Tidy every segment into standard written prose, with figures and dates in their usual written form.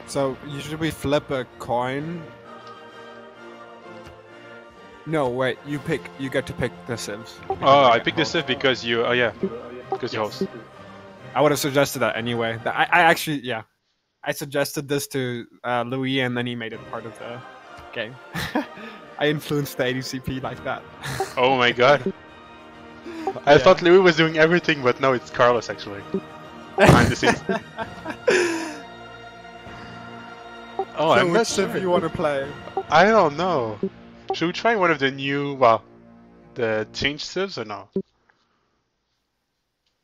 So usually we flip a coin. No, wait. You get to pick the civs. Oh, I picked the civ because you. Oh yeah, because you host. I would have suggested that anyway. I actually, yeah, I suggested this to Louis, and then he made it part of the game. I influenced the ADCP like that. Oh my god. I thought Louis was doing everything, but no, it's Carlos actually. Behind the scenes. Oh, so I'm which not civ sure. you want to play? I don't know. Should we try one of the new, well, the changed civs or no?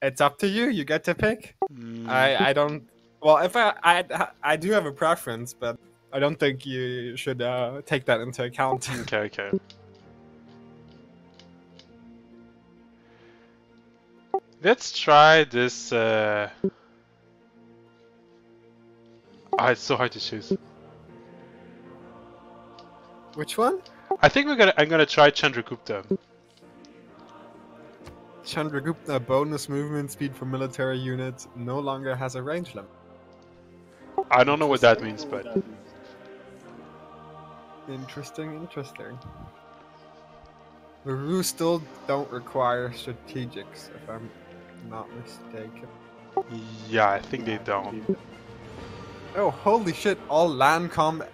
It's up to you. You get to pick. Mm. I don't. Well, if I do have a preference, but I don't think you should take that into account. Okay. Let's try this. It's so hard to choose. Which one? I think I'm gonna try Chandragupta. Chandragupta bonus movement speed for military units no longer has a range limit. I don't know what that means, but Interesting. The rules still don't require strategics, if I'm not mistaken. yeah, I think they don't. Oh, holy shit! All land combat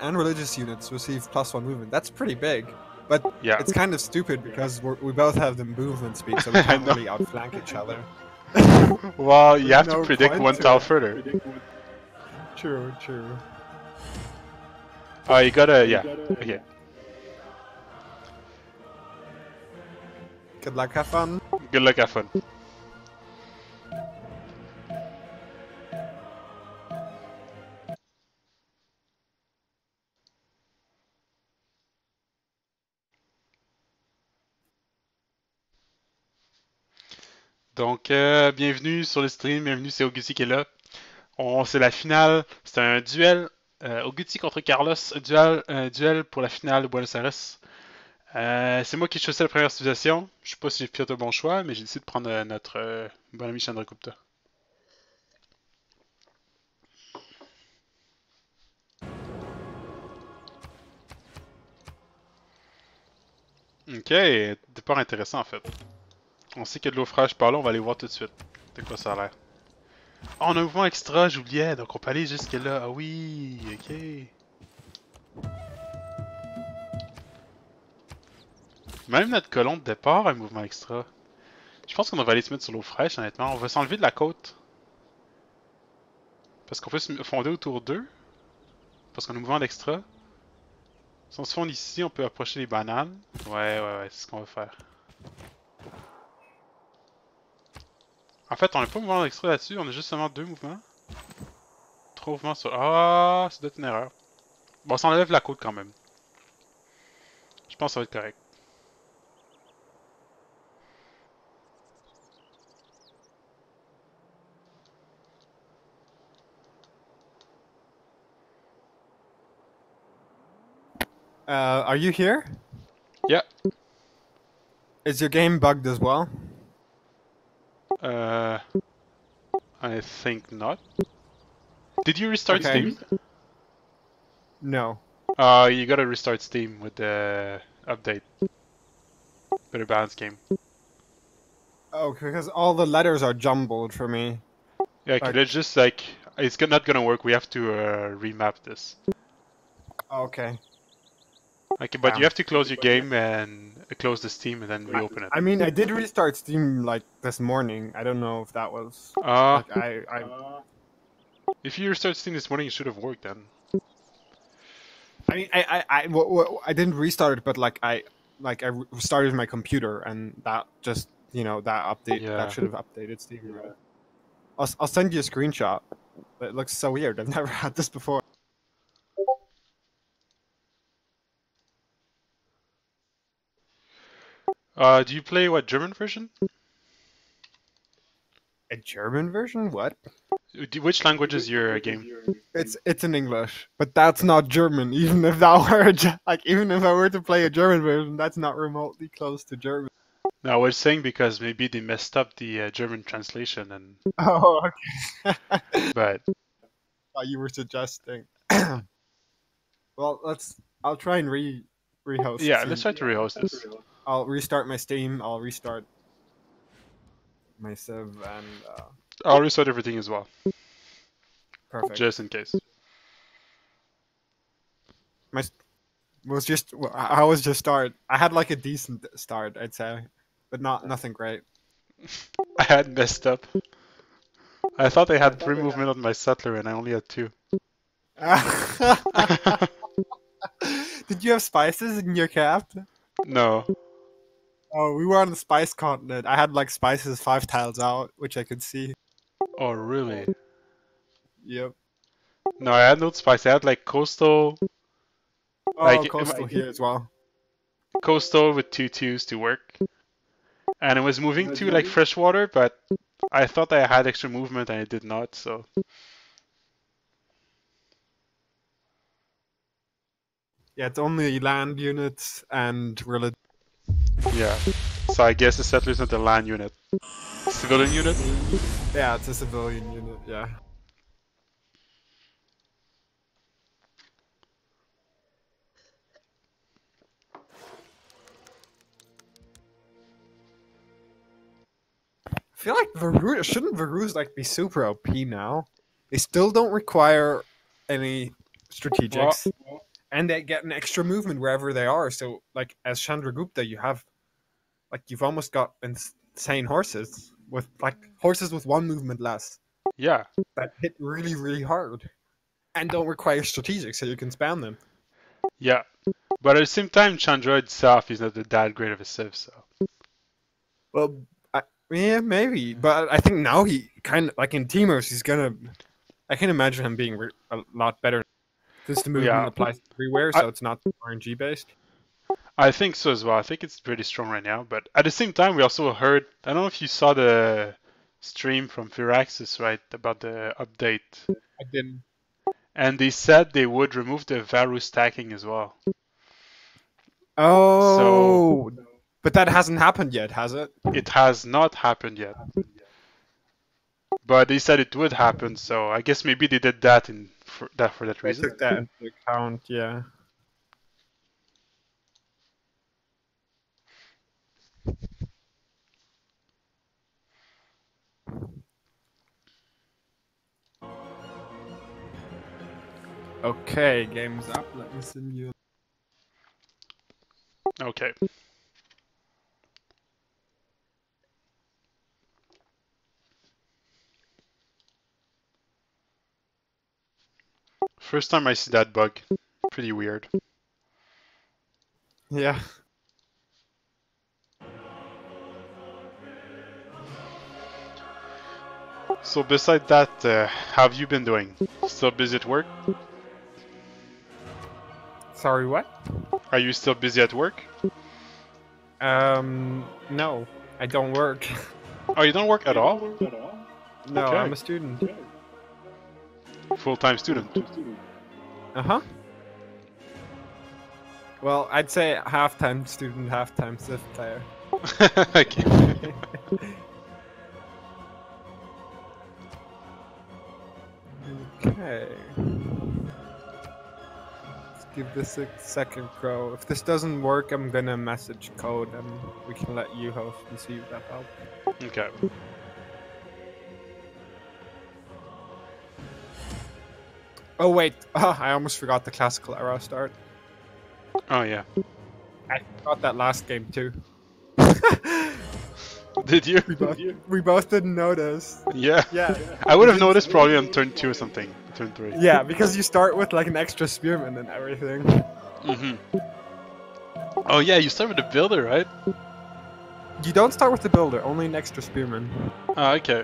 and religious units receive +1 movement. That's pretty big, but Yeah. it's kind of stupid because we both have the movement speed, so we can't really outflank each other. Well, you have No to predict point one to tile it. further. True. Oh, you gotta, yeah. Okay. Good luck, have fun. Good luck, have fun. Donc, bienvenue sur le stream, bienvenue, c'est Auguthy qui est là. C'est la finale, c'est un duel, Auguthy contre Carlos, duel pour la finale de Buenos Aires. C'est moi qui ai choisi la première civilisation. Je sais pas si j'ai fait un bon choix, mais j'ai décidé de prendre notre bon ami Chandragupta. Ok, départ intéressant en fait. On sait qu'il y a de l'eau fraîche par là, on va aller voir tout de suite de quoi ça a l'air. Oh, on a un mouvement extra, j'oubliais, donc on peut aller jusque là. Ah oui, ok. Même notre colon de départ a un mouvement extra. Je pense qu'on va aller se mettre sur l'eau fraîche, honnêtement. On va s'enlever de la côte. Parce qu'on peut se fonder autour d'eux. Parce qu'on a un mouvement d'extra. Si on se fonde ici, on peut approcher les bananes. Ouais, c'est ce qu'on va faire. En fait, on n'a pas de mouvement d'extra là-dessus, on a juste seulement 2 mouvements. 3 mouvements sur... Ah, ça doit être une erreur. Bon, on s'enlève la côte quand même. Je pense que ça va être correct. Are you here? Yeah. Is your game bugged as well? I think not. Did you restart Steam? No. You gotta restart Steam with the update. Better balance game. Oh, because all the letters are jumbled for me. Yeah, okay, it's just like, it's not gonna work, we have to remap this. Okay. Okay, but you have to close your game and close the Steam and then reopen it. I mean, I did restart Steam like this morning. I don't know if that was. If you restart Steam this morning, it should have worked then. I mean, I didn't restart it, but I restarted my computer, and that just that update that should have updated Steam. Right? I'll send you a screenshot. It looks so weird. I've never had this before. Do you play what, German version? A German version? What? Which language is your game? It's in English, but that's not German. Even if that were even if I were to play a German version, that's not remotely close to German. No, I was saying because maybe they messed up the German translation, and Oh, okay. but You were suggesting. Well, I'll try and rehost. yeah, let's See, try to rehost this. I'll restart my Steam. I'll restart my Civ, and I'll restart everything as well, perfect. just in case. My was just I was just start. I had like a decent start, I'd say, but nothing great. I had messed up. I thought I had 3 movement on my settler, and I only had 2. Did you have spices in your cap? No. Oh, we were on the spice continent. I had like spices 5 tiles out, which I could see. Oh, really? Yep. No, I had no spice. I had like coastal, Oh, like coastal here as well. coastal with 2/2s to work, and it was moving to like freshwater, but I thought I had extra movement and I did not. So Yeah, it's only land units and religion. yeah. So I guess the settler's not the land unit, civilian unit. Yeah, it's a civilian unit. Yeah. I feel like Varus like be super OP now? They still don't require any Well, strategics, and they get an extra movement wherever they are. So, like as Chandragupta, you've almost got insane horses with horses with 1 movement less yeah, that hit really really hard and don't require strategics, so you can spam them. yeah. But at the same time, Chandra itself is not that great of a civ, so Well, yeah, maybe, but I think now he kind of like in Teemos, he's gonna. I can imagine him being a lot better because the movement yeah. applies everywhere, I so it's not RNG based. I think so as well. I think it's pretty strong right now. But at the same time, we also heard. I don't know if you saw the stream from Firaxis, right, about the update. I didn't. And they said they would remove the Varu stacking as well. So Oh, but that hasn't happened yet, has it? it has not happened yet. But they said it would happen, so I guess maybe they did that for that They reason. took that into account, yeah. Okay, game's up. Let me send you. Okay. First time I see that bug. Pretty weird. Yeah. So beside that, how have you been doing? Still busy at work? Sorry, what? Are you still busy at work? No, I don't work. Oh, you don't work at all? No, Okay. I'm a student. Full-time student. Uh-huh. Well, I'd say half-time student, half-time Civ player. Okay. Okay. Let's give this a second go. If this doesn't work, I'm gonna message code and we can let you host and see if that helps. Okay. Oh wait, I almost forgot the classical era start. Oh yeah. I forgot that last game too. Did you? We both didn't notice. Yeah. Yeah. I would have noticed probably on turn 2 or something. Turn 3. Yeah, because you start with like an extra spearman and everything. Mm-hmm. Oh yeah, you start with the builder, right? You don't start with the builder, only an extra spearman. Oh, okay.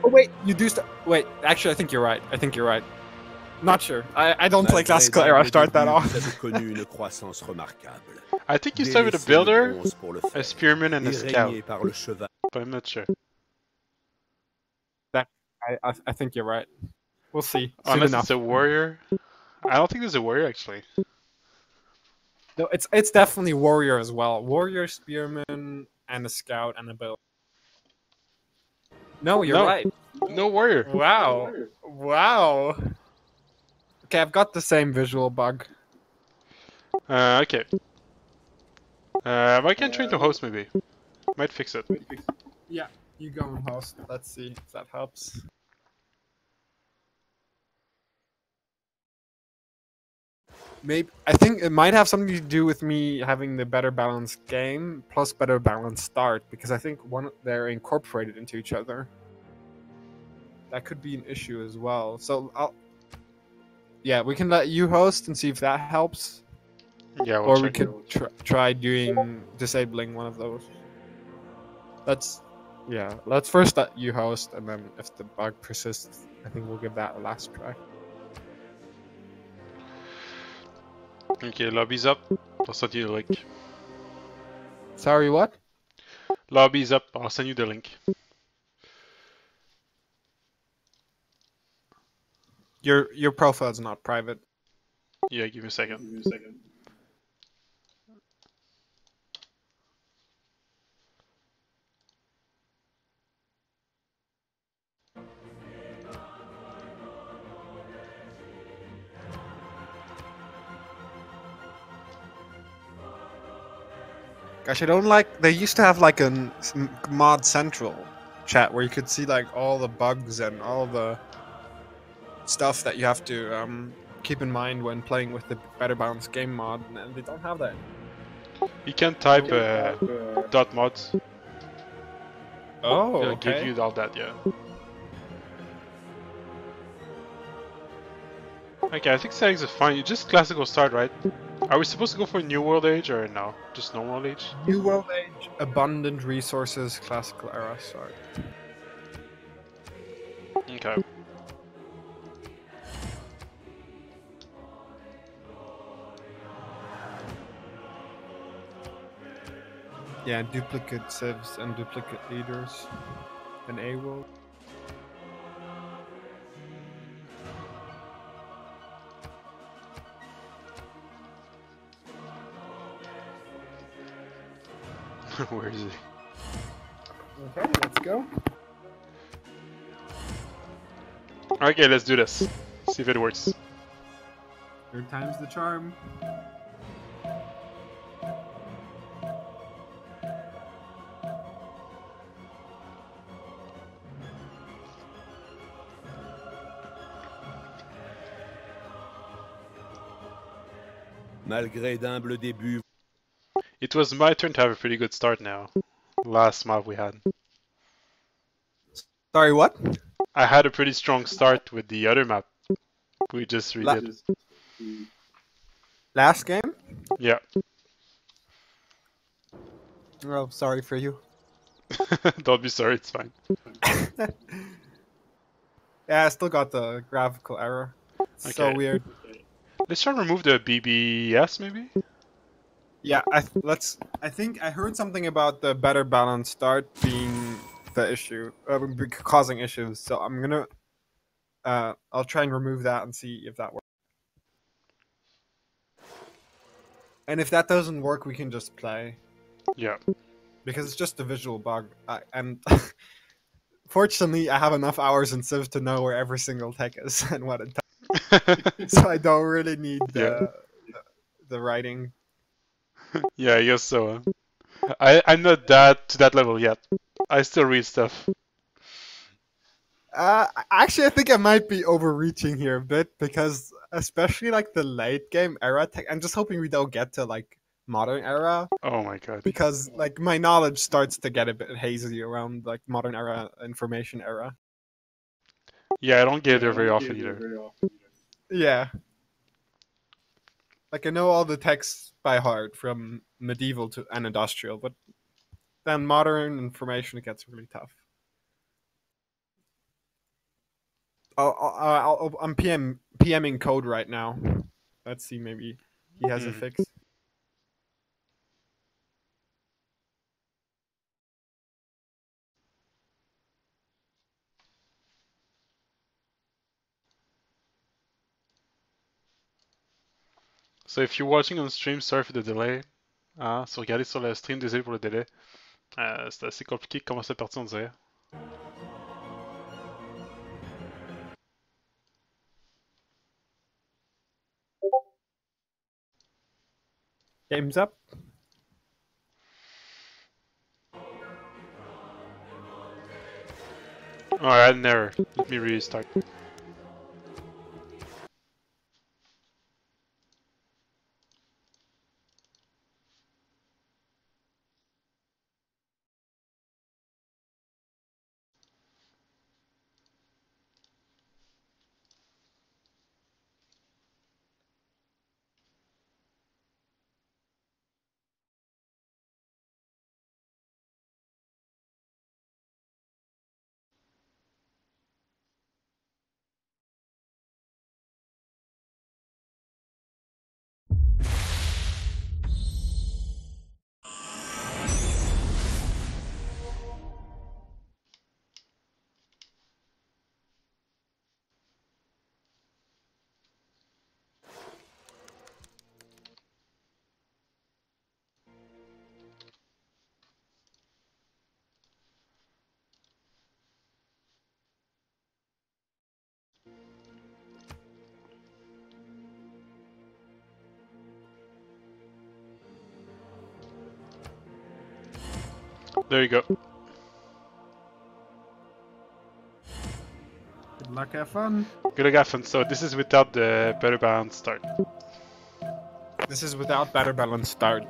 Oh wait, you do start. Wait, actually, I think you're right. Not sure. I don't play classical era start that off. I think you start with a builder, a spearman, and a scout. But I'm not sure. I think you're right. We'll see. Soon Unless enough. it's a warrior. I don't think there's a warrior actually. No, it's definitely warrior as well. Warrior, spearman, and a scout and a bow. No, you're right. No warrior. Wow. Wow. Okay, I've got the same visual bug. Okay. I can train to host maybe. Might fix it. Yeah, you go and host. Let's see if that helps. Maybe I think it might have something to do with me having the better balanced game plus better balanced start, because I think they're incorporated into each other. That could be an issue as well. So yeah, we can let you host and see if that helps. Yeah, or we could try disabling one of those. Let's first let you host, and then if the bug persists, I think we'll give that a last try. Okay, lobby's up. I'll send you the link. Sorry, what? Lobby's up. I'll send you the link. Your profile's not private. Yeah, give me a second. Gosh, I don't like. They used to have like a mod central chat where you could see like all the bugs and all the stuff that you have to keep in mind when playing with the better balanced game mod, and they don't have that. You can type dot mods. Oh, It'll okay. give you all that, yeah. Okay, I think settings are fine. You just classical start, right? Are we supposed to go for New World Age or no? Just Normal World Age? New World Age, abundant resources, classical era start. Okay. Yeah, duplicate civs and duplicate leaders. And A-World. Where is he? Okay, let's go. Okay, let's do this. See if it works. Third time's the charm. Malgré d'humbles débuts. It was my turn to have a pretty good start now. Last map we had. Sorry, what? I had a pretty strong start with the other map. We just redid. Last game? Yeah. Oh, sorry for you. Don't be sorry, it's fine. Yeah, I still got the graphical error. It's so weird. Let's try and remove the BBS, maybe? Yeah, I think I heard something about the better balanced start being the issue, causing issues. So I'm gonna, I'll try and remove that and see if that works. And if that doesn't work, we can just play. Yeah. Because it's just a visual bug, and fortunately, I have enough hours in Civ to know where every single tech is and what it does. So I don't really need the writing. Yeah, I guess so. I'm not to that level yet. I still read stuff. Actually, I think I might be overreaching here a bit, because especially like the late game era tech, I'm just hoping we don't get to like modern era. Oh my god. Because like my knowledge starts to get a bit hazy around like modern era, information era. Yeah, I don't get there very often either. Yeah. Like I know all the texts by heart from medieval to and industrial, but then modern information gets really tough. I'm PMing code right now. Let's see, maybe he has a fix. So if you're watching on stream, sorry for the delay. So regardez sur le stream, désolé pour le délai. C'est assez compliqué de commencer la partie, on dirait. Game's up. Alright, never. Let me restart. There you go. Good luck, have fun. Good luck, have fun. So this is without the better balance start. This is without better balance start.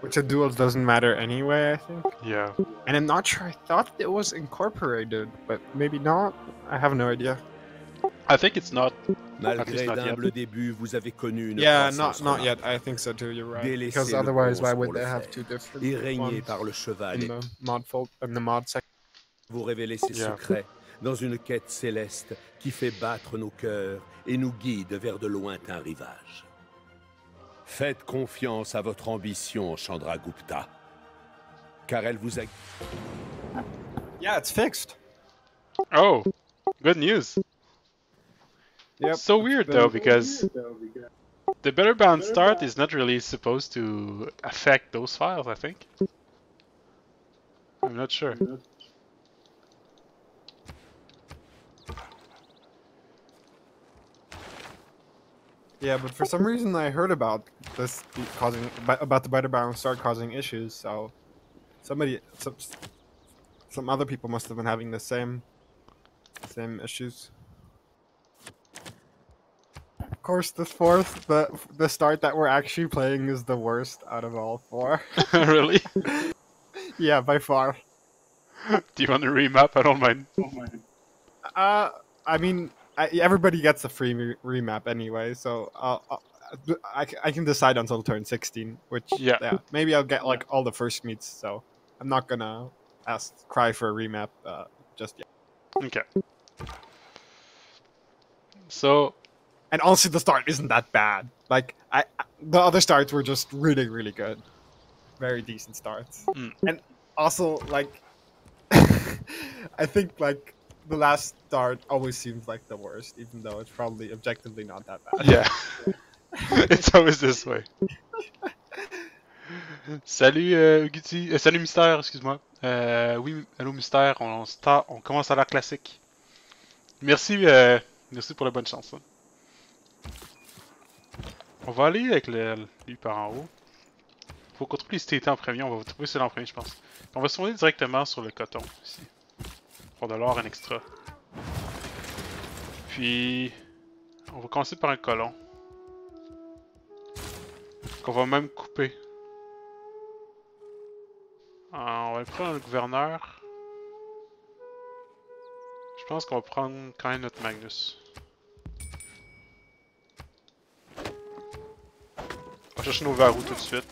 Which in duels doesn't matter anyway, I think. Yeah. And I'm not sure, I thought it was incorporated, but maybe not. I have no idea. I think it's not. Malgré d'humbles débuts, vous avez connu une yeah, croissance not yet. I think so too. You're right. Délaissez Because le otherwise, why bronze would pour they le have faire. two different Et régner ones par le cheval in the mod fold and the mod section? Vous révélez ses secrets dans une quête céleste qui fait battre nos cœurs et nous guide vers de lointains rivages. Faites confiance à votre ambition, Chandragupta, car elle vous a... Yeah, it's fixed. Oh, good news. Yep. So weird though, because the better balance start is not really supposed to affect those files, I think. I'm not sure. Yeah, but for some reason I heard about this causing about the better balance start causing issues. So some other people must have been having the same issues. Of course, the start that we're actually playing is the worst out of all four. Really? Yeah, by far. Do you want to remap? I don't mind. I mean, everybody gets a free remap anyway, so I can decide until turn 16, which yeah, maybe I'll get like all the first meets. So I'm not gonna cry for a remap just yet. Okay. So. And honestly, the start isn't that bad. Like the other starts were just really, really good, very decent starts. And also, like, I think like the last start always seems like the worst, even though it's probably objectively not that bad. Yeah, it's always this way. Salut Auguthy, salut Mystère, excuse-moi. Oui, allô Mystère, on commence à la classique. Merci, merci pour la bonne chance. Hein. On va aller avec lui par en haut. Faut qu'on trouve les cités en premier, on va trouver celui en premier, je pense. On va se tourner directement sur le coton, ici. Pour de l'or, un extra. Puis, on va commencer par un colon. Qu'on va même couper. On va prendre le gouverneur. Je pense qu'on va prendre quand même notre Magnus. On va chercher nos verrous tout de suite.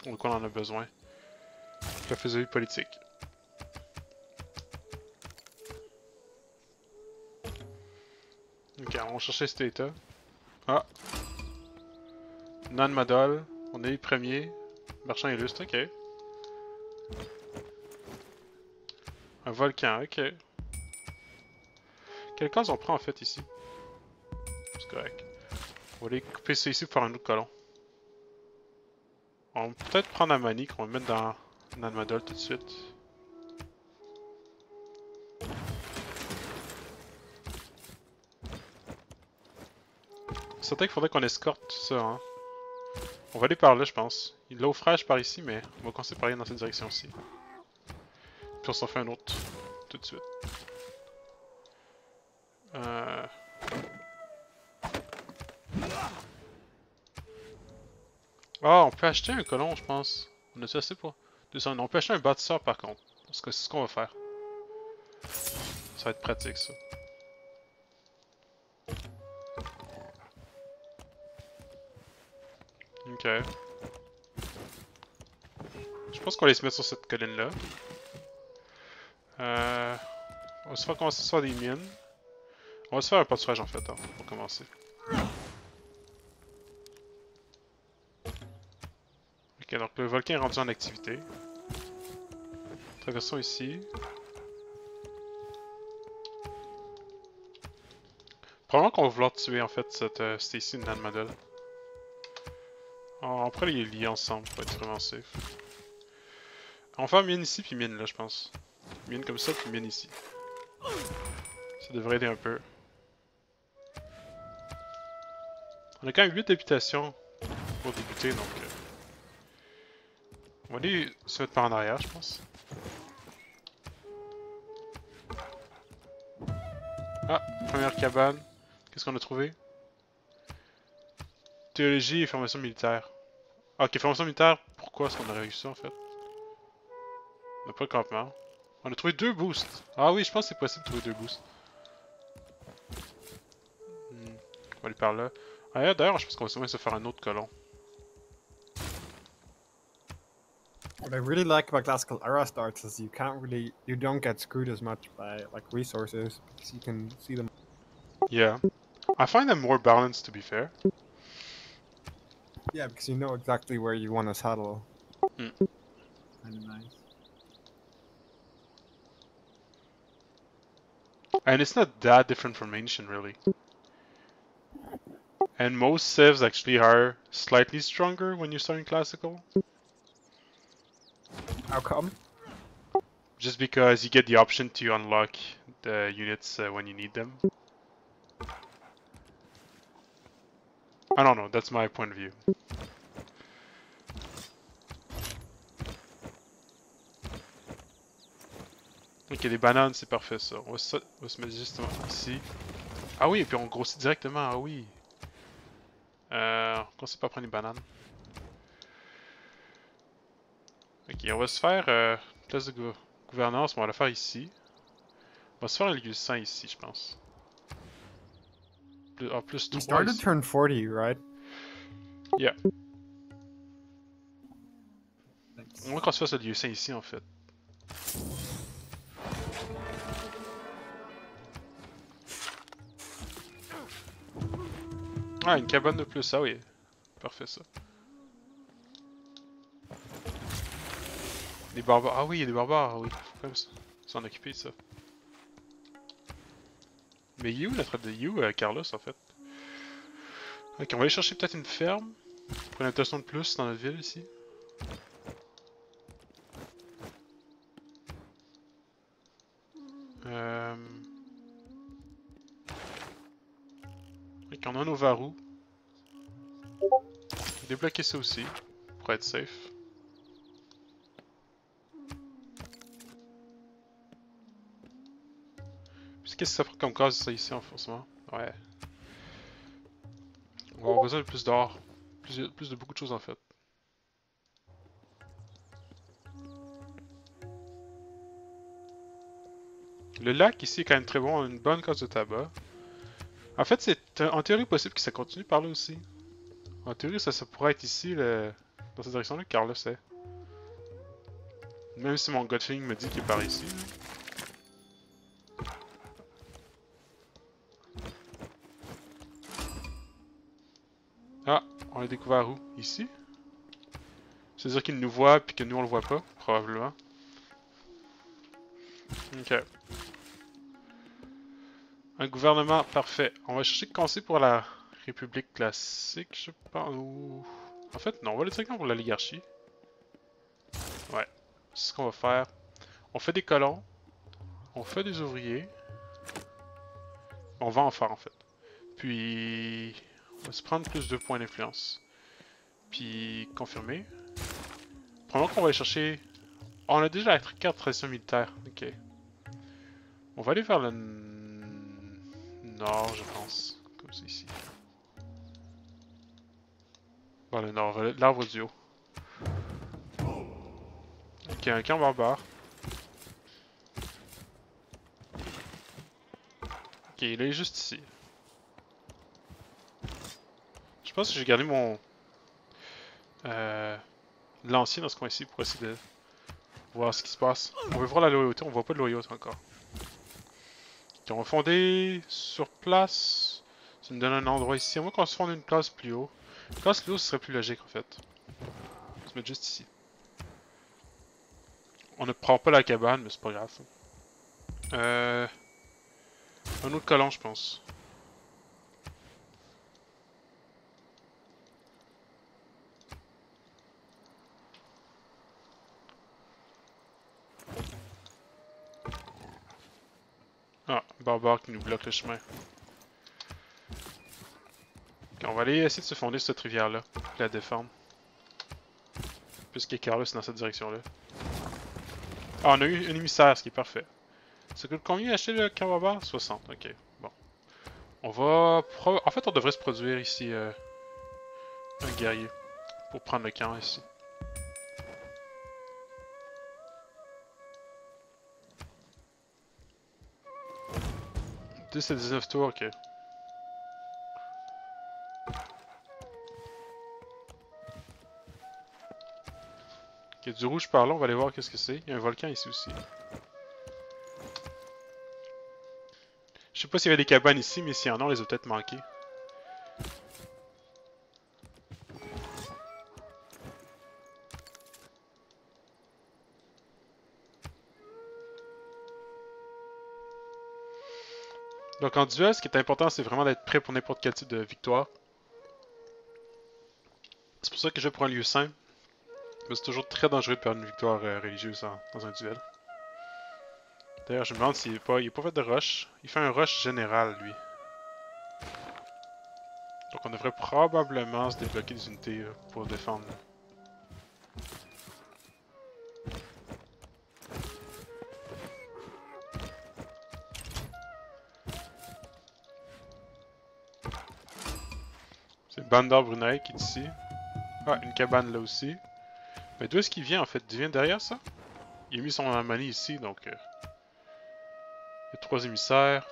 Donc on en a besoin. La physiologie politique. Ok, on va chercher cet état. Ah! Non-modal. On est les premiers. Marchand illustre, ok. Un volcan, ok. Quelle case on prend en fait ici? C'est correct. On va aller couper ça ici pour faire un autre colon. On va peut-être prendre Amani qu'on va mettre Nanmadol tout de suite. C'est certain qu'il faudrait qu'on escorte tout ça, hein. On va aller par là, je pense. Il y a de l'eau fraîche par ici, mais on va commencer par aller dans cette direction aussi. Puis on s'en fait un autre, tout de suite. Ah, on peut acheter un colon, je pense. On a-tu assez pour 200? On peut acheter un bâtisseur, par contre. Parce que c'est ce qu'on va faire. Ça va être pratique, ça. Ok. Je pense qu'on va aller se mettre sur cette colline-là. On va se faire commencer sur des mines. On va se faire un pâturage en fait, hein, pour commencer. Ok, donc le volcan est rendu en activité. Traversons ici. Probablement qu'on va vouloir tuer en fait cette Stacy Nan Model. On pourrait les lier ensemble pour être vraiment safe. On va faire mine ici puis mine là, je pense. Mine comme ça puis mine ici. Ça devrait aider un peu. On a quand même 8 habitations pour débuter donc. On va aller se mettre par en arrière, je pense. Ah, première cabane. Qu'est-ce qu'on a trouvé? Théologie et formation militaire. Ah, ok, formation militaire, pourquoi est-ce qu'on a réussi ça en fait? On n'a pas de campement. On a trouvé 2 boosts. Ah oui, je pense que c'est possible de trouver 2 boosts. On va aller par là. Ah, d'ailleurs, je pense qu'on va sûrement se faire un autre colon. What I really like about classical era starts is you don't get screwed as much by like resources because you can see them. Yeah. I find them more balanced to be fair. Yeah, because you know exactly where you want to settle. Mm. Kind of nice. And it's not that different from ancient, really. And most civs actually are slightly stronger when you're starting classical. How come? Just because you get the option to unlock the units when you need them. I don't know, that's my point of view. Ok, des bananes, c'est parfait ça. On va se mettre justement ici. Ah oui, et puis on grossit directement, ah oui. On sait pas prendre les bananes. Ok, on va se faire place de gouvernance, on va la faire ici. On va se faire un lieu saint ici, je pense. En plus 3 You started ici. turn 40, right? Yeah. Thanks. On va qu'on se fasse le lieu saint ici en fait. Ah, une cabane de plus, ah oui. Parfait ça. Des barbares, ah oui, il y a des barbares, ah oui. Faut quand même s'en occuper de ça. Mais you, la traite de you, Carlos en fait. Ok, on va aller chercher peut-être une ferme. Pour une habitation de plus dans notre ville ici. Ok, on a nos varous. Débloquer ça aussi, pour être safe. Qu'est-ce que ça prend comme case ça ici en forcément? Ouais. On va avoir besoin de plus d'or. Plus de beaucoup de choses en fait. Le lac ici est quand même très bon, une bonne case de tabac. En fait, c'est en théorie possible que ça continue par là aussi. En théorie, ça pourrait être ici, dans cette direction-là, car là, c'est. Même si mon gut feeling me dit qu'il est par ici. Ah, on l'a découvert où? Ici? C'est-à-dire qu'il nous voit puis que nous on le voit pas, probablement. Ok. Un gouvernement parfait. On va chercher de commencer pour la République classique, je pense. Ou... En fait, non, on va aller directement pour l'oligarchie. Ouais. c'est ce qu'on va faire. On fait des colons. On fait des ouvriers. On va en faire en fait. Puis on va se prendre plus de points d'influence. Puis confirmer. Probablement qu'on va aller chercher... Oh, on a déjà la carte tradition militaire. Ok. On va aller vers le nord, je pense. Comme ça ici. Vers le nord, l'arbre du haut. Ok, un camp barbare. Ok, il est juste ici. Je pense que j'ai gardé mon lancier dans ce coin-ci pour essayer de voir ce qui se passe. On veut voir la loyauté, on voit pas de loyauté encore. Ok, on va fonder sur place. Ça me donne un endroit ici. À moins qu'on se fonde une place plus haut. Une place plus haut, ce serait plus logique en fait. On va se mettre juste ici. On ne prend pas la cabane, mais c'est pas grave. Un autre colon, je pense. Ah, barbare qui nous bloque le chemin. Ok, on va aller essayer de se fonder sur cette rivière-là, puis la défendre. Puisqu'il y a Carlos dans cette direction-là. Ah, on a eu un émissaire, ce qui est parfait. Ça coûte combien acheter le camp barbare? 60, ok. Bon. On va... En fait, on devrait se produire ici un guerrier pour prendre le camp ici. 10 à 19 tours, ok. Ok, du rouge par là, on va aller voir qu'est-ce que c'est. Il y a un volcan ici aussi. Je sais pas s'il y avait des cabanes ici, mais s'il y en a, on les a peut-être manquées. Donc en duel, ce qui est important, c'est vraiment d'être prêt pour n'importe quel type de victoire. C'est pour ça que je prends un lieu simple. Mais c'est toujours très dangereux de perdre une victoire religieuse dans un duel. D'ailleurs, je me demande s'il n'est pas, pas fait de rush. Il fait un rush général, lui. Donc on devrait probablement se débloquer des unités pour défendre. C'est Bandar Brunei qui est ici. Ah, une cabane là aussi. Mais d'où est-ce qu'il vient en fait? Il vient derrière ça? Il a mis son harmonie ici, donc... il y a 3 émissaires.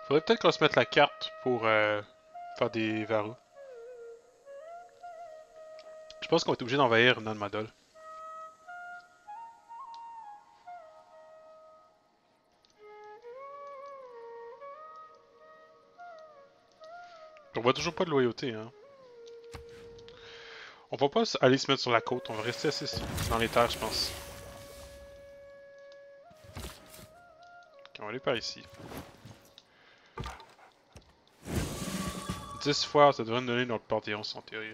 Faudrait peut-être qu'on se mette la carte pour faire des verrous. Je pense qu'on va être obligé d'envahir Nanmadol. On voit toujours pas de loyauté, hein. On va pas aller se mettre sur la côte, on va rester assis dans les terres, je pense. Ok, on va aller par ici. 10 fois, ça devrait nous donner notre Panthéon, en théorie.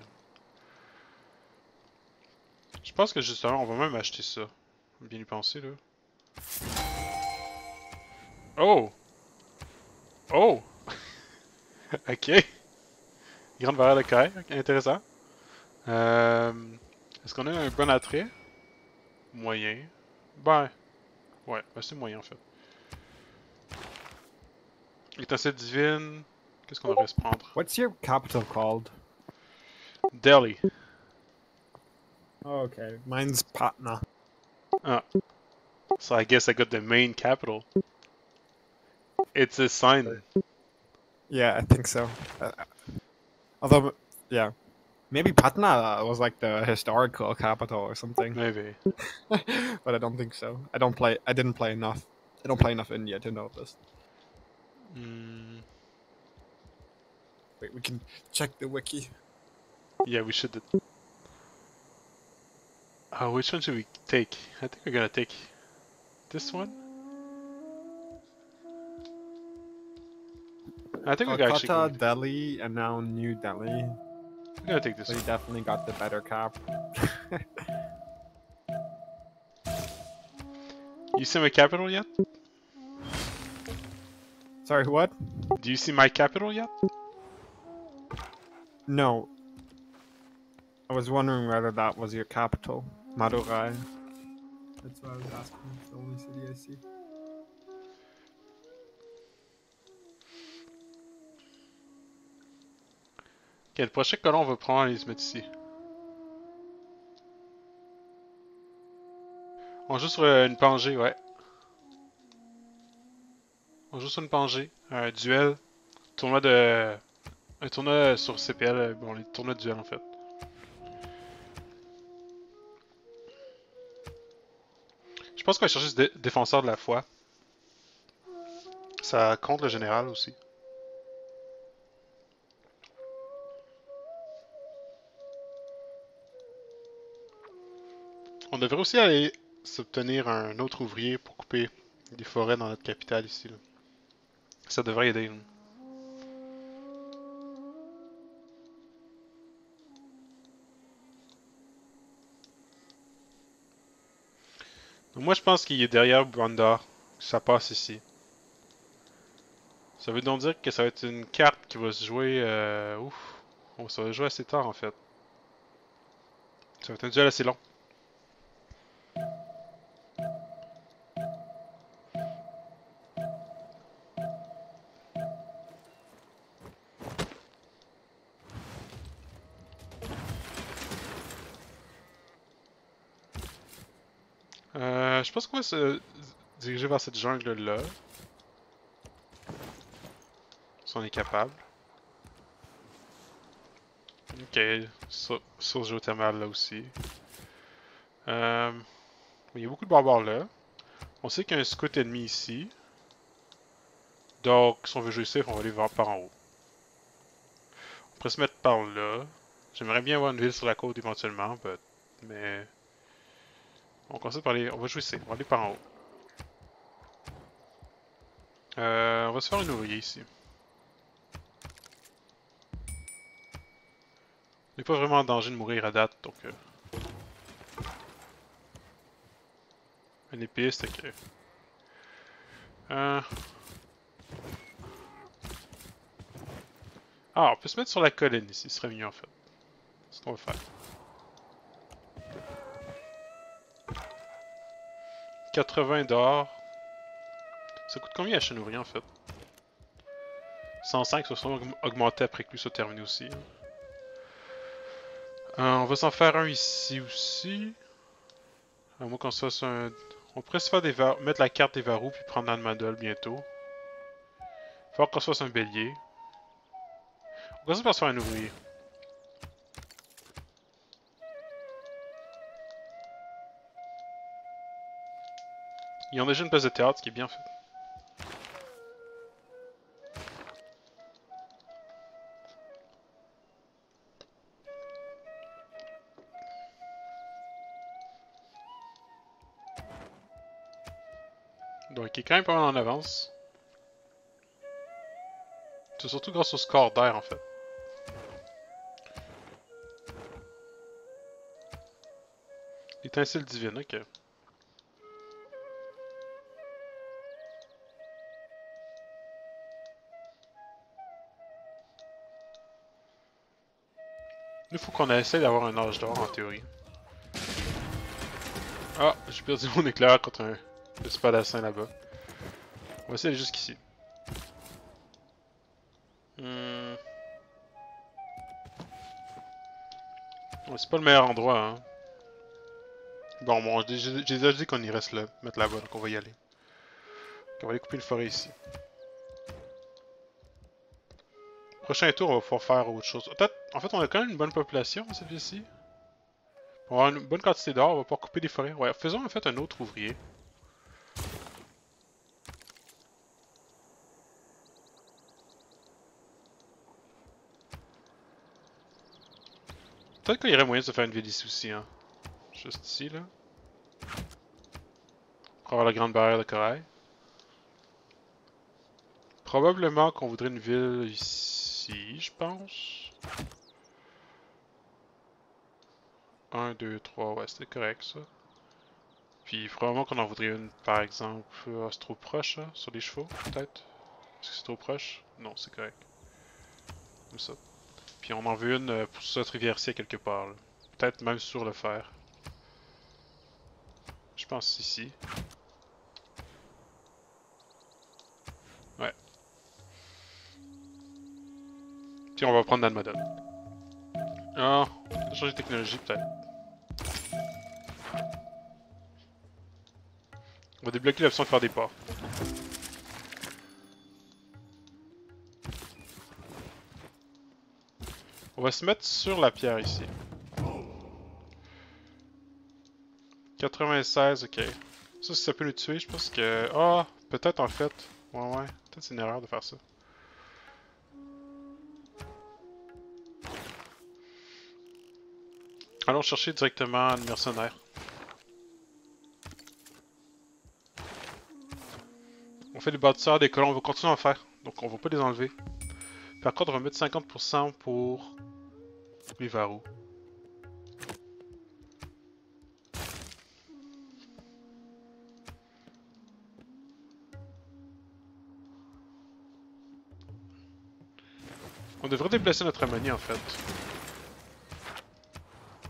Je pense que justement, on va même acheter ça. Bien y penser, là. Oh! Oh! Ok. Grande valeur de caille, intéressant. Est-ce qu'on a un bon attrait? Moyen. Ben, ouais, c'est moyen en fait. Étincelle divine. Qu'est-ce qu'on devrait se prendre? What's your capital called? Delhi. Oh, okay, mine's Patna. Ah. So I guess I got the main capital. It's a sign. Yeah, I think so. Although, yeah, maybe Patna was like the historical capital or something. Maybe. But I don't think so. I don't play. I didn't play enough. I don't play enough India to know this. Mm. Wait, we can check the wiki. Yeah, we should. Oh, which one should we take? I think we're gonna take This one? I think we actually Calcutta, go. Delhi, and now New Delhi. I'm gonna take this So you one. definitely got the better cap. You see my capital yet? Sorry, what? Do you see my capital yet? No. I was wondering whether that was your capital, Madurai. That's why I was asking. It's the only city I see. Ok, le prochain colon, on va prendre et se mettre ici. On joue sur une Pangée, ouais. On joue sur une Pangée. Un duel. Tournoi de. Un tournoi sur CPL. Bon, les tournois de duel en fait. Je pense qu'on va chercher ce défenseur de la foi. Ça compte le général aussi. On devrait aussi aller s'obtenir un autre ouvrier pour couper des forêts dans notre capitale ici. Là. Ça devrait aider. Là. Donc moi je pense qu'il est derrière Brandar. Ça passe ici. Ça veut donc dire que ça va être une carte qui va se jouer... ouf. Oh, ça va se jouer assez tard en fait. Ça va être un duel assez long. Je pense qu'on va se diriger vers cette jungle-là. Si on est capable. Ok, source géothermale là aussi. Il y a beaucoup de barbares là. On sait qu'il y a un scout ennemi ici. Donc, si on veut jouer safe, on va aller voir par en haut. On pourrait se mettre par là. J'aimerais bien avoir une ville sur la côte éventuellement, mais... On commence par aller... On va jouer safe, on va aller par en haut. On va se faire un ouvrier ici. On n'est pas vraiment en danger de mourir à date, donc... Un épiste, ok. Ah, on peut se mettre sur la colline ici, ce serait mieux en fait. C'est ce qu'on va faire. 80 d'or. Ça coûte combien acheter un ouvrier en fait? 105, ça va sûrement augmenter après que lui soit terminé aussi. On va s'en faire un ici aussi. À moins qu'on se fasse un... On pourrait se faire mettre la carte des verrous puis prendre un Madol bientôt. Faut qu'on se fasse un bélier. On commence par se faire un ouvrier. Ils ont déjà une place de théâtre, ce qui est bien fait. Donc il est quand même pas mal en avance. C'est surtout grâce au score d'air en fait. Étincelle divine, ok. Il faut qu'on essaie d'avoir un âge d'or en théorie. Ah, j'ai perdu mon éclair contre un spadassin là-bas. On va essayer d'aller jusqu'ici. Ouais, c'est pas le meilleur endroit, hein. Bon, j'ai déjà dit qu'on irait se mettre là-bas, donc on va y aller. Donc, on va aller couper une forêt ici. Prochain tour, on va pouvoir faire autre chose. Peut-être, en fait, on a quand même une bonne population, cette ville-ci. On va avoir une bonne quantité d'or, on va pouvoir couper des forêts. Ouais, faisons en fait un autre ouvrier. Peut-être qu'il y aurait moyen de se faire une ville ici aussi, hein. Juste ici, là. Pour avoir la grande barrière de corail. Probablement qu'on voudrait une ville ici, je pense. 1, 2, 3, ouais, c'était correct ça. Puis probablement qu'on en voudrait une, par exemple, c'est trop proche, là, sur les chevaux, peut-être. Est-ce que c'est trop proche? Non, c'est correct. Comme ça. Puis on en veut une pour cette rivière-ci à quelque part, là. Peut-être même sur le fer. Je pense ici. Ouais. Puis on va prendre Dalmada. Ah, on va changer de technologie peut-être. On va débloquer l'option de faire des pas. On va se mettre sur la pierre ici. 96, ok. Ça, si ça peut nous tuer, je pense que... Ah, peut-être en fait. Ouais. Peut-être c'est une erreur de faire ça. Allons chercher directement un mercenaire. On fait des bâtisseurs, des colons, on va continuer à en faire. Donc on va pas les enlever. Par contre, on va mettre 50% pour les varous. On devrait déplacer notre ammonie en fait.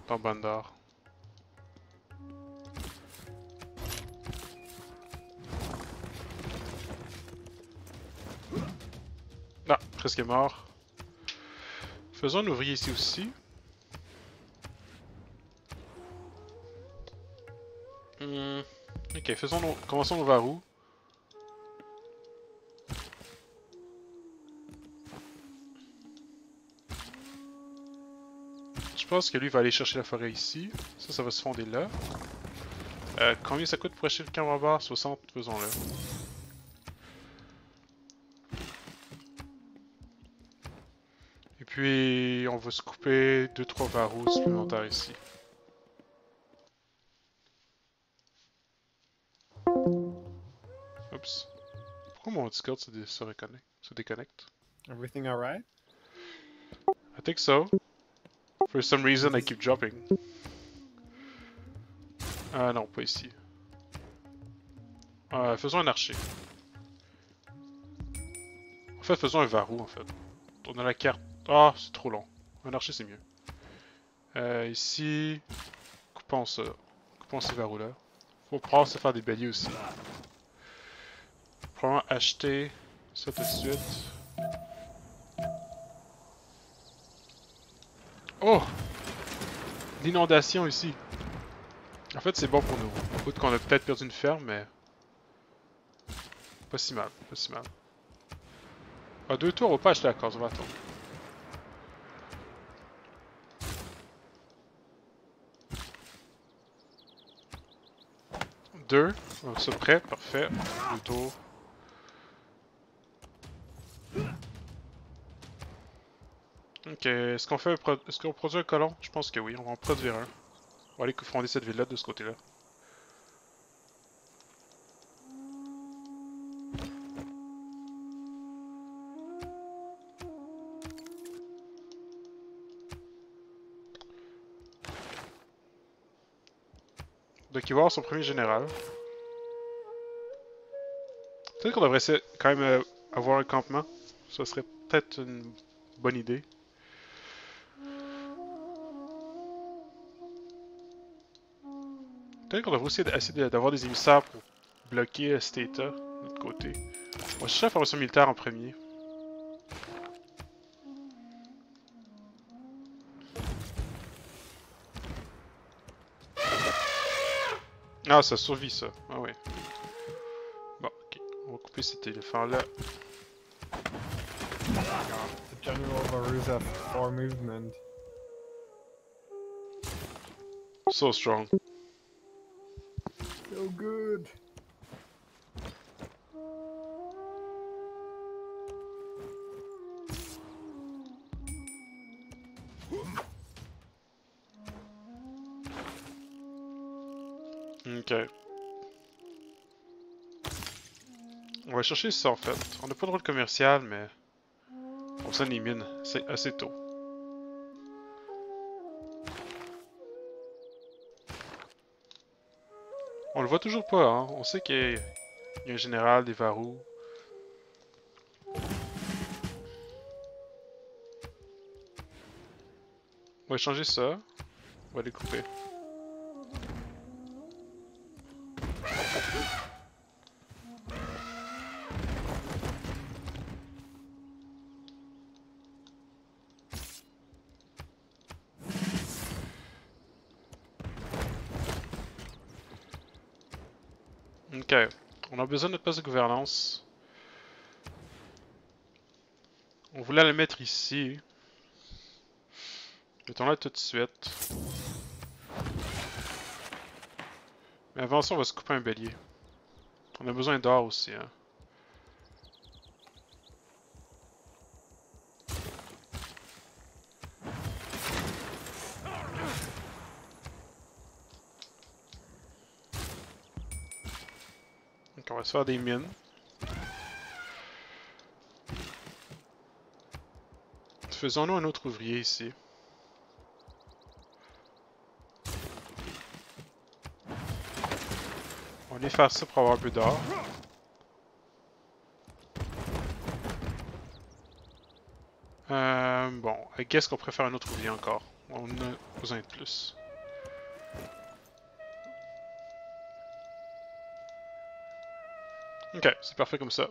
Dans Bandar. Ah, presque mort. Faisons un ouvrier ici aussi. Ok, commençons nos varous. Je pense que lui va aller chercher la forêt ici. Ça va se fonder là. Combien ça coûte pour acheter le camp barbare? 60, faisons-le. Et puis, on va se couper 2-3 varous supplémentaires ici. Oups. Pourquoi mon Discord se déconnecte? Everything alright? I think so. For some reason, I keep dropping. Ah non, pas ici. Faisons un archer. En fait, faisons un varou, en fait. On a la carte. Ah, c'est trop long. Un archer, c'est mieux. Ici... Coupons ça. Coupons ces varous-là. Faut pouvoir se faire des béliers aussi. Probablement acheter ça tout de suite. Oh! L'inondation ici. En fait, c'est bon pour nous. Outre qu'on a peut-être perdu une ferme, mais... Pas si mal, pas si mal. Ah, 2 tours, on va pas acheter la case, on va attendre. Deux, on est prêt, parfait. 2 tours. Ok, est-ce qu'on produit un colon? Je pense que oui, on va en produire un. On va aller fonder cette ville-là de ce côté-là. Donc il va avoir son premier général. Peut-être qu'on devrait essayer quand même avoir un campement. Ça serait peut-être une bonne idée. Peut-être qu'on devrait aussi essayer d'avoir des émissaires pour bloquer cet état de notre côté. On va chercher la formation militaire en premier. Ah, ça survit ça. Ah ouais. Bon, ok. On va couper cet éléphant-là. The general Varus have 4 movement. So strong. So good. Ok. On va chercher ça en fait. On n'a pas de rôle commercial, mais on s'en les mines. C'est assez tôt. On le voit toujours pas, hein. On sait qu'il y a un général, des varous. On va changer ça. On va les couper. Ok. On a besoin de notre poste de gouvernance. On voulait le mettre ici. Mettons-le tout de suite. Mais avant ça, on va se couper un bélier. On a besoin d'or aussi, hein. Donc on va se faire des mines. Faisons-nous un autre ouvrier ici. On va aller faire ça pour avoir un peu d'or. Bon, qu'est-ce qu'on préfère un autre ouvrier encore? On a besoin de plus. Ok, c'est parfait comme ça.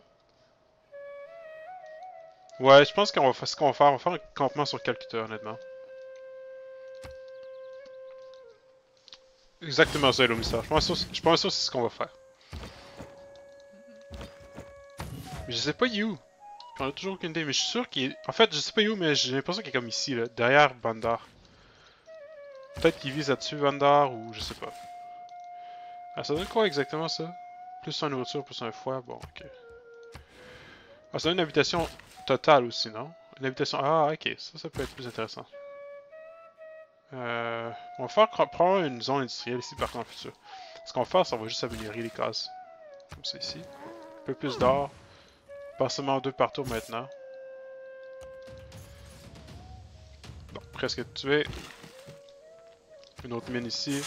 Ouais, je pense qu'on va faire ce qu'on va faire. On va faire un campement sur Calcutta, honnêtement. Exactement ça, Elomissa. Je pense que c'est ce qu'on va faire. Mais je sais pas où. J'en ai toujours aucune idée, mais je suis sûr qu'il est... En fait, je sais pas où, mais j'ai l'impression qu'il est comme ici, là, derrière Bandar. Peut-être qu'il vise à tuer Bandar, ou je sais pas. Ah, ça donne quoi exactement, ça? Plus un nourriture, plus un foie, bon, ok. Ah, ça donne une habitation totale aussi, non? Une habitation... Ah, ok, ça peut être plus intéressant. On va faire probablement une zone industrielle ici, par contre, en futur. Ce qu'on va faire, c'est qu'on va juste améliorer les cases. Comme ça, ici. Un peu plus d'or. Pas seulement 2 par tour maintenant. Bon, presque tué. Une autre mine ici.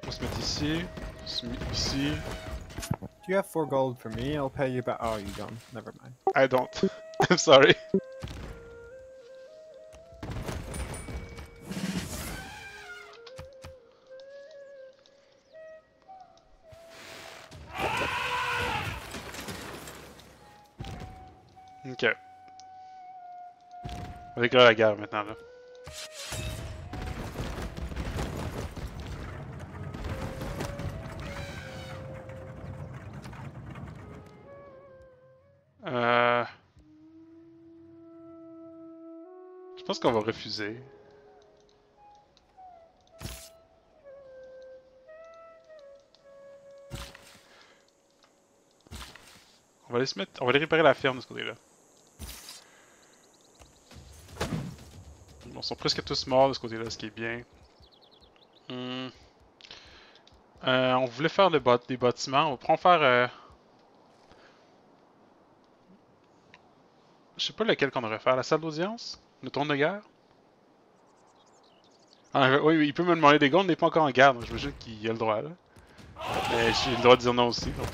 On va se mettre ici. Ici. Do you have 4 gold for me? I'll pay you back. Oh, you don't. Never mind. I don't. I'm sorry. Ok. On va déclarer la guerre maintenant, là. Je pense qu'on va refuser. On va aller se mettre... On va aller réparer la ferme de ce côté-là. Bon, ils sont presque tous morts de ce côté-là, ce qui est bien. On voulait faire des bâtiments. On va faire... Je sais pas lequel qu'on devrait faire. La salle d'audience? Le trône de guerre? Ah, oui, il peut me demander des gars, on n'est pas encore en guerre, donc j'imagine qu'il a le droit, là. Mais j'ai le droit de dire non aussi, donc...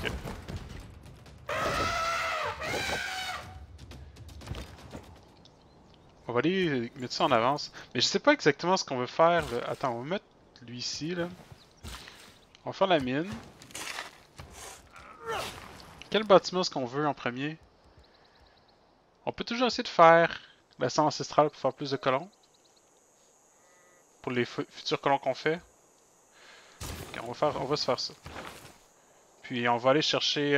On va aller mettre ça en avance. Mais je sais pas exactement ce qu'on veut faire, là. Attends, on va mettre lui ici, là. On va faire la mine. Quel bâtiment est-ce qu'on veut en premier? On peut toujours essayer de faire la sang ancestrale pour faire plus de colons. Pour les futurs colons qu'on fait. Okay, on va se faire ça. Puis on va aller chercher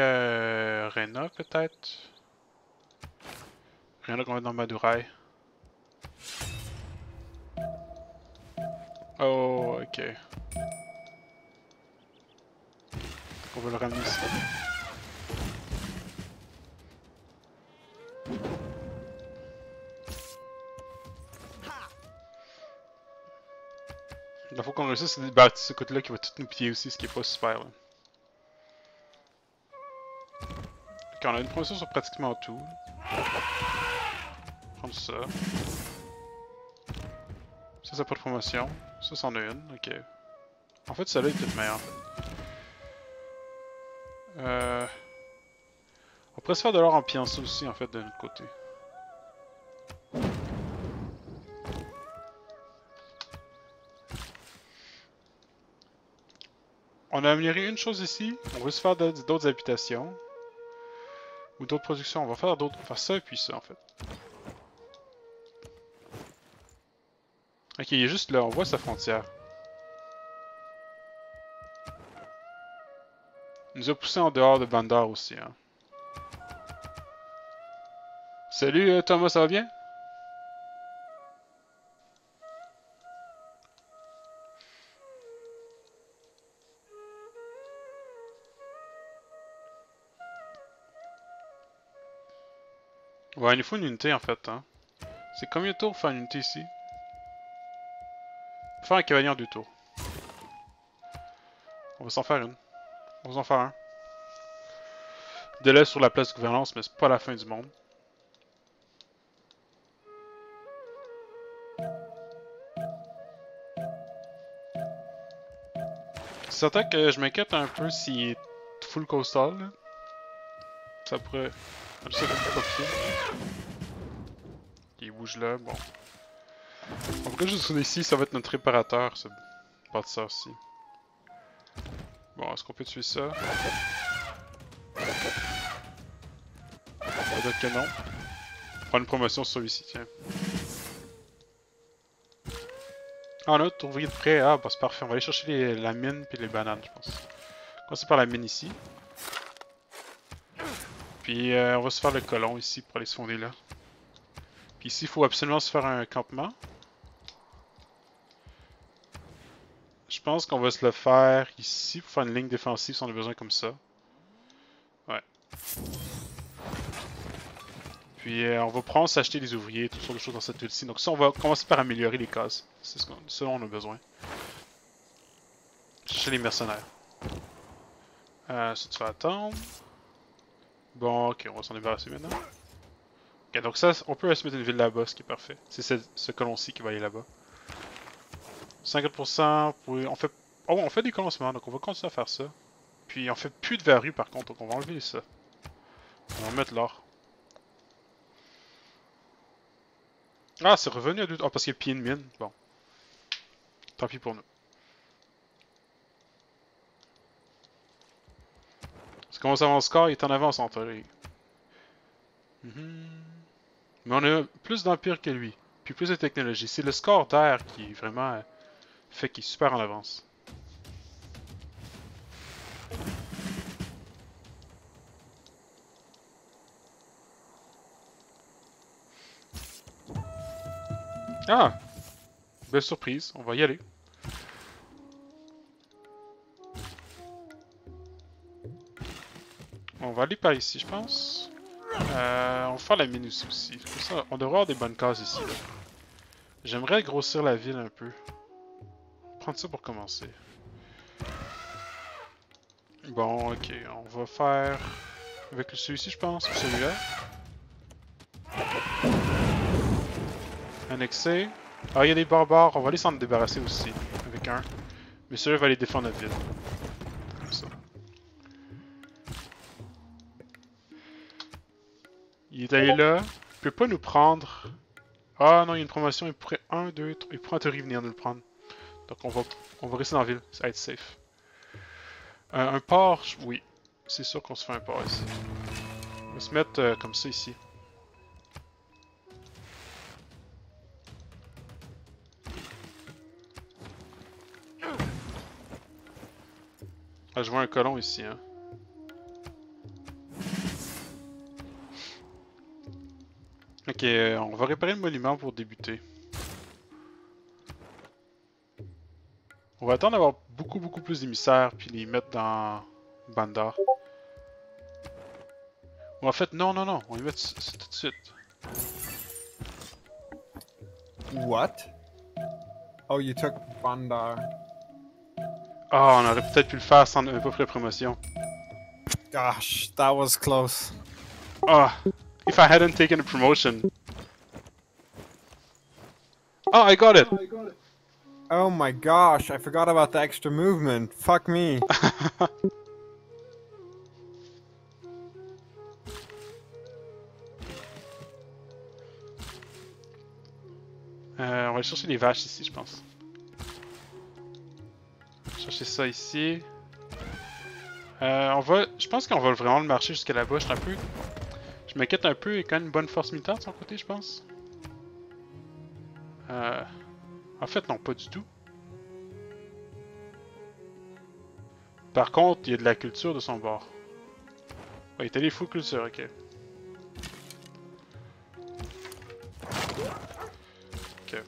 Rena peut-être. Rena qu'on va dans Madurai. Oh, ok. On va le ramener ici. Il faut qu'on réussisse à débattre ce côté-là qui va tout nous piller aussi, ce qui est pas super. Là. Ok, on a une promotion sur pratiquement tout. Prendre ça. Ça, c'est pas de promotion. Ça, c'en a une. Ok. En fait, celle-là est peut-être meilleure. On pourrait se faire de l'or en piançon aussi, en fait, de notre côté. On a amélioré une chose ici. On veut se faire d'autres habitations. Ou d'autres productions. On va faire d'autres. On va faire ça et puis ça, en fait. Ok, il est juste là. On voit sa frontière. Il nous a poussé en dehors de Bandar aussi, hein. Salut Thomas, ça va bien? Ouais, il nous faut une unité en fait, hein. C'est combien de tours pour faire une unité ici? Faire un cavalier en 2 tours. On va s'en faire une. On va s'en faire un. Délai sur la place de gouvernance, mais c'est pas la fin du monde. C'est certain que je m'inquiète un peu s'il est full coastal, là. Ça pourrait... Je sais qu'on peut pas pied. Il bouge là, bon. En tout cas, juste ici, ça va être notre réparateur, ce bâtisseur aussi. Bon, est-ce qu'on peut tuer ça? Peut-être que non. Prendre une promotion sur celui-ci, tiens. Ah, on a notre ouvrier de prêt. Ah, bah c'est parfait. On va aller chercher la mine puis les bananes, je pense. Commencer par la mine ici. Puis on va se faire le colon ici pour aller se fonder là. Puis ici, il faut absolument se faire un campement. Je pense qu'on va se le faire ici pour faire une ligne défensive si on a besoin comme ça. Ouais. Puis on va prendre s'acheter des ouvriers, toutes sortes de choses dans cette ville-ci. Donc ça, on va commencer par améliorer les cases. C'est ce dont on a besoin. Chercher les mercenaires. Ça, tu vas attendre. Bon, ok, on va s'en débarrasser maintenant. Ok, donc ça, on peut se mettre une ville là-bas, ce qui est parfait. C'est ce colon-ci qui va aller là-bas. 50%, on fait... Oh, on fait des commencements, donc on va continuer à faire ça. Puis on fait plus de verrues par contre, donc on va enlever ça. On va mettre l'or. Ah, c'est revenu à 2... Ah, parce qu'il y a pied de mine. Bon. Tant pis pour nous. C'est comment ça va en score, il est en avance en théorie. Mais on a plus d'empire que lui. Puis plus de technologie. C'est le score d'air qui vraiment fait qu'il est super en avance. Ah! Belle surprise, on va y aller. On va aller par ici, je pense. On va faire la mine aussi. Comme ça, on devrait avoir des bonnes cases ici. J'aimerais grossir la ville un peu. Prendre ça pour commencer. Bon, ok, on va faire avec celui-ci, je pense, ou celui-là. Annexé. Ah, il y a des barbares, on va aller s'en débarrasser aussi, avec un. Mais celui-là va aller défendre notre ville. Comme ça. Il est allé là. Il peut pas nous prendre. Ah non, il y a une promotion, il pourrait 1, 2, 3. Il pourrait en théorie venir nous le prendre. Donc on va rester dans la ville, ça va être safe. Un port, oui. C'est sûr qu'on se fait un port ici. On va se mettre comme ça ici. Ah, je vois un colon ici, hein. Ok, on va réparer le monument pour débuter. On va attendre d'avoir beaucoup plus d'émissaires puis les mettre dans Bandar. Ou en fait, non, on les met tout de suite. What? Oh, you took Bandar. Ah, on aurait peut-être pu le faire sans à peu près promotion. Gosh, that was close. Oh, if I hadn't taken a promotion. Oh, I got it! Oh my gosh, I forgot about the extra movement. Fuck me. On va aller chercher les vaches ici, je pense. Chercher ça ici. Je pense qu'on va vraiment le marcher jusqu'à là-bas. Je m'inquiète un peu. Il y a quand même une bonne force militaire de son côté, je pense. En fait, non, pas du tout. Par contre, il y a de la culture de son bord. Ouais, il est allé full culture, ok. Ok.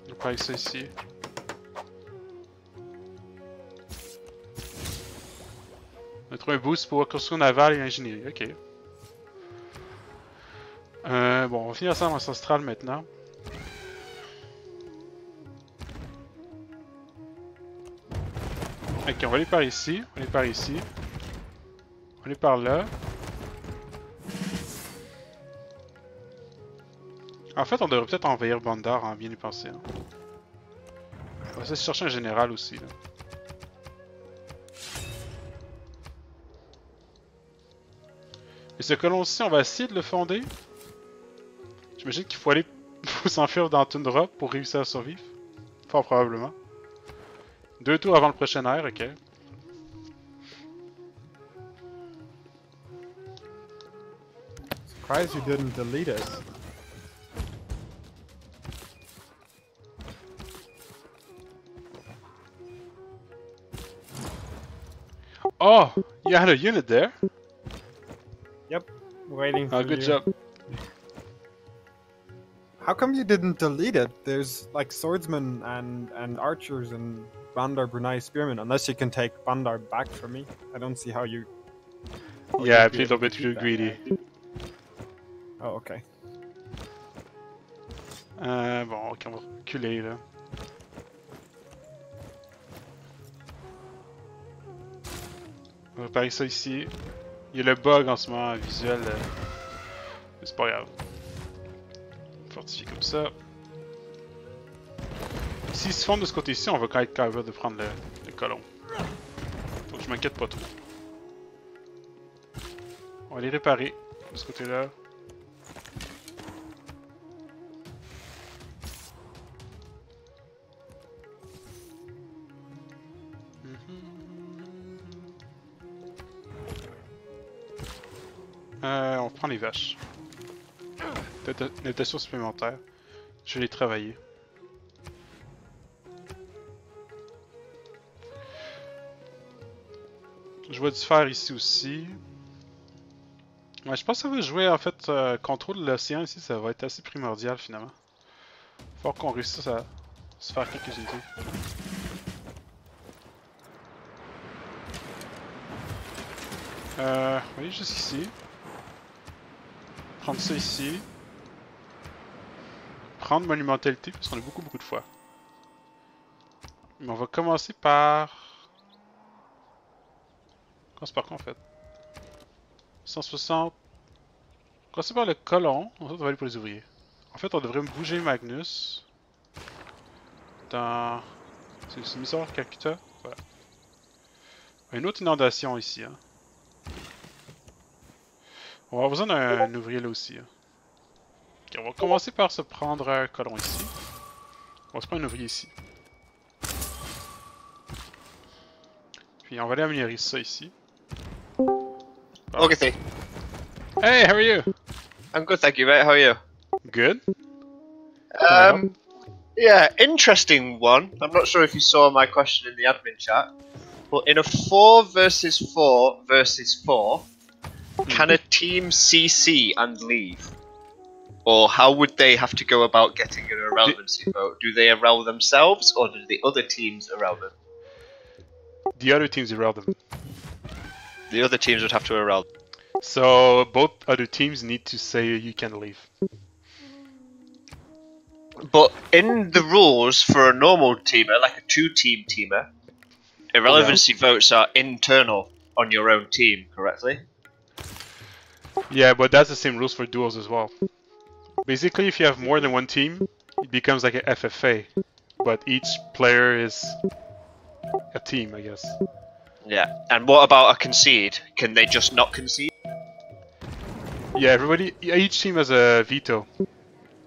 On va prendre ça ici. On a trouvé un boost pour construction navale et ingénierie, ok. Bon, on va finir ça en ancestral maintenant. Ok, on va aller par ici, on va aller par ici. On va aller par là. En fait, on devrait peut-être envahir Bandar, hein, bien y penser. Hein. On va essayer de chercher un général aussi, là. Et ce colon-ci, on va essayer de le fonder. J'imagine qu'il faut aller faut s'enfuir dans la toundra pour réussir à survivre. Fort probablement. 2 tours avant le prochain air, ok. Surprised you didn't delete us. Oh! You had a unit there? Yep, waiting for Oh, you. good job. How come you didn't delete it? There's like swordsmen and archers and Bandar Brunei spearmen. Unless you can take Bandar back from me, I don't see how you. Yeah, I played a little bit too greedy. Oh, okay. Bon, ok, on va reculer là. On va réparer ça ici. Il y a le bug en ce moment visuel. Mais c'est pas grave. Fortifier comme ça. S'ils se fondent de ce côté-ci, on va quand même être capable de prendre le colon. Donc je m'inquiète pas trop. On va les réparer de ce côté-là. On prend les vaches. Notation supplémentaire. Je vais les travailler. Je vois du fer ici aussi. Ouais, je pense que ça va jouer en fait contrôle de l'océan ici, ça va être assez primordial finalement. Faut qu'on réussisse à se faire quelques unités. On va aller jusqu'ici. Prendre ça ici. Prendre monumentalité parce qu'on a beaucoup de fois. Mais on va commencer par... Commence par quoi en fait? 160. Commencer par le colon, ensuite on va aller pour les ouvriers. En fait on devrait bouger Magnus dans... C'est Misor Calcutta? Voilà. Une autre inondation ici. Hein. On va avoir besoin d'un ouvrier là aussi. Hein. Ok, on va commencer par se prendre un colon ici. On va se prendre un ouvrier ici. Puis on va aller améliorer ça ici. Auguthy. Hey, how are you? I'm good, thank you, mate. How are you? Good. Yeah, interesting one. I'm not sure if you saw my question in the admin chat, but in a 4 versus 4 versus 4, can a team CC and leave? Or how would they have to go about getting an irrelevancy vote? Do they irrel themselves, or do the other teams irrel them? The other teams irrel them. The other teams would have to irrel. So both other teams need to say you can leave. But in the rules for a normal teamer, like a 2-team teamer, irrelevancy votes are internal on your own team, correctly? Yeah, but that's the same rules for duels as well. Basically, if you have more than one team, it becomes like a FFA, but each player is a team, I guess. Yeah. And what about a concede? Can they just not concede? Yeah, each team has a veto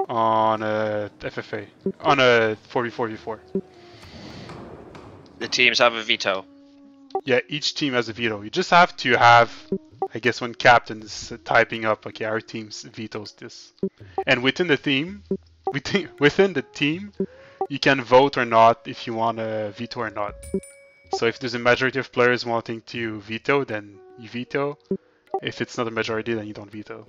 on a FFA, on a 4v4v4. The teams have a veto. Yeah, each team has a veto. You just have to have, I guess, when captain's typing up, okay, our team vetoes this. And within the team, you can vote or not if you want a veto or not. So if there's a majority of players wanting to veto, then you veto. If it's not a majority, then you don't veto.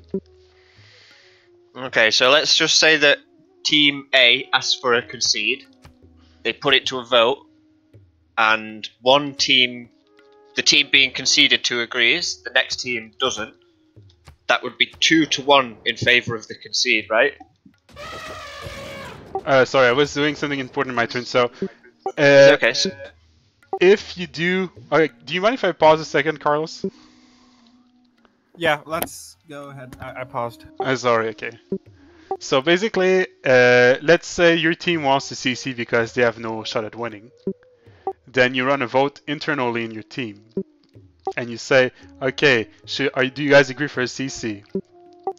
Okay, so let's just say that Team A asks for a concede. They put it to a vote, and one team, the team being conceded to, agrees. The next team doesn't. That would be 2-1 in favor of the concede, right? Sorry, I was doing something important in my turn. So, Okay. if you do, okay, do you mind if I pause a second, Carlos? Yeah, let's go ahead. I paused. Sorry, okay. So basically, let's say your team wants to CC because they have no shot at winning. Then you run a vote internally in your team. And you say, okay, do you guys agree for a CC?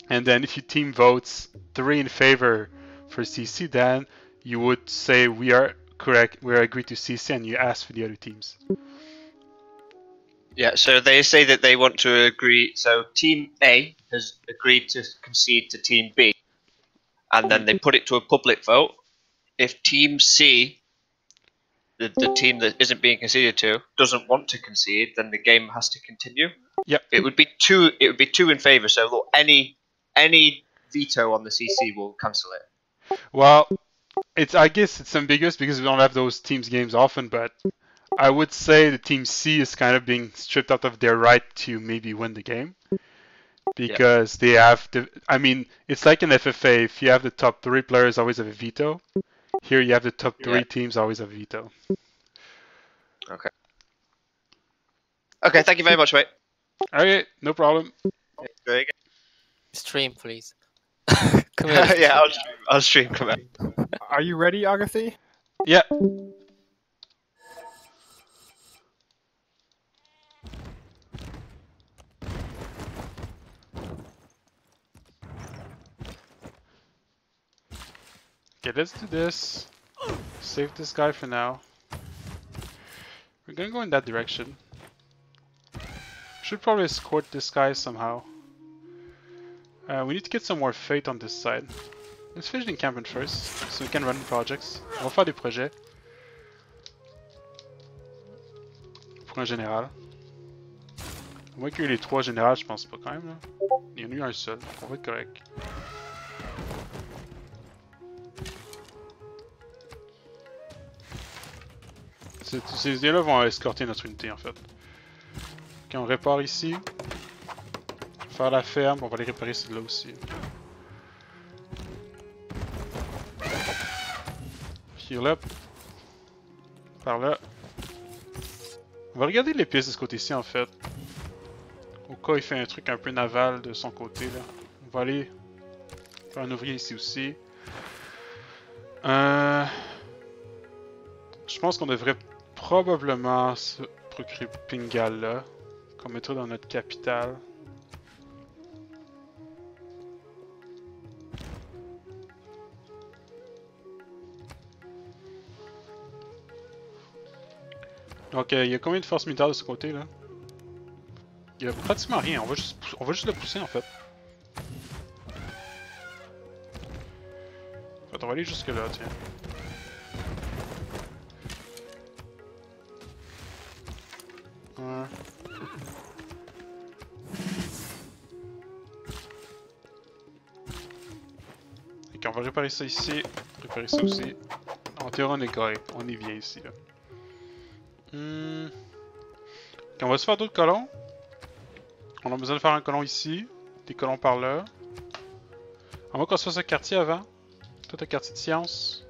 And then if your team votes 3 in favor for CC, then you would say we are correct, we are agreed to CC, and you ask for the other teams. Yeah, so they say that they want to agree. So Team A has agreed to concede to Team B, and then they put it to a public vote. If Team C, the team that isn't being conceded to, doesn't want to concede, then the game has to continue. Yep. It would be 2. It would be 2 in favor. So look, any veto on the CC will cancel it. Well, I guess it's ambiguous because we don't have those teams games often, but I would say the team C is kind of being stripped out of their right to maybe win the game. Because they have I mean, it's like an FFA. If you have the top 3 players always have a veto. Here you have the top 3 teams always have a veto. Okay. Okay, thank you very much, mate. Okay, no problem. Very good. Stream, please. Come here. Yeah, I'll stream. Come on. Are you ready, Auguthy? Yeah. Okay, let's do this. Save this guy for now. We're gonna go in that direction. Should probably escort this guy somehow. We need to get some more fate on this side. Let's finish the encampment first, so we can run projects. On va faire des projets. Pour un général. À moins qu'il y ait les 3 générales, je pense pas quand même. Là. Il y en a eu un seul, donc on va être correct. Ces idées-là vont escorter notre unité en fait. Ok, on répare ici. Faire la ferme, on va les réparer celle-là aussi. Heal up. Par là. On va regarder les pistes de ce côté-ci en fait. Au cas où il fait un truc un peu naval de son côté là. On va aller faire un ouvrier ici aussi. Je pense qu'on devrait probablement se procurer Pingal là. Qu'on mettra dans notre capitale. Donc il y a combien de forces militaires de ce côté là? Il y a pratiquement rien, on va juste le pousser en fait. On va aller jusque là, tiens. Ouais. Ok, on va réparer ça ici, réparer ça aussi. En théorie on est correct, on est bien ici là. Ok, on va se faire d'autres colons. On a besoin de faire un colon ici, des colons par là. On va qu'on se fasse un quartier avant. Tout un quartier de science.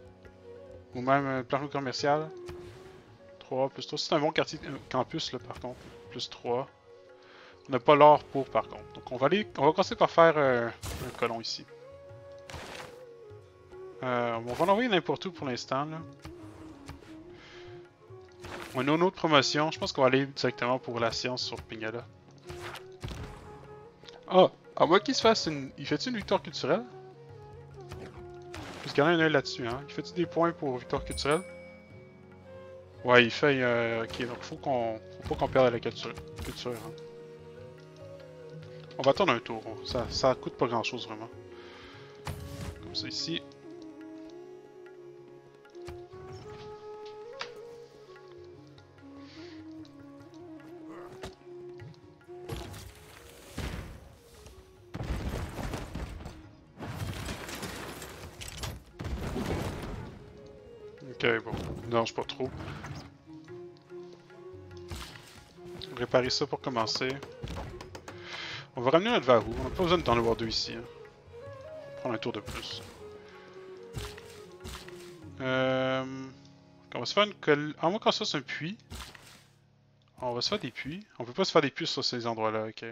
Ou même un plan commercial. 3 plus 3. C'est un bon quartier campus là par contre. Plus 3. On n'a pas l'or pour par contre. Donc on va commencer par faire un colon ici. On va l'envoyer n'importe où pour l'instant là. On a une autre promotion. Je pense qu'on va aller directement pour la science sur Pingala. Ah! À moins qu'il se fasse une... Il fait-tu une victoire culturelle? Je vais garder un œil là-dessus, hein. Il fait-tu des points pour victoire culturelle? Ouais, il fait... ok, donc faut pas qu'on perde la culture. Hein. On va attendre un tour. Ça coûte pas grand-chose, vraiment. Comme ça, ici. Ok, bon. Non, je pas trop. Réparer ça pour commencer. On va ramener notre varou. On n'a pas besoin d'en avoir deux ici. Hein. On va prendre un tour de plus. On va se faire une colle. Ah, moi, quand ça, c'est un puits. On va se faire des puits. On peut pas se faire des puits sur ces endroits-là, ok.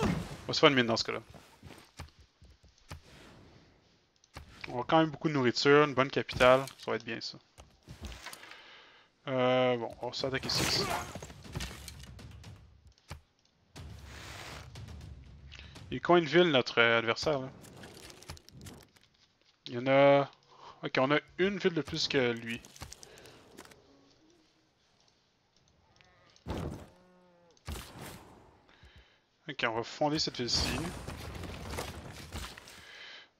On va se faire une mine dans ce cas-là. On a quand même beaucoup de nourriture, une bonne capitale. Ça va être bien, ça. Bon, on va s'attaquer ici. Il est combien de villes, notre adversaire, là? Il y en a... Ok, on a une ville de plus que lui. Ok, on va fonder cette ville-ci.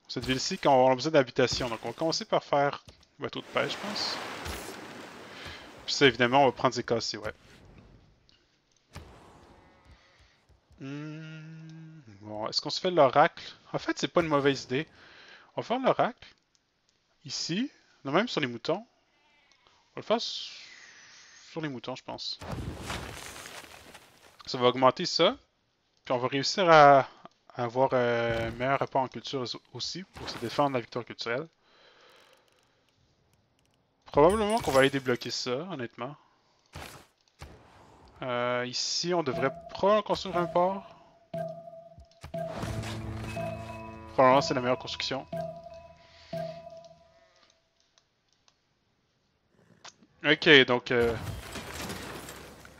Cette ville-ci, on a besoin d'habitation, donc on va commencer par faire bateau de pêche, je pense. Puis ça, évidemment, on va prendre des cassiers, ouais. Bon, est-ce qu'on se fait l'oracle? En fait, c'est pas une mauvaise idée. On va faire l'oracle. Ici. Non, même sur les moutons. On va le faire sur les moutons, je pense. Ça va augmenter ça. Puis on va réussir à avoir un meilleur rapport en culture aussi pour se défendre de la victoire culturelle. Probablement qu'on va aller débloquer ça, honnêtement. Ici, on devrait probablement construire un port. Probablement, c'est la meilleure construction. Ok, donc...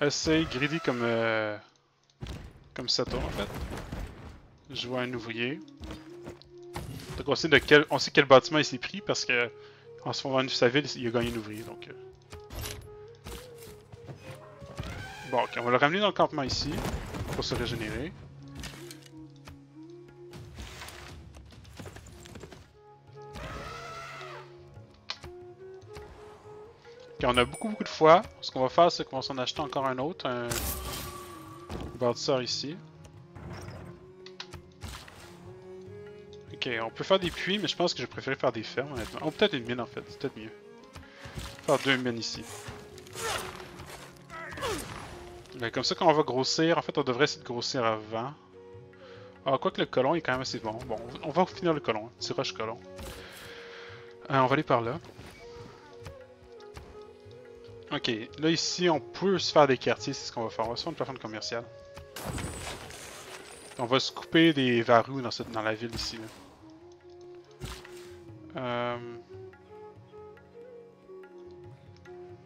assez greedy comme Saturn, en fait. Je vois un ouvrier. Donc on sait quel bâtiment il s'est pris parce que en se fondant sa ville, il a gagné un ouvrier. Donc, bon, ok, on va le ramener dans le campement ici pour se régénérer. Ok, on a beaucoup de foi. Ce qu'on va faire, c'est qu'on va s'en acheter encore un autre, un bâtisseur ici. Ok, on peut faire des puits, mais je pense que je préfère faire des fermes, honnêtement. Oh, peut-être une mine, en fait. C'est peut-être mieux. Faire deux mines ici. Mais comme ça, quand on va grossir, en fait, on devrait essayer de grossir avant. Ah, quoique le colon est quand même assez bon. Bon, on va finir le colon. Tirage colon. On va aller par là. Ok, là ici, on peut se faire des quartiers, c'est ce qu'on va faire. On va se faire une plateforme commerciale. On va se couper des varous dans la ville ici. Là.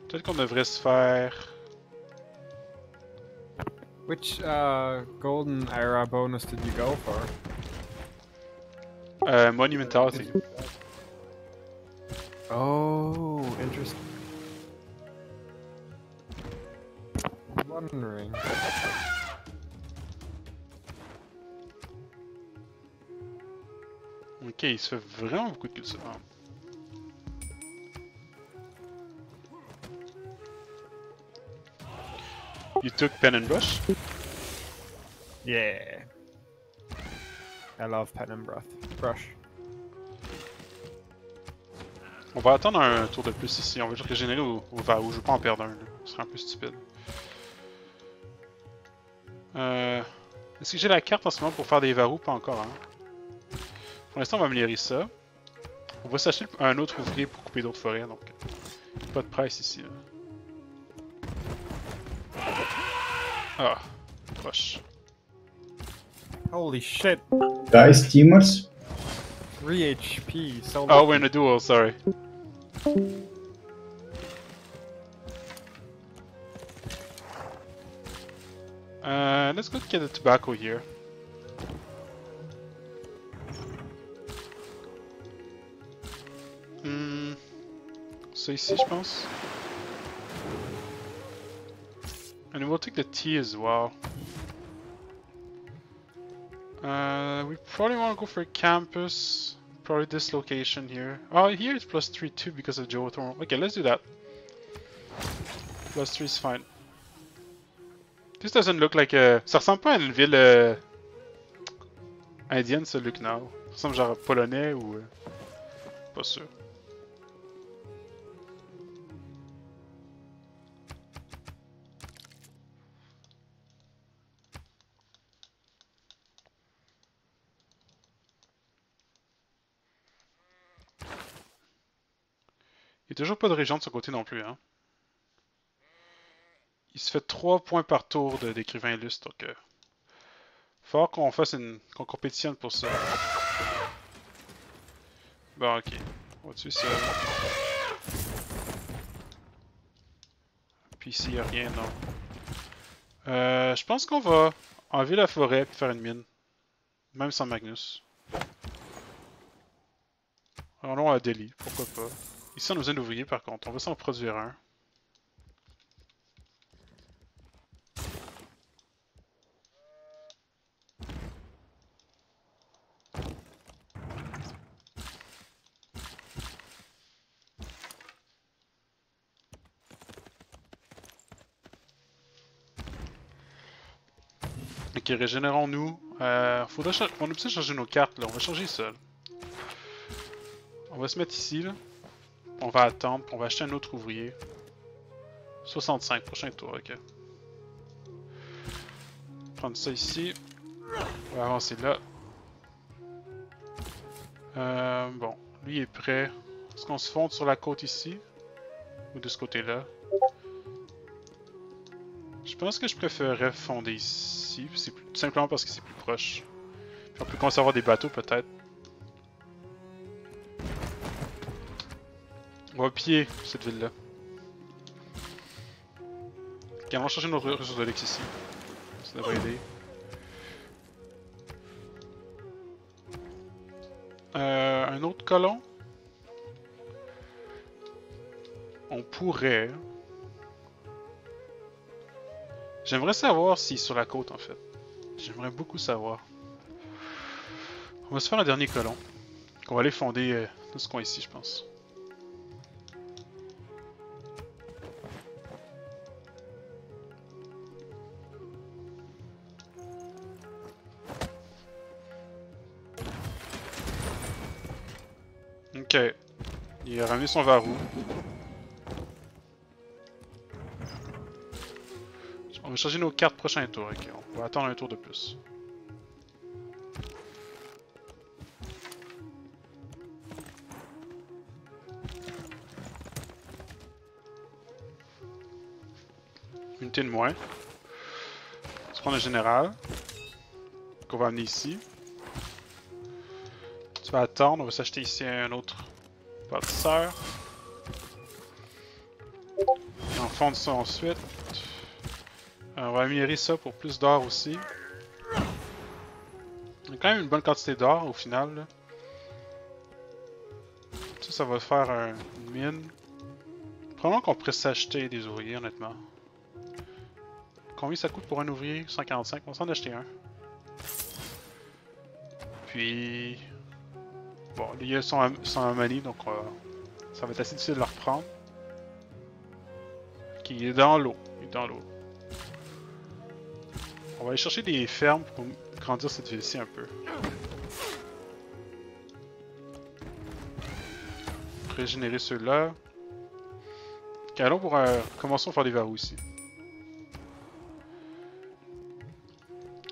Peut-être qu'on devrait se faire... Which golden era bonus did you go for? Monumentality. Oh, interesting. Wondering. Ok, il se fait vraiment beaucoup de culture. You took pen and brush? Yeah. I love pen and brush. On va attendre un tour de plus ici. On va juste régénérer au varou. Je veux pas en perdre un. Là. Ce serait un peu stupide. Est-ce que j'ai la carte en ce moment pour faire des varous? Pas encore, hein? Pour l'instant, on va améliorer ça. On va s'acheter un autre ouvrier pour couper d'autres forêts, donc... Pas de price ici, là. Ah, proche. Holy shit. Guys, teamers. 3 HP. So Oh, we're lucky. in a duel, sorry. Let's go get the tobacco here. Ça ici, je pense. And we'll take the tea as well. We probably want to go for campus. Probably this location here. Oh, here it's plus 3 too because of geothermal. Okay, let's do that. Plus 3 is fine. This doesn't look like a... Ça ressemble pas à une ville indienne, ce look now. Ça ressemble genre polonais ou... Pas sûr. Il n'y a toujours pas de région de son côté non plus, hein. Il se fait 3 points par tour d'écrivain illustre, donc... Faut qu'on fasse qu'on compétitionne pour ça. Bon, ok. On va tuer ça. Puis ici, y a rien, non. Je pense qu'on va enlever la forêt et faire une mine. Même sans Magnus. Allons à Delhi, pourquoi pas. Ici, on a besoin d'ouvriers par contre. On va s'en produire un. Ok, régénérons-nous. On a besoin de changer nos cartes là. On va changer ça. On va se mettre ici là. On va attendre. On va acheter un autre ouvrier. 65, prochain tour, ok. Prendre ça ici. On va avancer là. Bon, lui est prêt. Est-ce qu'on se fonde sur la côte ici? Ou de ce côté-là? Je pense que je préférerais fonder ici. C'est tout simplement parce que c'est plus proche. Puis on peut conserver des bateaux peut-être. On va piller cette ville-là. Ok, on va changer notre ressource de l'ex ici. Ça devrait aider. Un autre colon. On pourrait... J'aimerais savoir s'il est sur la côte en fait. J'aimerais beaucoup savoir. On va se faire un dernier colon. On va aller fonder dans ce coin ici, je pense. Ok. Il a ramené son varou. On va changer nos cartes prochain tour. Ok, on va attendre un tour de plus. Unité de moins. On va prendre un général. Qu'on va amener ici. Tu vas attendre, on va s'acheter ici un autre bâtisseur. Et on fonde ça ensuite. On va améliorer ça pour plus d'or aussi. Il y a quand même une bonne quantité d'or au final. Là. Ça va faire une mine. Probablement qu'on pourrait s'acheter des ouvriers honnêtement. Combien ça coûte pour un ouvrier? 145, on va s'en acheter un. Puis... Bon, les gars sont à manie, donc ça va être assez difficile de le reprendre. Ok, il est dans l'eau. Il est dans l'eau. On va aller chercher des fermes pour grandir cette ville-ci un peu. Régénérer ceux-là. Ok, allons pour commençons à faire des verrous ici.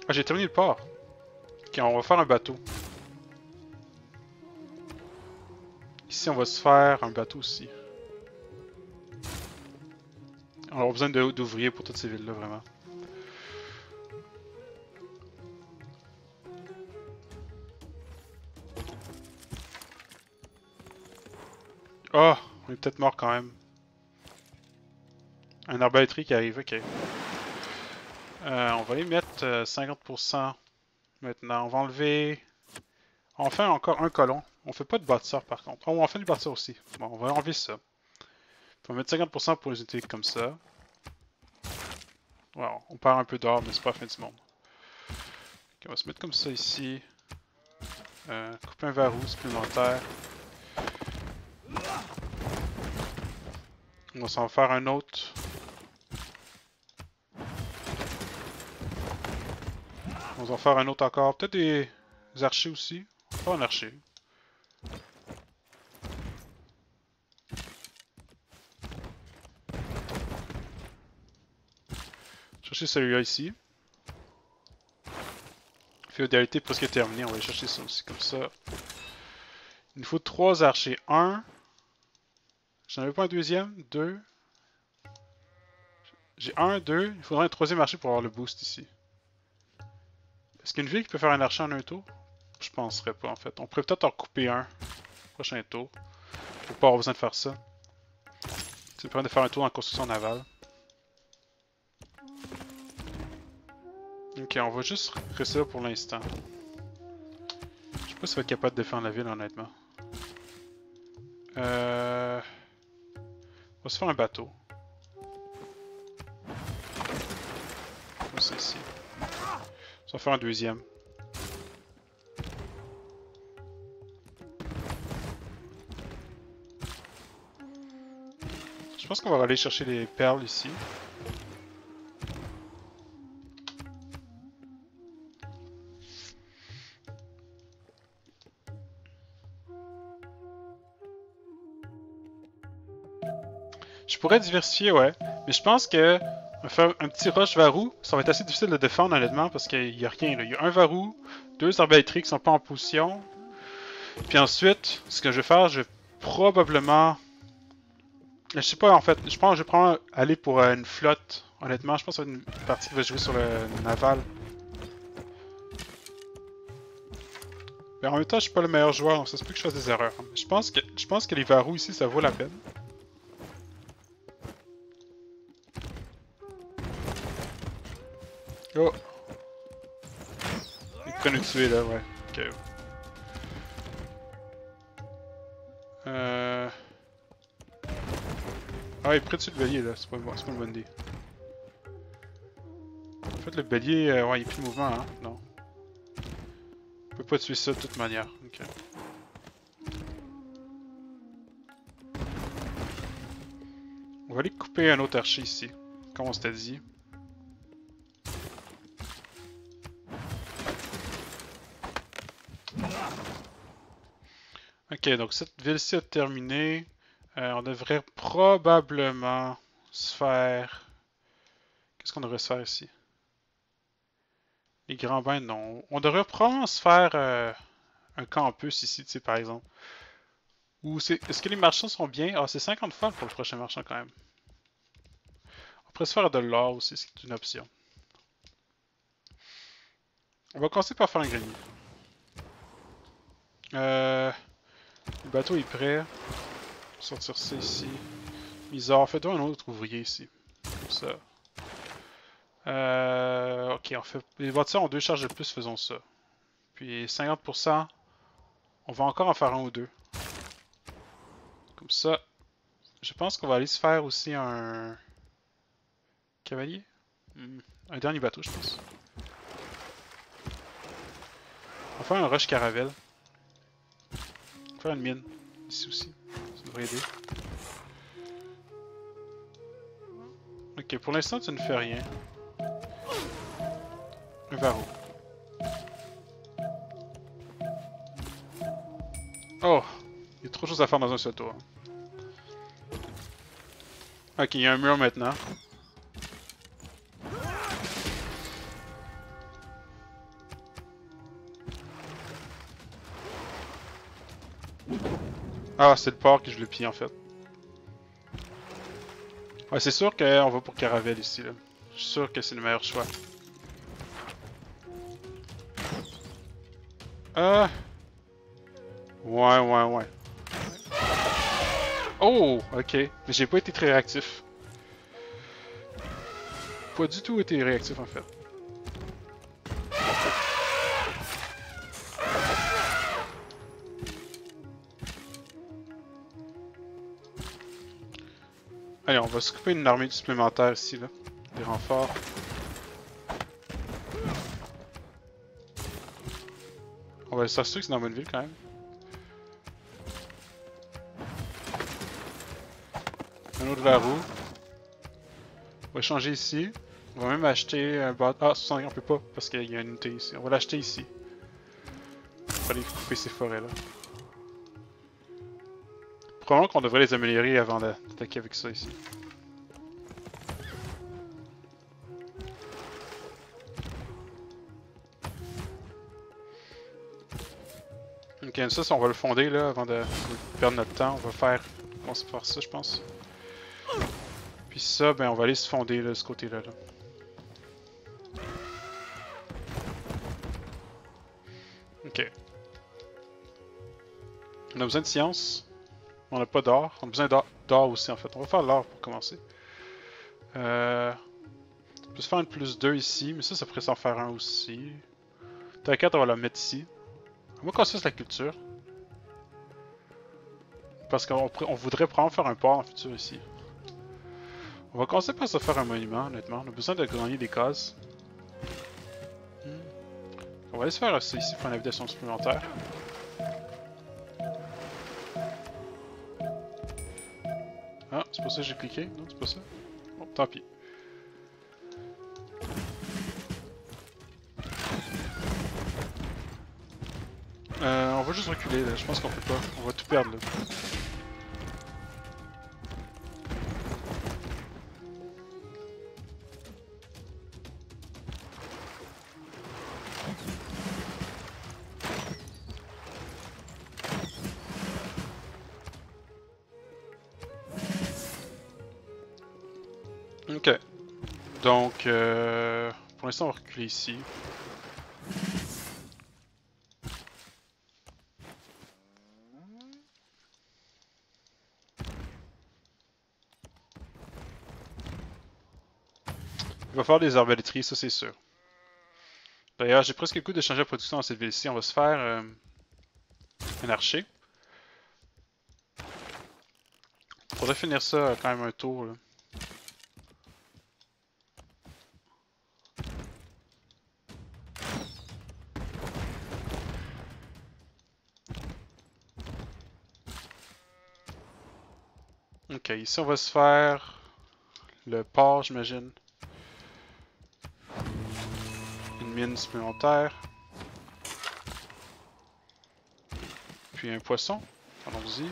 Ah, j'ai terminé le port. Ok, on va faire un bateau. Ici, on va se faire un bateau aussi. On aura besoin d'ouvriers pour toutes ces villes-là, vraiment. Oh, on est peut-être mort quand même. Un arbalèterie qui arrive, ok. On va les mettre 50% maintenant. On va enlever... On fait encore un colon. On fait pas de bâtisseur par contre. Oh, on fait du bâtisseur aussi. Bon, on va enlever ça. On va mettre 50% pour les unités comme ça. Wow, on perd un peu d'or, mais c'est pas la fin du monde. Okay, on va se mettre comme ça ici. Couper un verrou supplémentaire. On va s'en faire un autre. On va en faire un autre encore. Peut-être des archers aussi. On va faire un archer. Chercher celui-là ici. Féodalité presque terminée. On va aller chercher ça aussi comme ça. Il nous faut 3 archers. 1. J'en avais pas un deuxième. 2. J'ai 1, 2. Il faudrait un troisième archer pour avoir le boost ici. Est-ce qu'il y a une ville qui peut faire un archer en un tour? Je penserais pas en fait. On pourrait peut-être en couper un. Prochain tour. Faut pas avoir besoin de faire ça. Ça permet de faire un tour en construction navale. Ok, on va juste rester là pour l'instant. Je sais pas si on va être capable de défendre la ville honnêtement. On va se faire un bateau. Comme ça ici. On va faire un deuxième. Je pense qu'on va aller chercher les perles ici. Je pourrais diversifier, ouais. Mais je pense que faire un petit rush varou, ça va être assez difficile de défendre honnêtement parce qu'il n'y a rien là. Il y a un varou, 2 arbalèteries qui sont pas en position. Puis ensuite, ce que je vais faire, je vais probablement... Je sais pas en fait, je pense que je vais probablement aller pour une flotte. Honnêtement, je pense que ça va être une partie qui va jouer sur le naval. Mais en même temps, je suis pas le meilleur joueur, donc ça se peut que je fasse des erreurs. Je pense que les varous ici, ça vaut la peine. Oh! Ils prennent nous tuer là, ouais. Ok. Ah, il est près dessus le bélier là, c'est pas une bonne idée. En fait, le bélier, ouais, il n'y a plus de mouvement, hein? Non. On peut pas tuer ça de toute manière. Ok. On va aller couper un autre archer ici, comme on s'était dit. Ok, donc cette ville-ci a terminé. On devrait probablement se faire... Qu'est-ce qu'on devrait se faire ici? Les grands bains, non. On devrait probablement se faire un campus ici, tu sais, par exemple. Ou est-ce que les marchands sont bien? Ah, c'est 50 fois pour le prochain marchand quand même. On pourrait se faire de l'or aussi, c'est une option. On va commencer par faire un grenier. Le bateau est prêt. Sortir ça ici. Misère, fais-toi un autre ouvrier ici. Comme ça. Ok, on fait. Les voitures ont 2 charges de plus, faisons ça. Puis 50%, on va encore en faire un ou deux. Comme ça. Je pense qu'on va aller se faire aussi un... Cavalier? Un dernier bateau, je pense. On va faire un rush caravelle. On va faire une mine. Ici aussi. Ça devrait aider. Ok, pour l'instant, tu ne fais rien. Un varro. Oh! Il y a trop de choses à faire dans un seul tour. Ok, il y a un mur maintenant. Ah, c'est le port que je le pille en fait. Ouais, c'est sûr qu'on va pour Caravelle ici. Là. Je suis sûr que c'est le meilleur choix. Ouais. Oh, ok. Mais j'ai pas été très réactif. Pas du tout été réactif en fait. Allez, on va s'occuper d'une armée supplémentaire ici, là. Des renforts. On va s'assurer que c'est dans une ville quand même. Un autre verrou. On va changer ici. On va même acheter un bateau. Ah, 60, on peut pas parce qu'il y a une unité ici. On va l'acheter ici. Il va aller couper ces forêts là. Probablement qu'on devrait les améliorer avant d'attaquer avec ça ici. Ok, ça on va le fonder là avant de perdre notre temps. On va faire ça je pense. Puis ça, ben on va aller se fonder là, de ce côté-là. Là. Ok. On a besoin de science. On n'a pas d'or. On a besoin d'or aussi en fait. On va faire l'or pour commencer. On peut se faire une plus 2 ici, mais ça pourrait s'en faire un aussi. T'inquiète, on va la mettre ici. On va casser la culture. Parce qu'on voudrait probablement faire un port en futur ici. On va commencer par se faire un monument, honnêtement. On a besoin de gagner des cases. On va aller se faire ça ici pour une habitation supplémentaire. Ah, c'est pas ça que j'ai cliqué? Non, c'est pas ça. Bon, tant pis. On va juste reculer là, je pense qu'on peut pas. On va tout perdre là. Ok. Donc, pour l'instant, on va reculer ici. Il va falloir des arbalétriers, ça c'est sûr. D'ailleurs, j'ai presque le coup de changer la production dans cette ville-ci. On va se faire un archer. Faudrait finir ça quand même un tour là. Ok, ici on va se faire le port, j'imagine. Une mine supplémentaire. Puis un poisson. Allons-y.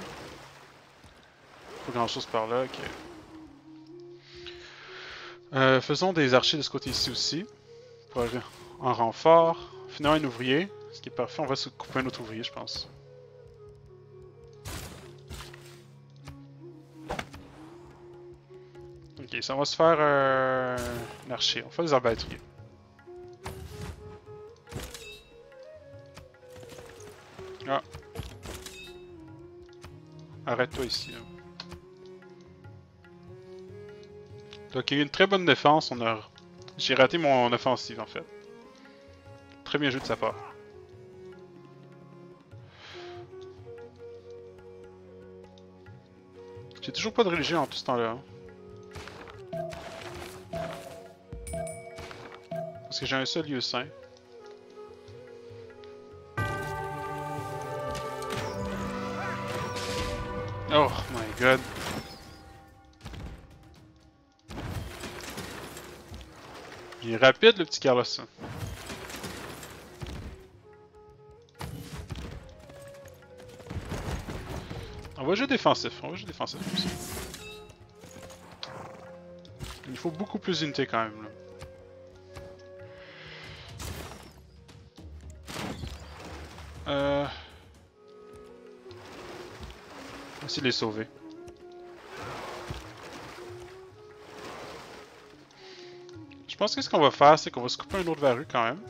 Pas grand chose par là, ok. Faisons des archers de ce côté ici aussi. Pour aller en renfort. Finir un ouvrier. Ce qui est parfait, on va se couper un autre ouvrier, je pense. Ok, ça va se faire un archer. On fait des arbalétriers. Ah. Arrête-toi ici. Hein. Donc il y a eu une très bonne défense. J'ai raté mon offensive en fait. Très bien joué de sa part. J'ai toujours pas de religion en tout ce temps-là. Hein. Parce que j'ai un seul lieu saint. Oh my god. Il est rapide le petit Carlos. On va jouer défensif. Comme ça. Il faut beaucoup plus d'unités quand même. Là. On va essayer de les sauver. Je pense que ce qu'on va faire, c'est qu'on va se couper un autre verrue quand même.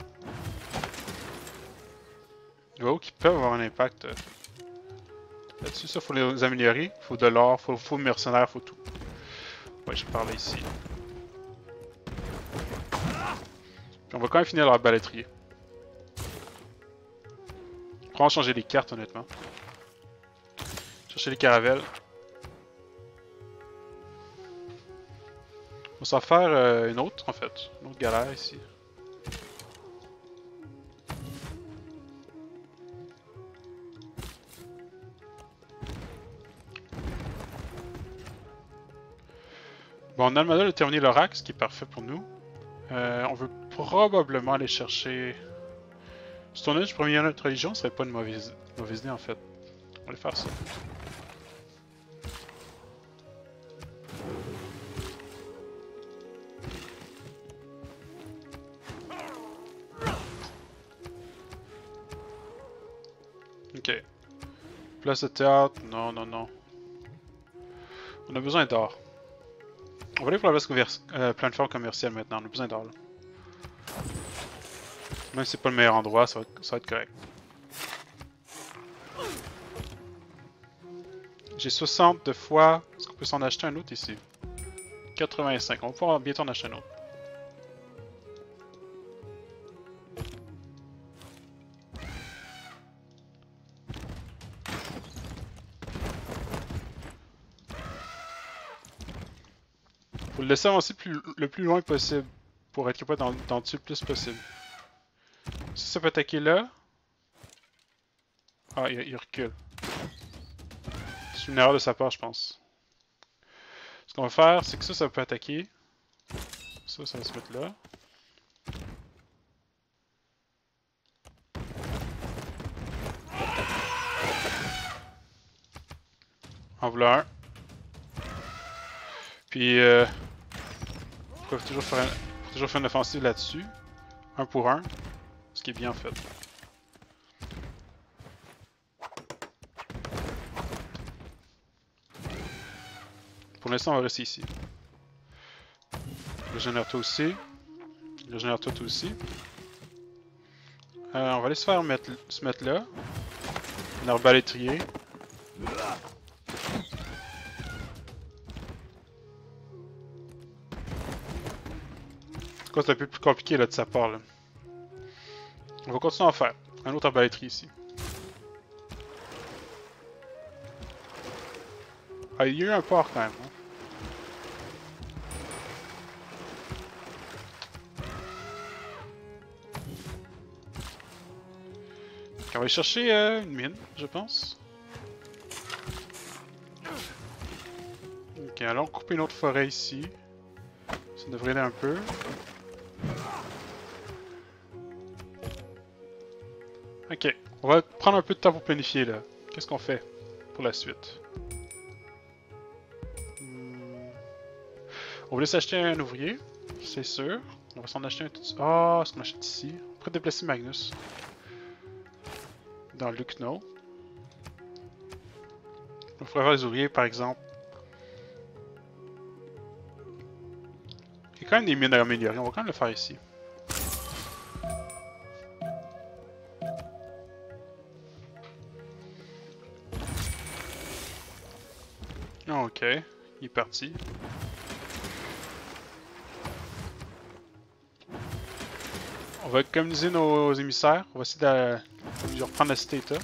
Wow, qui peut avoir un impact. là-dessus. Ça, faut les améliorer. Faut de l'or, faut mercenaires, faut tout. Ouais, je parle ici. Puis on va quand même finir l'arbalétrier. Prends changer les cartes, honnêtement. Chercher les caravelles. On va s'en faire une autre, en fait. Une autre galère ici. Bon, on a le modèle de terminer l'oracle, ce qui est parfait pour nous. On veut probablement aller chercher... Stone Age, premier notre religion, ce serait pas une mauvaise idée en fait. On va aller faire ça. Ok. Place de théâtre, non, non, non. On a besoin d'or. On va aller pour la plateforme commerciale maintenant, on a besoin d'or là. Même si c'est pas le meilleur endroit, ça va être correct. J'ai 60 de fois. Est-ce qu'on peut s'en acheter un autre ici? 85. On va pouvoir bientôt en acheter un autre. Faut le laisser avancer le plus loin possible pour être capable d'en tuer le plus possible. Si ça peut attaquer là. Ah, il recule. C'est une erreur de sa part, je pense. Ce qu'on va faire, c'est que ça peut attaquer. Ça va se mettre là. En voilà un. Puis, faut toujours faire une offensive là-dessus. Un pour un. Ce qui est bien fait. Pour l'instant, on va rester ici. Régénère-toi aussi. Régénère-toi toi aussi. On va aller se mettre là. Un arbalétrier. C'est un peu plus compliqué là de sa part là. On va continuer à en faire. Un autre arbalétrier ici. Ah, il y a eu un port quand même. Hein. On va aller chercher une mine, je pense. Ok, allons couper une autre forêt ici. Ça devrait aider un peu. Ok, on va prendre un peu de temps pour planifier là. Qu'est-ce qu'on fait pour la suite? On voulait s'acheter un ouvrier, c'est sûr. On va s'en acheter un tout de suite. Ah, est-ce qu'on achète ici? On pourrait déplacer Magnus. Dans Lucknow. On pourrait avoir des ouvriers par exemple. Il y a quand même des mines à améliorer, on va quand même le faire ici. Ok, il est parti. On va communiser nos émissaires. On va essayer de reprendre la cité État.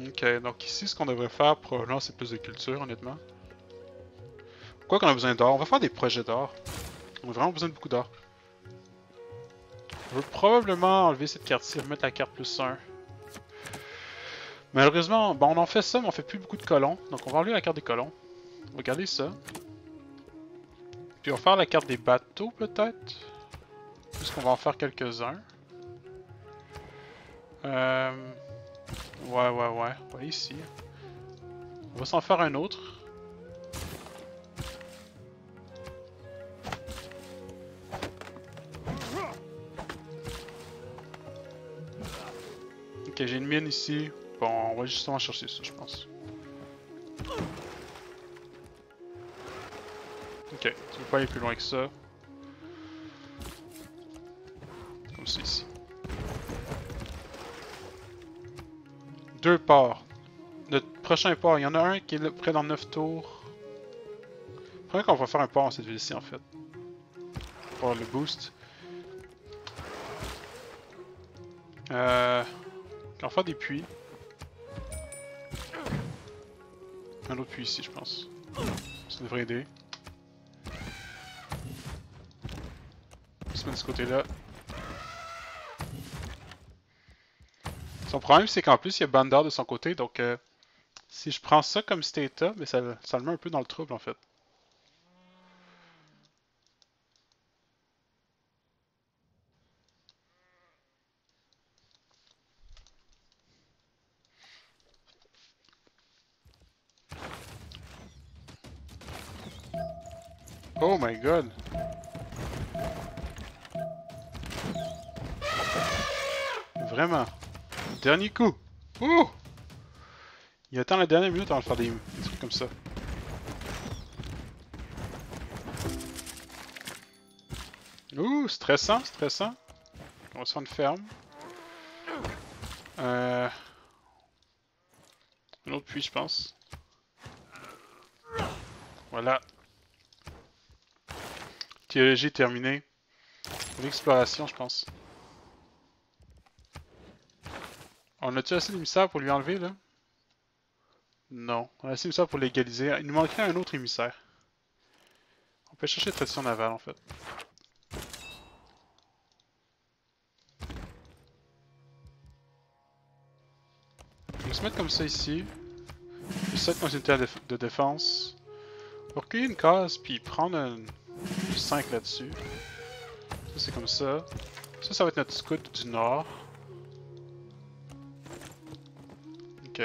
Ok, donc ici, ce qu'on devrait faire, probablement, c'est plus de culture, honnêtement. Quoi qu'on a besoin d'or, on va faire des projets d'or. On a vraiment besoin de beaucoup d'or. On veut probablement enlever cette carte-ci, remettre la carte +1. Malheureusement, bon, on en fait ça, mais on fait plus beaucoup de colons. Donc on va enlever la carte des colons. On va garder ça. Puis on va faire la carte des bateaux, peut-être. Puisqu'on va en faire quelques-uns. Ouais, ici. On va s'en faire un autre. Ok, j'ai une mine ici. Bon, on va justement chercher ça, je pense. Ok, tu veux pas aller plus loin que ça. Comme ça ici. 2 ports. Notre prochain port, il y en a un qui est là, près dans 9 tours. Je crois qu'on va faire un port dans cette ville-ci en fait. Pour avoir le boost. On va faire des puits. Un autre puits ici, je pense. Ça devrait aider. On se met de ce côté-là. Son problème, c'est qu'en plus, il y a Bandar de son côté, donc si je prends ça comme Stata, mais ça le met un peu dans le trouble en fait. Oh my god! Vraiment! Dernier coup! Ouh! Il attend la dernière minute avant de faire des trucs comme ça. Ouh, stressant, stressant. On va se faire une ferme. Un autre puits, je pense. Voilà. Théologie terminée. L'exploration, je pense. On a-tu assez d'émissaires pour lui enlever, là? Non. On a assez d'émissaires pour l'égaliser. Il nous manquerait un autre émissaire. On peut chercher tradition navale, en fait. On va se mettre comme ça ici. Puis 7 unités de défense. On va recueillir une case, puis prendre un 5 là-dessus. Ça, c'est comme ça. Ça va être notre scout du nord. Ok.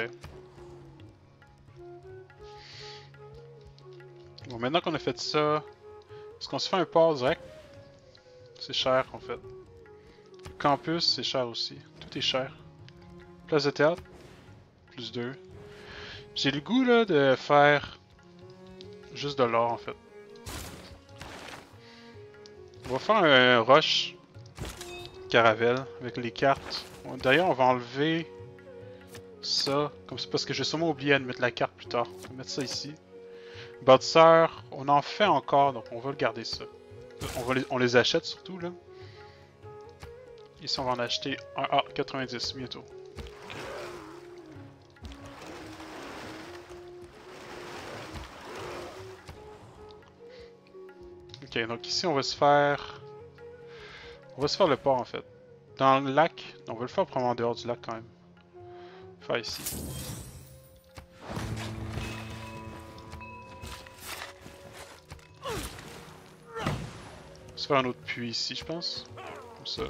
Bon, maintenant qu'on a fait ça, est-ce qu'on se fait un port direct? C'est cher, en fait. Le campus, c'est cher aussi. Tout est cher. Place de théâtre, plus 2. J'ai le goût, là, de faire juste de l'or, en fait. On va faire un rush caravelle avec les cartes. D'ailleurs, on va enlever ça, comme c'est parce que j'ai sûrement oublié de mettre la carte plus tard. On va mettre ça ici. Bâtisseur, on en fait encore, donc on va le garder ça. On les achète surtout, là. Ici, on va en acheter un A90 bientôt. Ok, donc ici, on va se faire le port, en fait. Dans le lac, on va le faire probablement en dehors du lac, quand même. On va faire ici. On va se faire un autre puits ici, je pense. Comme ça.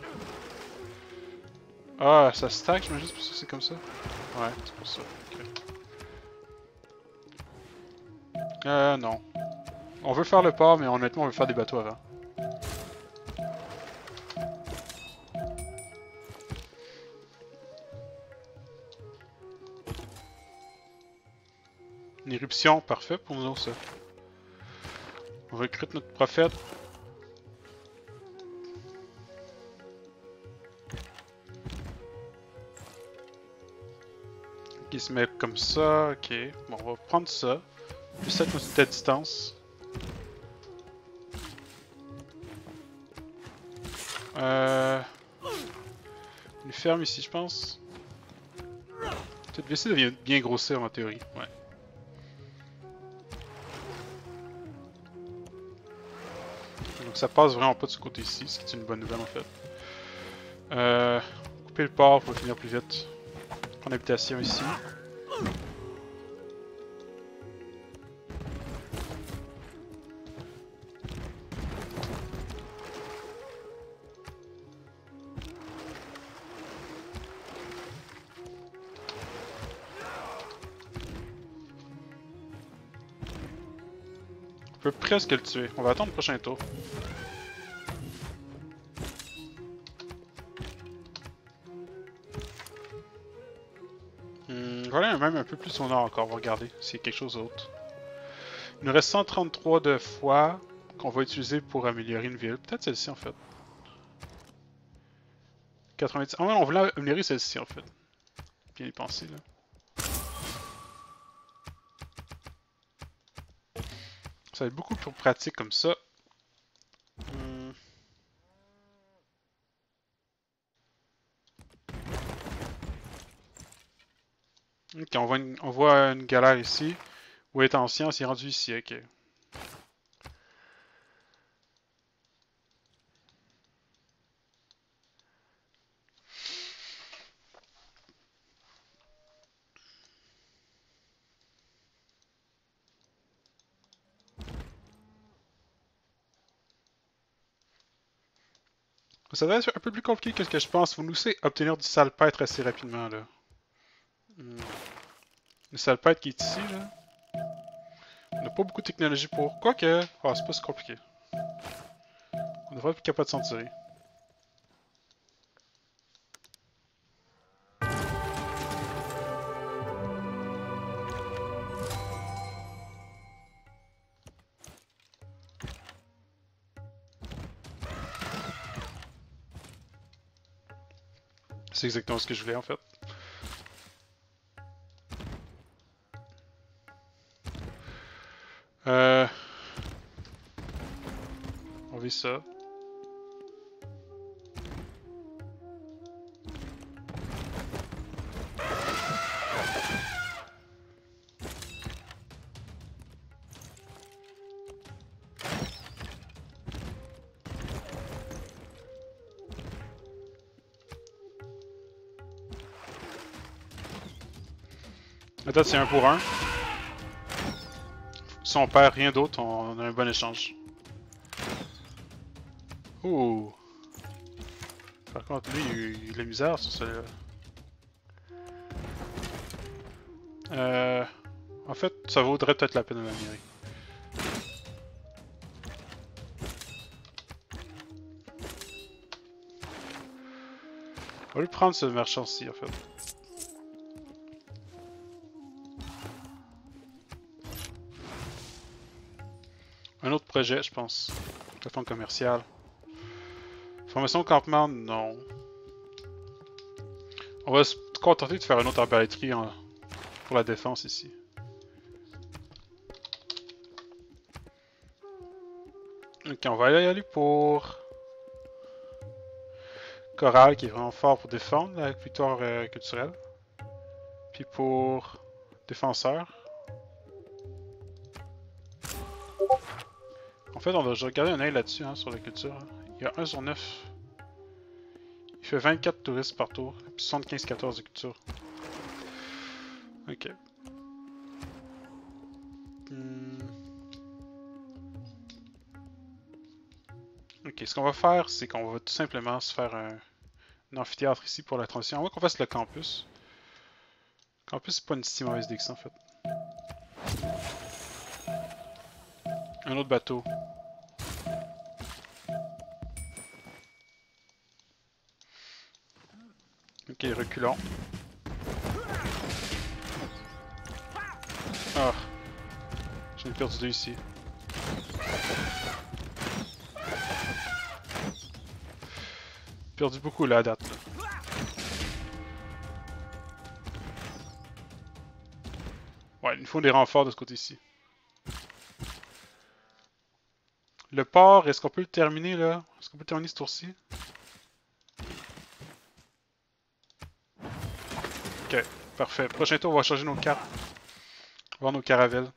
Ah, ça stack, j'imagine, parce que c'est comme ça. Ouais, c'est pour ça. Ok. Non. On veut faire le port, mais honnêtement, on veut faire des bateaux avant. Une éruption, parfait pour nous, ça. On recrute notre prophète. Qui se met comme ça, ok. Bon, on va prendre ça. Plus 7 unités à distance. Une ferme ici, je pense. Cette vaisseau devient bien grossir en théorie, ouais. Donc ça passe vraiment pas de ce côté-ci, ce qui est une bonne nouvelle en fait. Couper le port pour finir plus vite. Prendre l'habitation ici. On peut presque le tuer. On va attendre le prochain tour. Voilà, même un peu plus au nord encore. On va regarder s'il y a quelque chose d'autre. Il nous reste 133 de foi. qu'on va utiliser pour améliorer une ville. Peut-être celle-ci en fait. 90. Ah ouais, on voulait améliorer celle-ci en fait. Bien y penser là. Ça va être beaucoup plus pratique comme ça. Ok, on voit une galère ici. Où est ancien, c'est rendu ici, ok. Ça va être un peu plus compliqué que ce que je pense. Vous nous savez obtenir du salpêtre assez rapidement là. Le salpêtre qui est ici là. On n'a pas beaucoup de technologie pour. Quoique. Ah, c'est pas si compliqué. On devrait être capable de s'en tirer. C'est exactement ce que je voulais en fait. On vit ça. Attends, c'est un pour un. Si on perd rien d'autre, on a un bon échange. Ouh. Par contre, lui, il a de la misère sur celui-là. En fait, ça vaudrait peut-être la peine de l'améliorer. On va lui prendre ce marchand-ci, en fait. Un autre projet, je pense. Plateforme commerciale. Formation campement, non. On va se contenter de faire une autre arbaléterie pour la défense ici. Ok, on va y aller pour Choral, qui est vraiment fort pour défendre la victoire culturelle. Puis pour défenseur. En fait, on va regarder un œil là-dessus, hein, sur la culture. Il y a 1 sur 9. Il fait 24 touristes par tour, puis 75-14 de culture. Ok. Ok, ce qu'on va faire, c'est qu'on va tout simplement se faire un amphithéâtre ici pour la transition. On va qu'on fasse le campus. Le campus, c'est pas une si mauvaise idée que ça, en fait. Un autre bateau. Ok, reculons. Ah. J'en ai perdu 2 ici. Perdu beaucoup là à date. Là. Ouais, il nous faut des renforts de ce côté-ci. Le port, est-ce qu'on peut le terminer là? Est-ce qu'on peut terminer ce tour-ci? Ok, parfait. Prochain tour, on va changer nos cartes. Voir nos caravelles.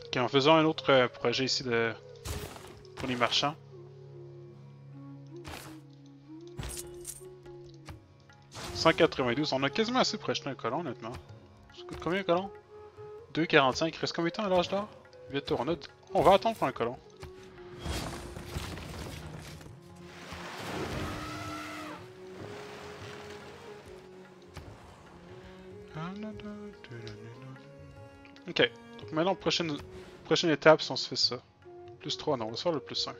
Ok, en faisant un autre projet ici pour les marchands. « 192, on a quasiment assez pour acheter un colon honnêtement. Ça coûte combien un colon? 2,45, il reste combien de temps à l'âge d'or? 8 tours, on va attendre pour un colon. Ok, Donc maintenant, prochaine étape, si on se fait ça. Plus 3, non, on va se faire le plus 1.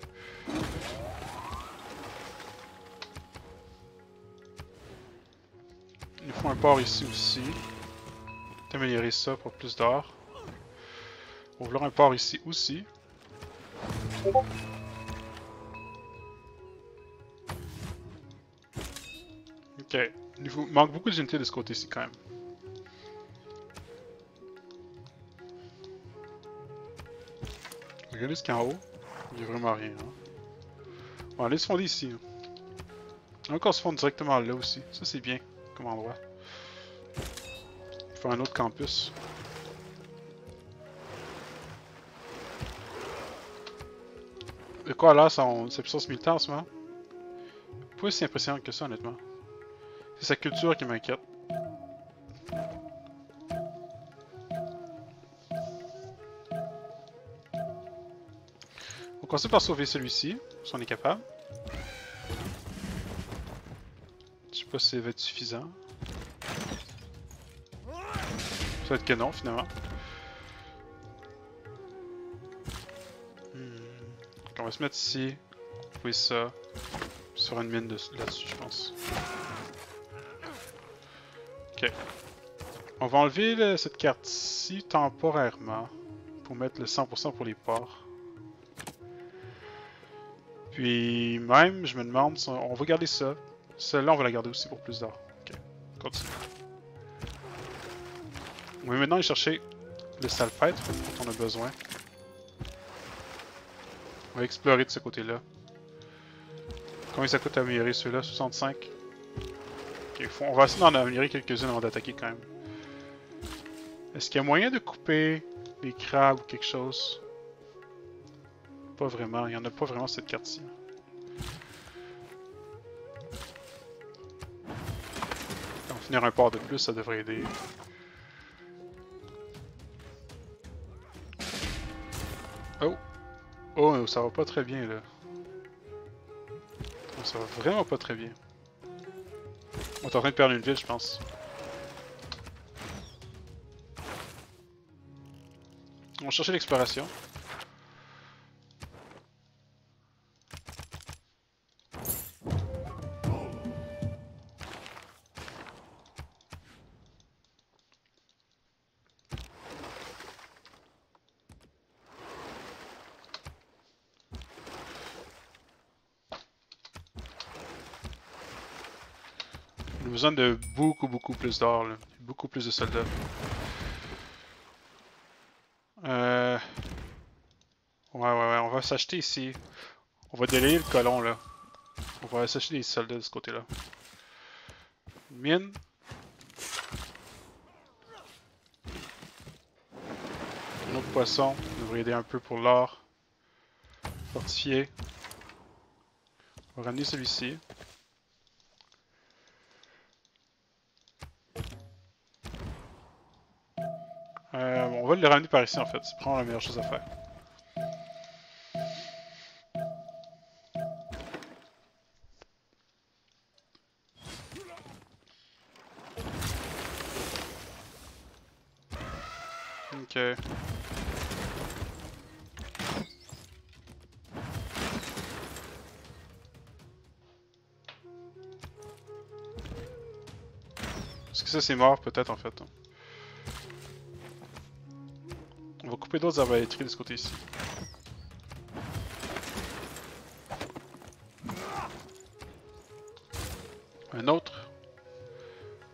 Il nous faut un port ici aussi. Améliorer ça pour plus d'or. On va vouloir un port ici aussi. Ok. Il nous manque beaucoup d'unités de ce côté-ci quand même. Regardez ce qu'il y a en haut. Il n'y a vraiment rien. Hein. On va aller se fonder ici. Hein. On va encore se fondre directement là aussi. Ça c'est bien comme endroit. Faire un autre campus. De quoi là, sa puissance militaire en ce moment? Pas si impressionnant que ça honnêtement. C'est sa culture qui m'inquiète. On commence par sauver celui-ci, si on est capable. Je sais pas si ça va être suffisant. Ça va être que non finalement. On va se mettre ici, couper ça, sur une mine là-dessus je pense. Ok. On va enlever cette carte-ci temporairement pour mettre le 100% pour les ports. Puis même, je me demande, on va garder ça. Celle-là, on va la garder aussi pour plus d'or. Ok, continue. On va maintenant aller chercher le salpêtre dont on a besoin. On va explorer de ce côté-là. Combien ça coûte à améliorer ceux-là? 65. Ok, on va essayer d'en améliorer quelques-unes avant d'attaquer quand même. Est-ce qu'il y a moyen de couper les crabes ou quelque chose? Pas vraiment, il n'y en a pas vraiment cette carte-ci. On va finir un port de plus, ça devrait aider. Oh! Oh, ça va pas très bien là. Oh, ça va vraiment pas très bien. On est en train de perdre une ville, je pense. On va chercher l'exploration. On a besoin de beaucoup plus d'or, là. Beaucoup plus de soldats. Ouais, on va s'acheter ici. On va délayer le colon, là. On va s'acheter des soldats de ce côté-là. Mine. Un autre poisson. Ça devrait aider un peu pour l'or. Fortifié. On va ramener celui-ci. On va le ramener par ici en fait, c'est probablement la meilleure chose à faire. Ok. Est-ce que ça c'est mort peut-être en fait? On va couper d'autres arbalétriers de ce côté-ci. Un autre.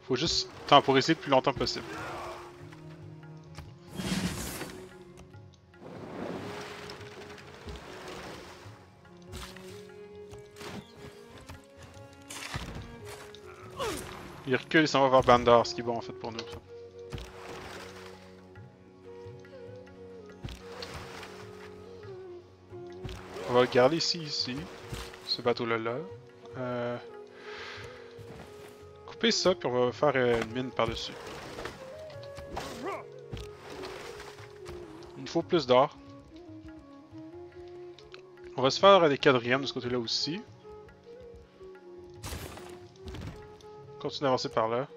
Faut juste temporiser le plus longtemps possible. Il recule et s'en va vers Bandar, ce qui est bon en fait pour nous. Ça. On va garder ici, ce bateau-là là. Couper ça, puis on va faire une mine par-dessus. Il nous faut plus d'or. On va se faire des quadrilles de ce côté-là aussi. Continue d'avancer par là.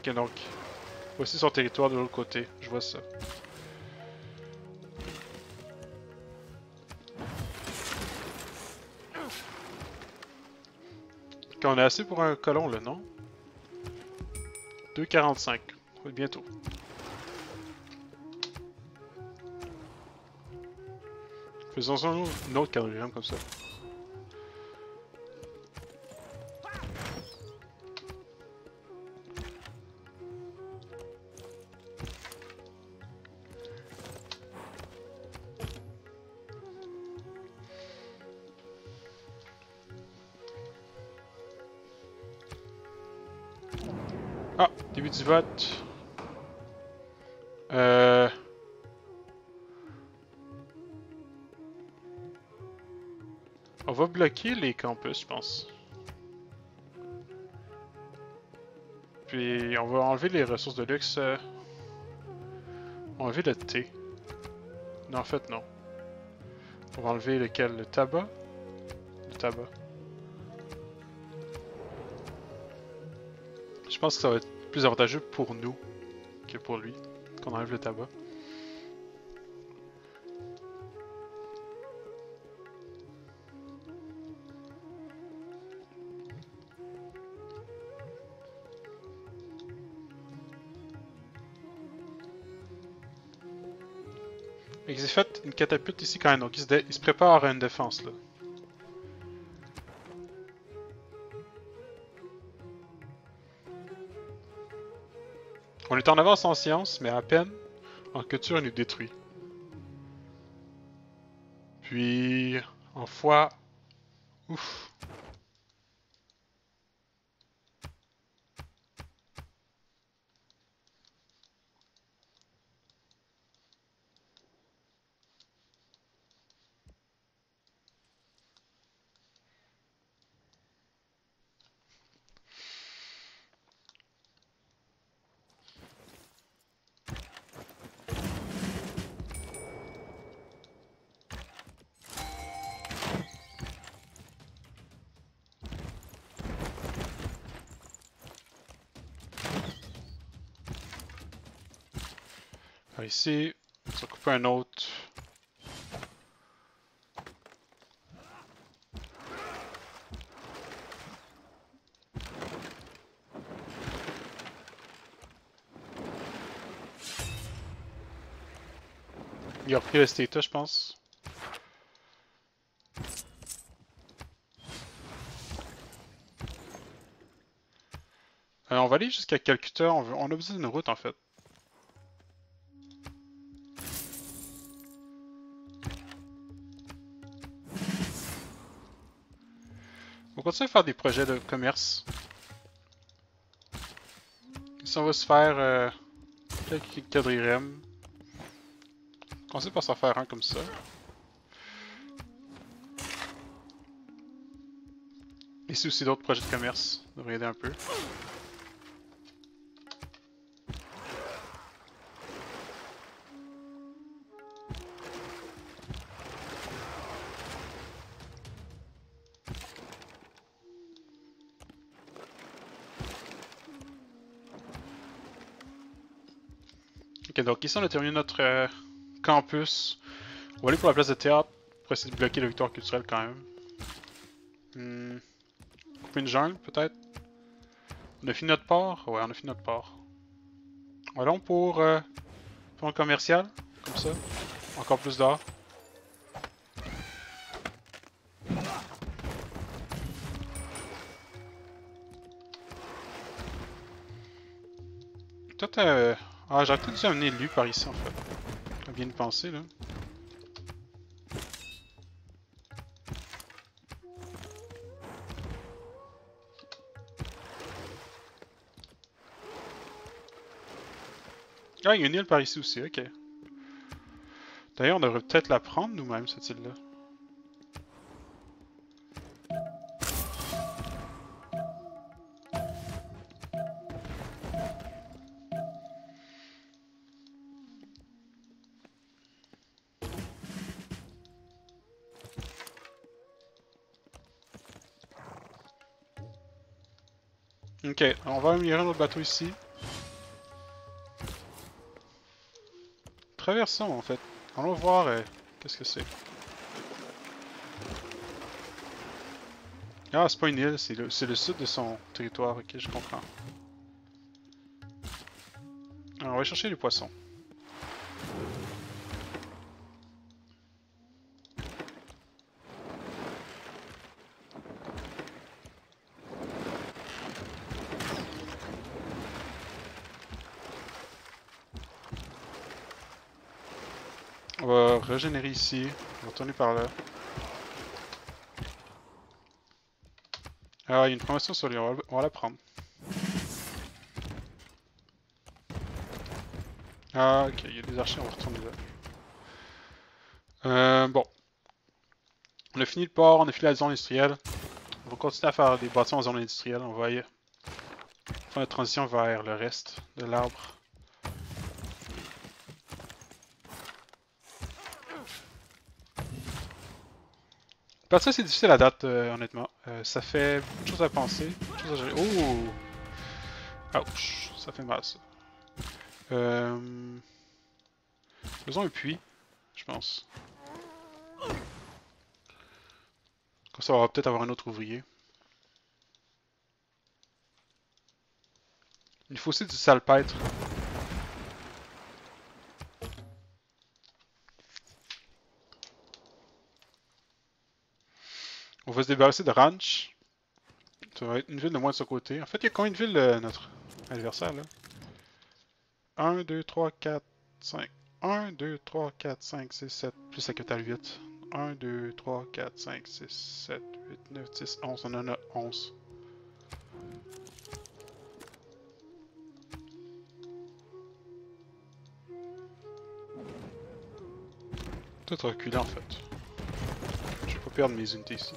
Ok, donc, voici son territoire de l'autre côté. Je vois ça. Ok, on a assez pour un colon, là, non? 2,45. On va être bientôt. Faisons un une autre quadrigramme comme ça. Ah, début du vote. On va bloquer les campus, je pense. Puis on va enlever les ressources de luxe. On va enlever le thé. Non, en fait, non. On va enlever lequel? Le tabac? Le tabac. Je pense que ça va être plus avantageux pour nous que pour lui, qu'on enlève le tabac. Il s'est fait une catapulte ici quand même, donc il se prépare à une défense là. On est en avance en science, mais à peine. En culture, il nous détruit. Puis, en foi... Ouf. Alors ici, on va couper un autre. Il a repris le Stata, je pense. On va aller jusqu'à Calcutta, on a besoin d'une route en fait. On continue à faire des projets de commerce. Ici on va se faire quelques quadrirèmes. Commencer par s'en faire un comme ça. Ici aussi d'autres projets de commerce. Ça devrait aider un peu. Ok, donc ici on a terminé notre campus. On va aller pour la place de théâtre pour essayer de bloquer la victoire culturelle quand même. Couper une jungle peut-être. On a fini notre port? Ouais, on a fini notre port. Allons pour le commercial, comme ça. Encore plus d'or. Toi, ah, j'aurais peut-être dû amener lui par ici en fait. J'ai bien de penser là. Ah, il y a une île par ici aussi, ok. D'ailleurs, on devrait peut-être la prendre nous-mêmes, cette île-là. Ok, on va améliorer notre bateau ici. traversons en fait. Allons voir qu'est-ce que c'est. Ah, c'est pas une île, c'est le sud de son territoire. Ok, je comprends. Alors, on va chercher les poissons. On va régénérer ici. On va tourner par là. Ah, il y a une promotion sur lui, on va la prendre. Ah, ok, il y a des archers, on va retourner là. Bon. On a fini le port, on a fini la zone industrielle. On va continuer à faire des bâtiments en zone industrielle. On va faire la transition vers le reste de l'arbre. Parce que c'est difficile à date, honnêtement. Ça fait beaucoup de choses à penser. Beaucoup de choses à gérer. Oh! Ouch! Ça fait mal, ça. Faisons un puits, je pense. Comme ça, on va peut-être avoir un autre ouvrier. Il faut aussi du salpêtre. On va se débarrasser de Ranch. Ça va être une ville de moins de ce côté. En fait, il y a combien de villes, notre adversaire, là? 1, 2, 3, 4, 5. 1, 2, 3, 4, 5, 6, 7. Plus la capitale 8. 1, 2, 3, 4, 5, 6, 7, 8, 9, 10, 11. On en a 11. Peut-être reculer en fait. Je vais pas perdre mes unités ici.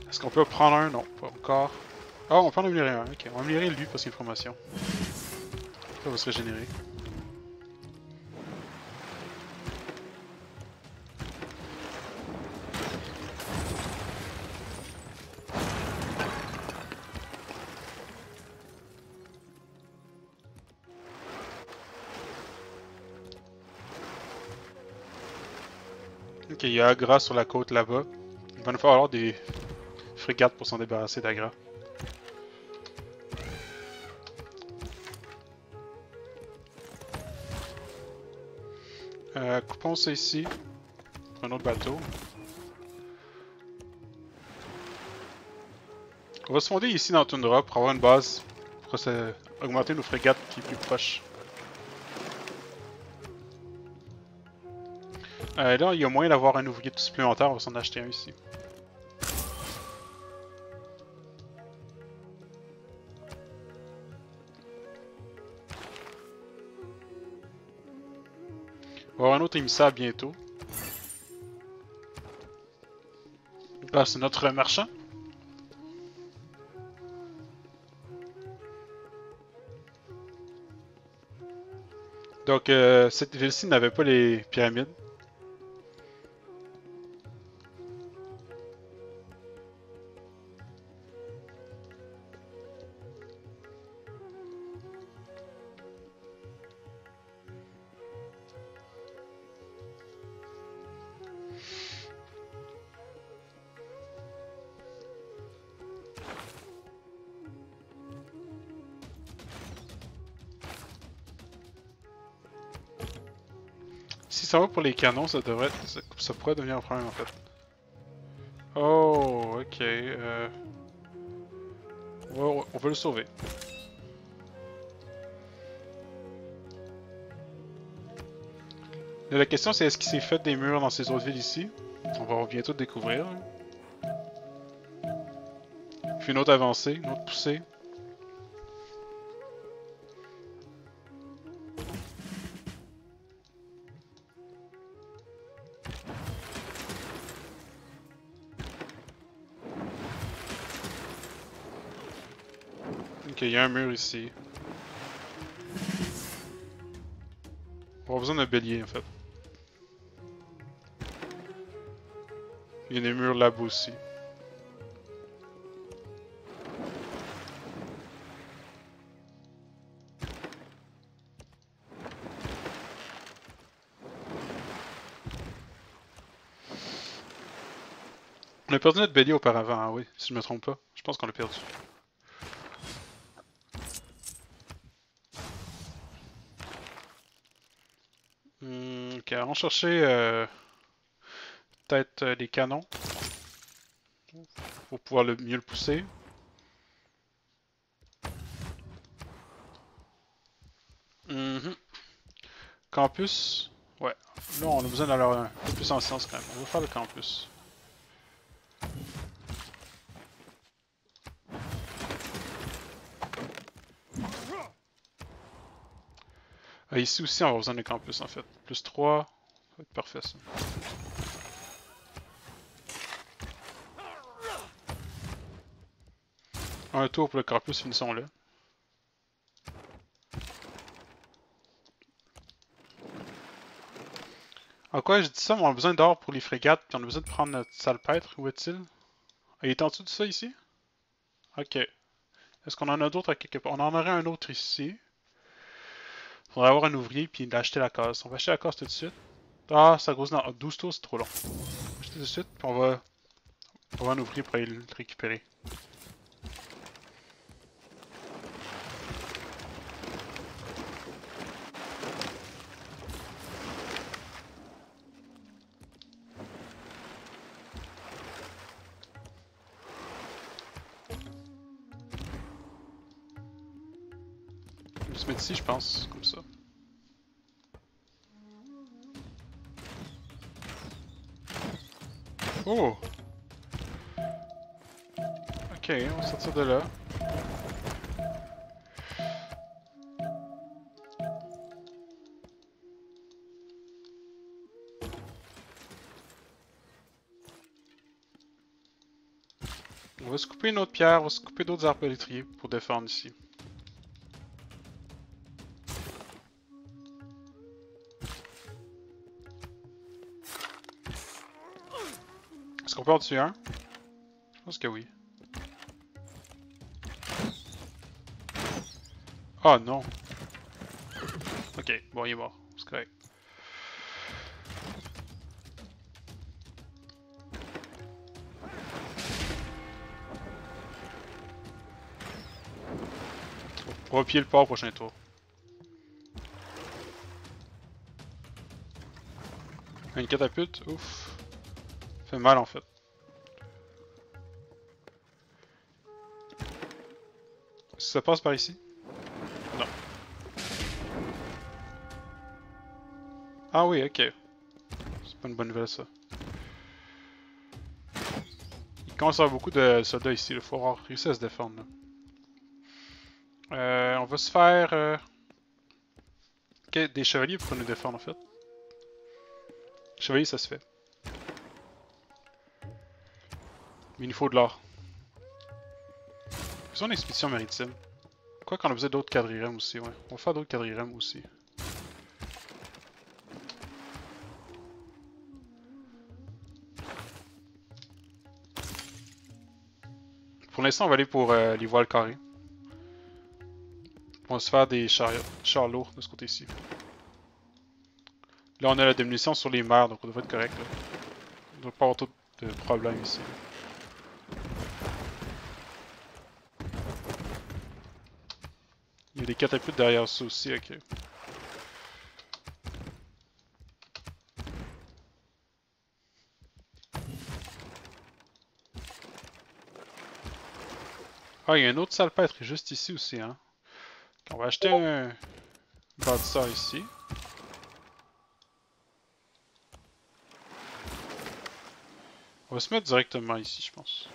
Est-ce qu'on peut prendre un? Non, pas encore. Ah, on peut en améliorer un. Ok, on va améliorer lui parce qu'il y a une promotion. Ça va se régénérer. Ok, il y a Agra sur la côte là-bas. Il va nous falloir des frégates pour s'en débarrasser d'Agra. Coupons ça ici. Pour un autre bateau. On va se fonder ici dans Tundra pour avoir une base. Pour augmenter nos frégates qui est plus proche. Là, il y a moyen d'avoir un ouvrier supplémentaire. On va s'en acheter un ici. On va avoir un autre émissaire bientôt. Là, c'est notre marchand. Donc, cette ville-ci n'avait pas les pyramides. Si ça va pour les canons, ça pourrait devenir un problème en fait. Oh, ok. On va le sauver. Là, la question c'est est-ce qu'il s'est fait des murs dans ces autres villes ici? On va bientôt le découvrir. Puis une autre avancée, une autre poussée. Ok, il y a un mur ici. On a besoin d'un bélier en fait. Il y a des murs là-bas aussi. On a perdu notre bélier auparavant, hein, oui, si je me trompe pas. Je pense qu'on l'a perdu. Ok, on chercher peut-être des canons pour pouvoir mieux le pousser. Campus. Ouais. Là, on a besoin d'aller un peu plus en science quand même. On va faire le campus. Ici aussi, on va besoin de campus en fait. Plus 3. Ça va être parfait ça. Un tour pour le campus, finissons-le. En quoi je dis ça, mais on a besoin d'or pour les frégates, puis on a besoin de prendre notre salpêtre. Où est-il? Il est en dessous de ça ici? Ok. Est-ce qu'on en a d'autres à quelque part? On en aurait un autre ici. Faudrait avoir un ouvrier puis acheter la case. On va acheter la case tout de suite. Ah, ça grosse dans 12 tours, c'est trop long. On va acheter tout de suite, puis on va avoir un ouvrier pour aller le récupérer. On va se mettre ici, je pense, comme ça. Oh! Ok, on va sortir de là. On va se couper une autre pierre, on va se couper d'autres arbalétriers pour défendre ici. Est-ce qu'on peut en tuer un? Je pense que oui. Oh non! Ok, bon, il est mort. C'est correct. On va piller le port au prochain tour. Une catapulte, ouf. Fait mal en fait. Ça passe par ici? Non. Ah oui, ok. C'est pas une bonne nouvelle ça. Il commence à y avoir beaucoup de soldats ici, il faut réussir à se défendre. Là. On va se faire des chevaliers pour nous défendre en fait. Chevalier, ça se fait. Mais il nous faut de l'or. Faisons une expédition maritime. Quoi qu'on a besoin d'autres quadrirèmes aussi, ouais. On va faire d'autres quadrirèmes aussi. Pour l'instant, on va aller pour les voiles carrées. On va se faire des chars lourds de ce côté-ci. Là, on a la diminution sur les mers, donc on devrait être correct. Là. On ne doit pas avoir trop de problèmes ici. Il y a des catapultes derrière ça aussi, ok. Ah, il y a un autre salpêtre juste ici aussi, hein. On va acheter un bâtisseur ici. On va se mettre directement ici, je pense.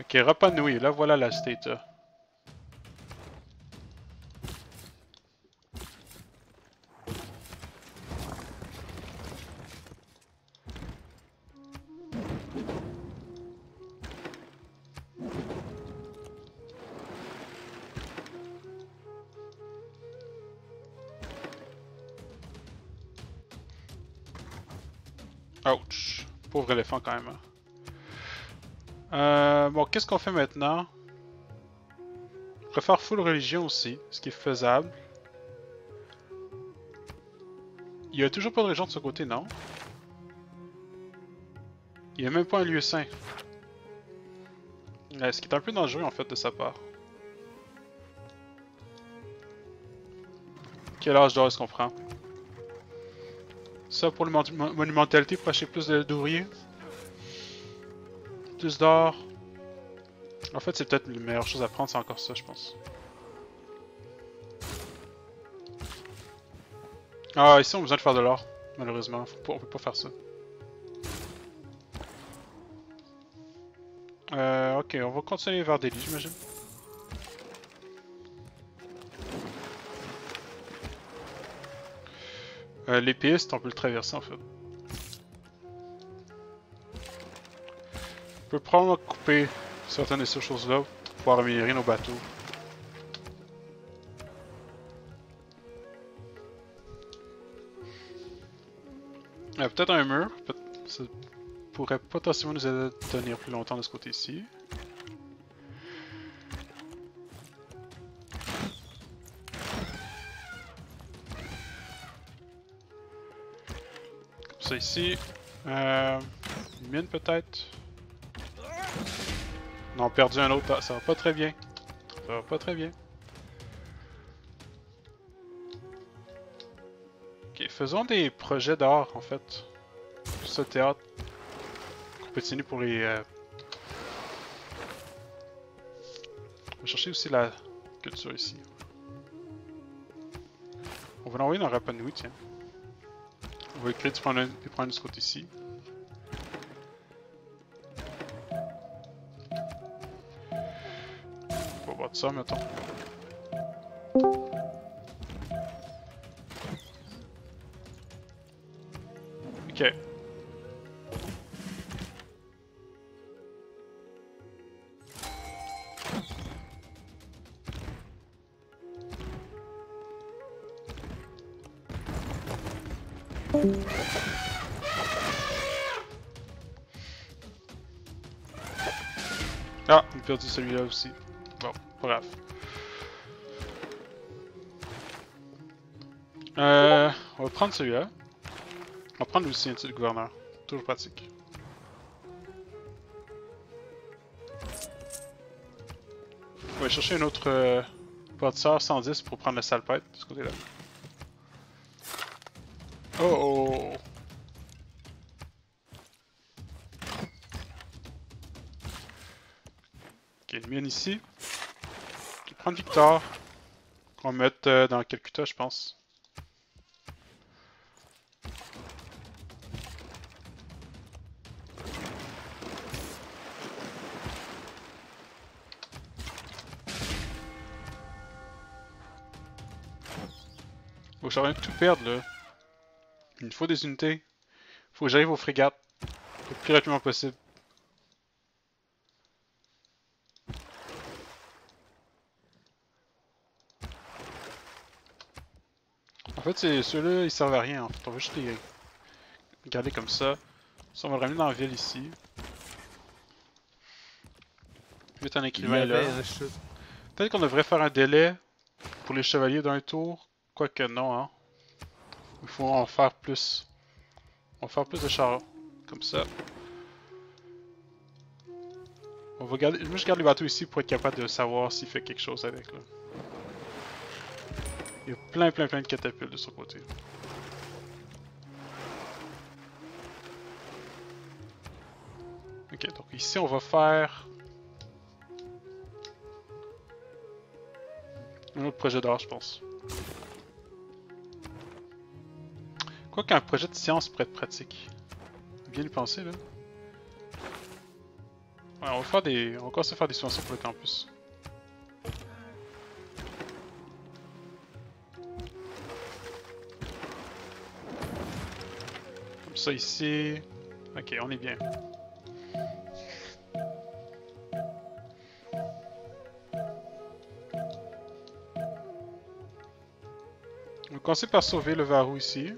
Ok, Rapa Nui, là voilà la state. Ouch. Pauvre éléphant quand même. Bon, qu'est-ce qu'on fait maintenant? On peut faire full religion aussi, ce qui est faisable. Il y a toujours pas de région de ce côté, non? Il y a même pas un lieu sain. Ce qui est un peu dangereux en fait de sa part. Quel âge d'or est-ce qu'on prend? Ça pour le monumentalité pour acheter plus d'ouvriers. Plus d'or. En fait, c'est peut-être la meilleure chose à prendre, c'est encore ça, je pense. Ah, ici on a besoin de faire de l'or, malheureusement. On peut pas faire ça. Ok, on va continuer vers Delhi, j'imagine. Les pistes, on peut le traverser en fait. On peut probablement couper certaines de ces choses-là pour pouvoir améliorer nos bateaux. Peut-être un mur, ça pourrait potentiellement nous aider à tenir plus longtemps de ce côté-ci. Comme ça ici. Une mine peut-être. Non, perdu un autre. Ah, ça va pas très bien. Ça va pas très bien. Ok, faisons des projets d'art en fait. Ce théâtre. On continue pour les. On va chercher aussi la culture ici. On va l'envoyer dans Rapa Nui, tiens. On va écrire des problèmes de ce côté-ci. On va voir de ça, mettons. Ok. Ah, on a perdu celui-là aussi. Bon, pas grave. On va prendre celui-là. On va prendre aussi un titre de gouverneur. Toujours pratique. On va chercher un autre bâtisseur 110 pour prendre la salpêtre de ce côté-là. Oh oh! Ok, une mine ici. On va prendre Victor. On va mettre dans Calcutta, je pense. Faut que j'arrête de tout perdre là. Il me faut des unités. Faut que j'arrive aux frégates. Le plus rapidement possible. En fait, ceux-là, ils servent à rien. En fait, on va juste les garder comme ça. Ça, on va le ramener dans la ville ici. Mettre un écrivain là. Peut-être qu'on devrait faire un délai pour les chevaliers d'un tour. Quoique non, hein. Il faut en faire plus. On va faire plus de chars. Comme ça. On va garder. Moi, je garde les bateaux ici pour être capable de savoir s'il fait quelque chose avec là. Il y a plein de catapultes de son côté. Ok, donc ici on va faire un autre projet d'art, je pense. Quoi qu'un projet de science pourrait être pratique. Bien y penser là. Ouais, on va faire des. On va commencer à faire des subventions pour le campus. Comme ça ici. Ok, on est bien. On va commencer par sauver le verrou ici.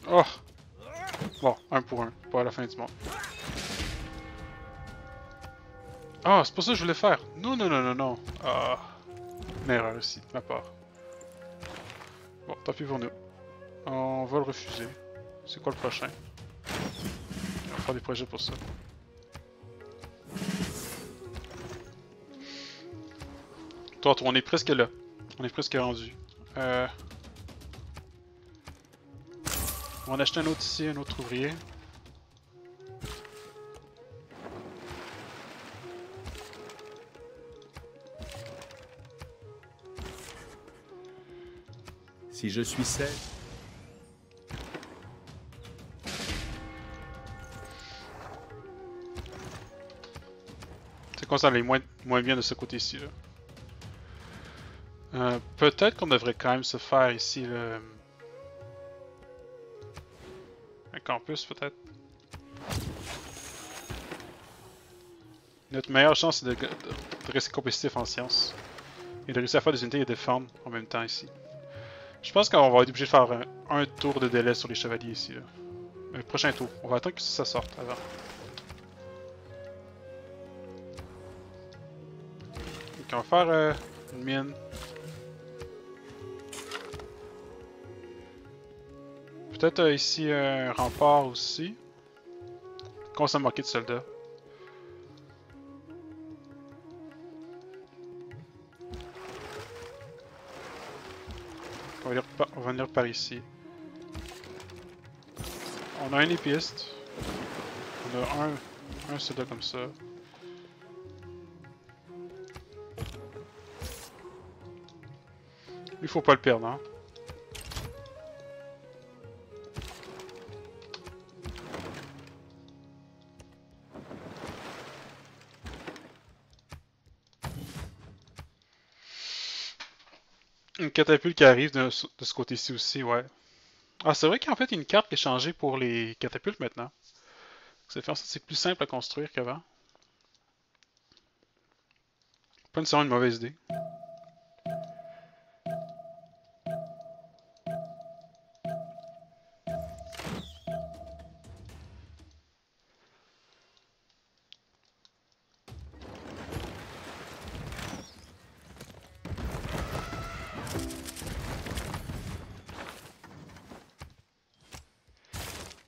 Oh! Bon, un pour un, pas à la fin du monde. Ah, c'est pas ça que je voulais faire. Non, non, non, non, non. Ah, une erreur ici, de ma part. Bon, tant pis pour nous. On va le refuser. C'est quoi le prochain? On va faire des projets pour ça. Toi, on est presque là. On est presque rendu. On va en acheter un autre ici, un autre ouvrier. Si je suis sec, C'est comme ça, elle est moins bien de ce côté-ci. Peut-être qu'on devrait quand même se faire ici un campus, peut-être. Notre meilleure chance, c'est de rester compétitif en sciences. Et de réussir à faire des unités et défendre en même temps ici. Je pense qu'on va être obligé de faire un tour de délai sur les chevaliers ici. Là. Le prochain tour. On va attendre que ça sorte avant. Donc on va faire une mine. Peut-être ici un rempart aussi. Comment ça manquer de soldats? On va venir par ici. On a un épiste. On a un soldat comme ça. Il faut pas le perdre, hein. Une catapulte qui arrive de ce côté-ci aussi, ouais. Ah, c'est vrai qu'en fait, il y a une carte qui est changée pour les catapultes maintenant. Ça fait en sorte que c'est plus simple à construire qu'avant. Pas nécessairement une mauvaise idée.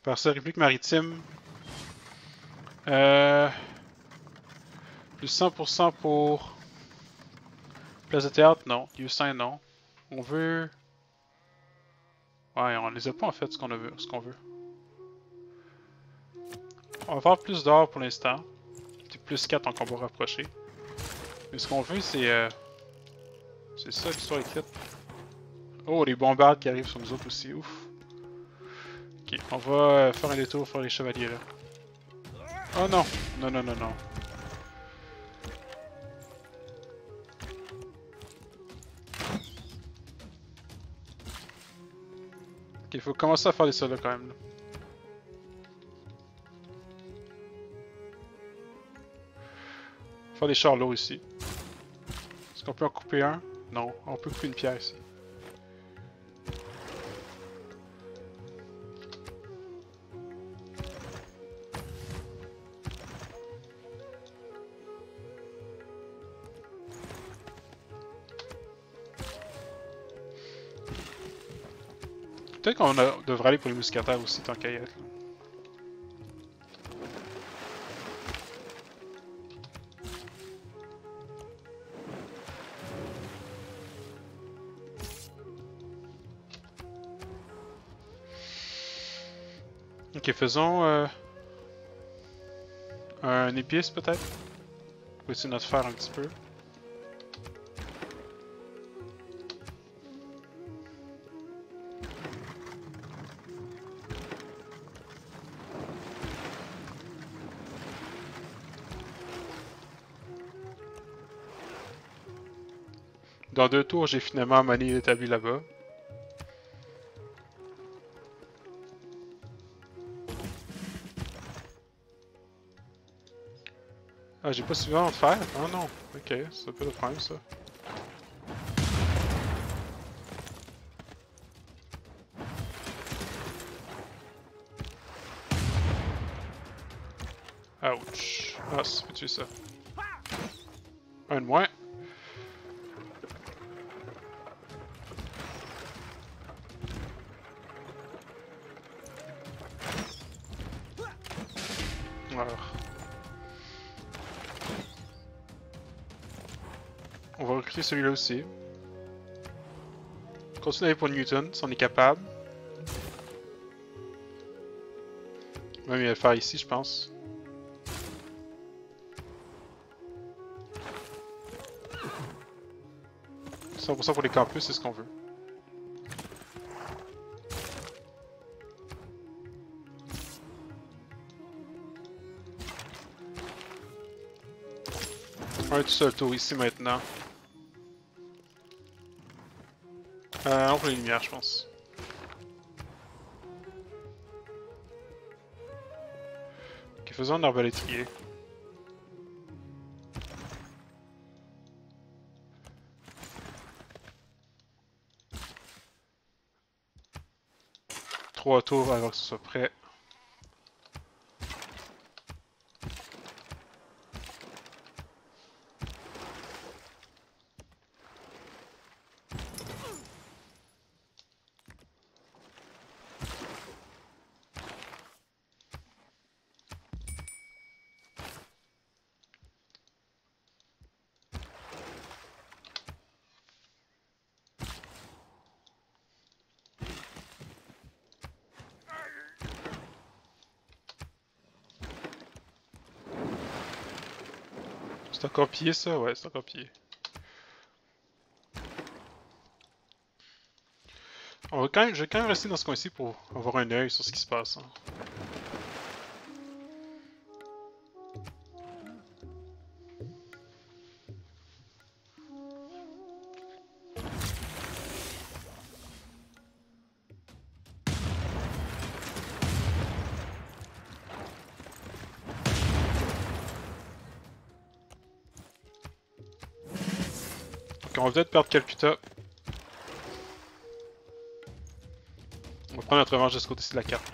Par ça, réplique maritime. Plus 100% pour place de théâtre, non. Lieu saint, non. On veut... Ouais, on les a pas en fait, ce qu'on veut. On va faire plus d'or pour l'instant. C'est plus 4 en combat rapproché. Mais ce qu'on veut, c'est... c'est ça l'histoire écrite. Oh, les bombardes qui arrivent sur nous autres aussi, ouf. Ok, on va faire un détour pour les chevaliers là. Oh non! Non, non, non, non. Ok, il faut commencer à faire des soldats quand même là. Faire des chars lourds ici. Est-ce qu'on peut en couper un? Non, on peut couper une pierre ici. Peut-être qu'on devrait aller pour les mousquetaires aussi tant qu'à y être. Ok, faisons un épice peut-être. Pour essayer de notre faire un petit peu. Dans 2 tours, j'ai finalement Mani établi là-bas. Ah, j'ai pas souvent de fer? Ah non, ok, c'est pas le problème ça. Ouch. Ah, ça peut tuer ça. Un de moins. Alors. On va recruter celui-là aussi. Continuer pour Newton, si on est capable. Même il va le faire ici, je pense. 100% pour les campus, c'est ce qu'on veut. Un tout seul tour ici maintenant. Non pour les lumières, je pense. Ok, faisons un arbalétrier. Trois tours avant que ce soit prêt. C'est encore pillé ça? Ouais, c'est encore pillé. Je vais quand même rester dans ce coin-ci pour avoir un œil sur ce qui se passe. Hein. Donc on va peut-être perdre Calcutta. On va prendre notre revanche de ce côté-ci de la carte.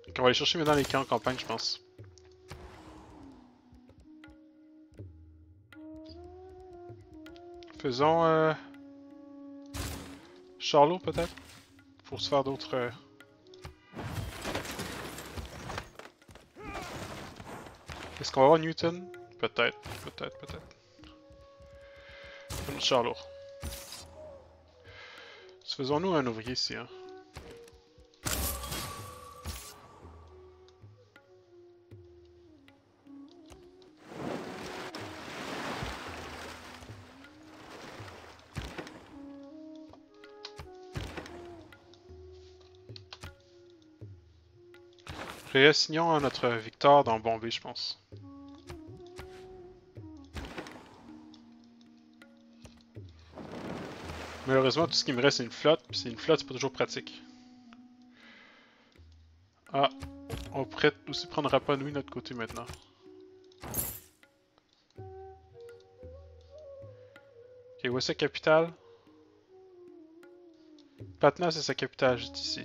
Donc on va aller chercher maintenant les camps en campagne, je pense. Faisons Charlot peut-être, pour se faire d'autres... Est-ce qu'on va avoir Newton? Peut-être, peut-être, peut-être. Charlot. Faisons-nous un ouvrier ici. Hein. Réassignons notre victoire dans Bombay, je pense. Malheureusement, tout ce qui me reste, c'est une flotte, puis c'est une flotte, c'est pas toujours pratique. Ah, on pourrait aussi prendre Rapa Nui de notre côté maintenant. Ok, où est sa capitale? Patna, c'est sa capitale, juste ici.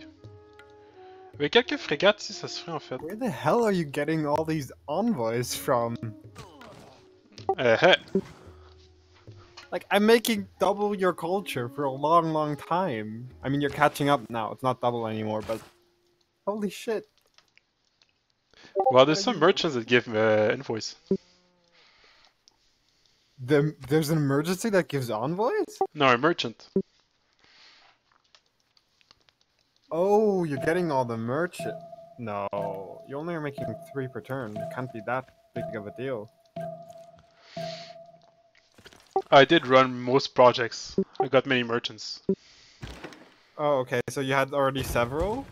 Avec quelques frégates, si ça se ferait en fait. Where the hell are you getting all these envoys from? Hey. Like, I'm making double your culture for a long, long time. I mean, you're catching up now. It's not double anymore, but holy shit. Well, there's some merchants that give invoice. There's an emergency that gives envoys? No, a merchant. Oh, you're getting all the merchant. No, you only are making 3 per turn. It can't be that big of a deal. I did run most projects. I got many merchants. Oh, okay, so you had already several?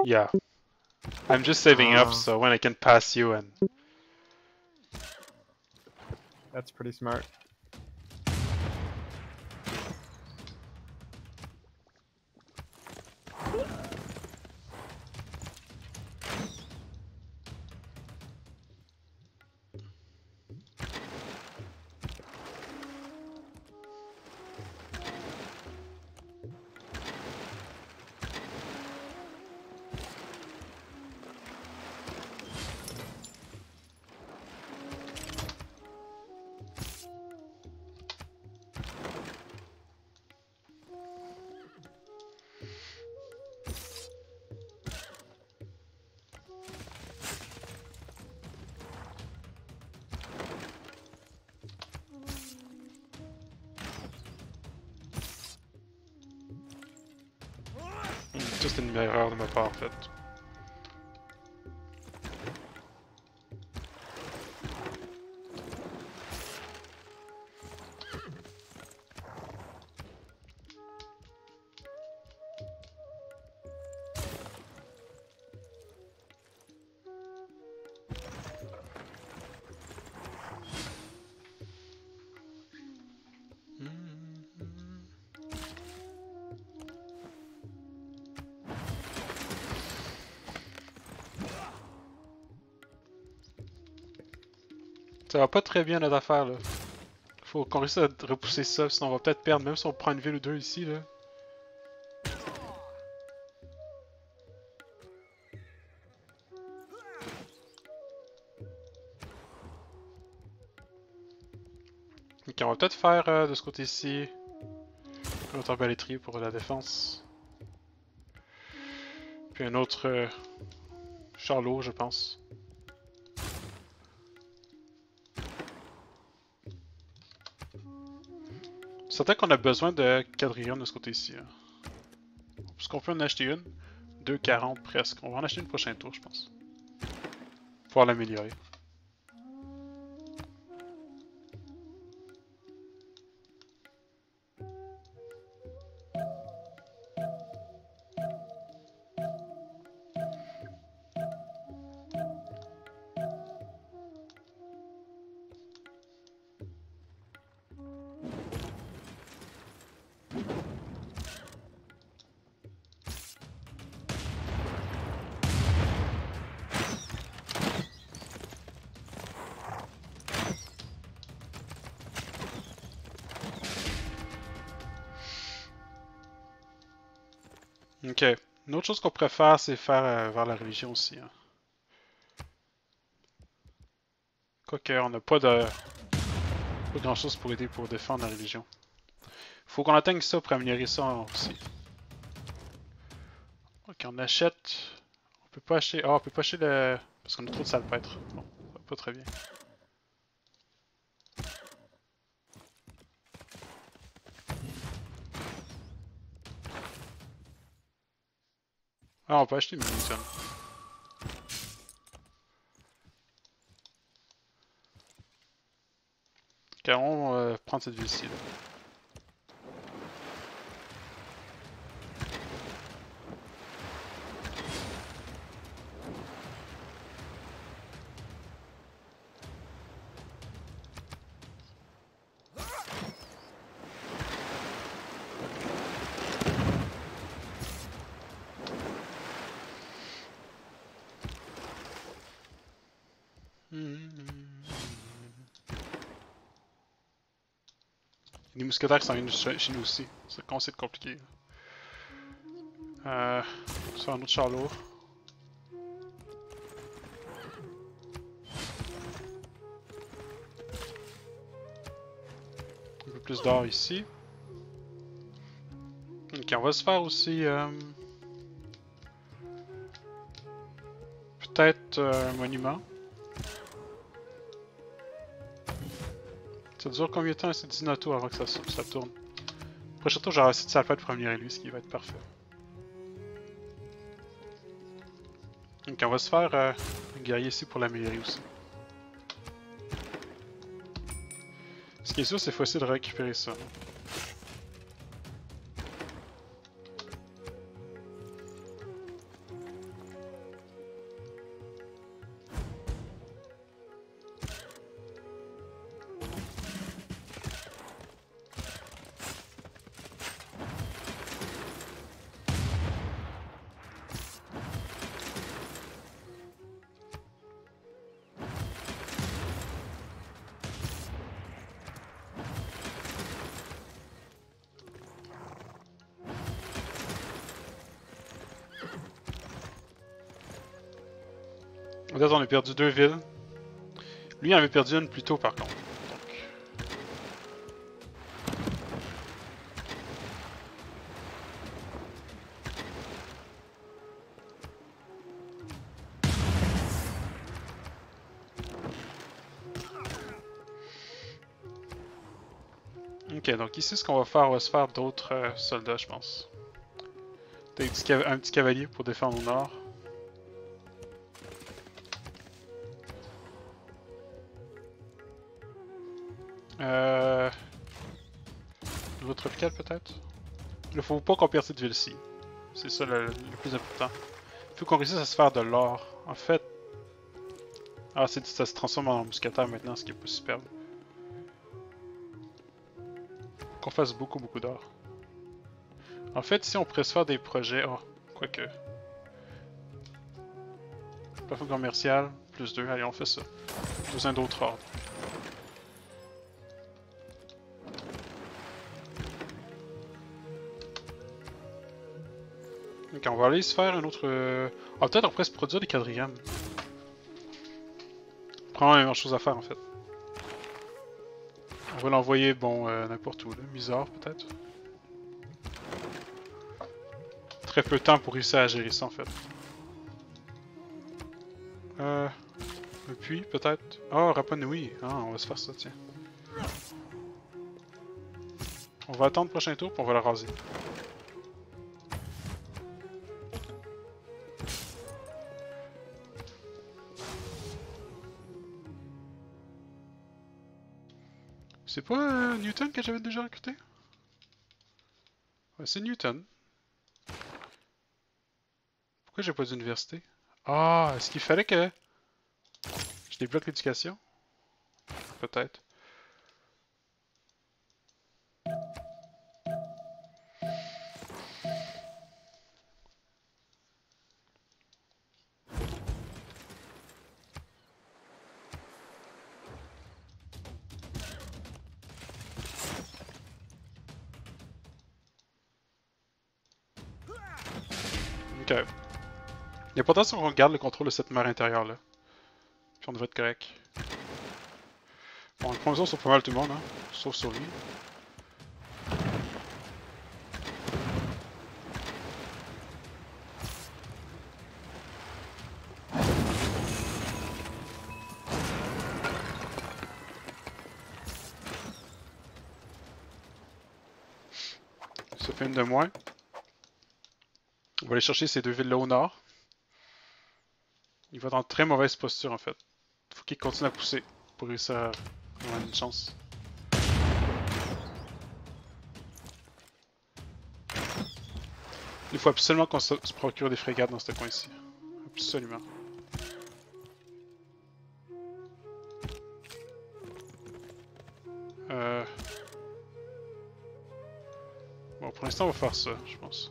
Yeah. I'm just saving up so when I can pass you and... That's pretty smart. Ça, c'était une erreur de ma part, en fait. Ça va pas très bien notre affaire là. Faut qu'on réussisse à repousser ça, sinon on va peut-être perdre, même si on prend une ville ou deux ici là. Ok, on va peut-être faire de ce côté-ci un autre arbalétrier pour la défense. Puis un autre charlot, je pense. C'est certain qu'on a besoin de quadrillion de ce côté-ci. Hein. Parce qu'on peut en acheter une. 2,40 presque. On va en acheter une prochaine tour, je pense. Pouvoir l'améliorer. Ok. Une autre chose qu'on pourrait faire, c'est faire vers la religion aussi. Hein. Quoique, on n'a pas grand chose pour aider pour défendre la religion. Faut qu'on atteigne ça pour améliorer ça aussi. Ok, on achète. On peut pas acheter. Ah, on peut pas acheter le. Parce qu'on a trop de salpêtre. Bon, ça va pas très bien. Ah, on peut acheter une munition. Ok, on va prendre cette ville-ci. Les mousquetaires qui s'en viennent chez nous aussi. Ça commence à être compliqué. Ça, un autre charlot. Un peu plus d'or ici. Ok, on va se faire aussi peut-être un monument. Ça dure combien de temps? C'est 19 tours avant que ça tourne. Prochain tour, j'aurai assez de salpêtre pour améliorer lui, ce qui va être parfait. Donc on va se faire un guerrier ici pour l'améliorer aussi. Ce qui est sûr, c'est qu'il faut essayer de récupérer ça. Peut-être on a perdu 2 villes. Lui, il en avait perdu une plus tôt, par contre. Ok, donc ici, ce qu'on va faire, on va se faire d'autres soldats, je pense. Un petit cavalier pour défendre au nord. Niveau tropical, peut-être? Il faut pas qu'on perde cette ville-ci. C'est ça le plus important. Il faut qu'on réussisse à se faire de l'or. En fait... Ah, ça se transforme en mousquetaire maintenant, ce qui est pas superbe. Qu'on fasse beaucoup d'or. En fait, si on pourrait se faire des projets... Oh, quoique... Plafond commercial, plus 2, allez on fait ça. Besoin d'autres ordres. Ok, on va aller se faire un autre... Ah, peut-être on pourrait se produire des quadrigrammes. Probablement la même chose à faire en fait. On va l'envoyer, bon, n'importe où, là. Bizarre peut-être. Très peu de temps pour réussir à gérer ça en fait. Le puits peut-être. Oh, Rapa Nui. Ah, on va se faire ça, tiens. On va attendre le prochain tour puis on va le raser. C'est pas Newton que j'avais déjà recruté? Ouais, c'est Newton. Pourquoi j'ai pas d'université? Ah, est-ce qu'il fallait que je débloque l'éducation? Peut-être. Ok. L'important c'est qu'on garde le contrôle de cette mer intérieure là. Puis on devrait être correct. Bon, les promotions sur pas mal tout le monde, hein. Sauf sur lui. Ça fait une de moins. On va aller chercher ces deux villes là au nord. Il va dans très mauvaise posture en fait. Faut qu'il continue à pousser pour réussir à avoir une chance. Il faut absolument qu'on se procure des frégates dans ce coin-ci. Absolument. Bon, pour l'instant, on va faire ça, je pense.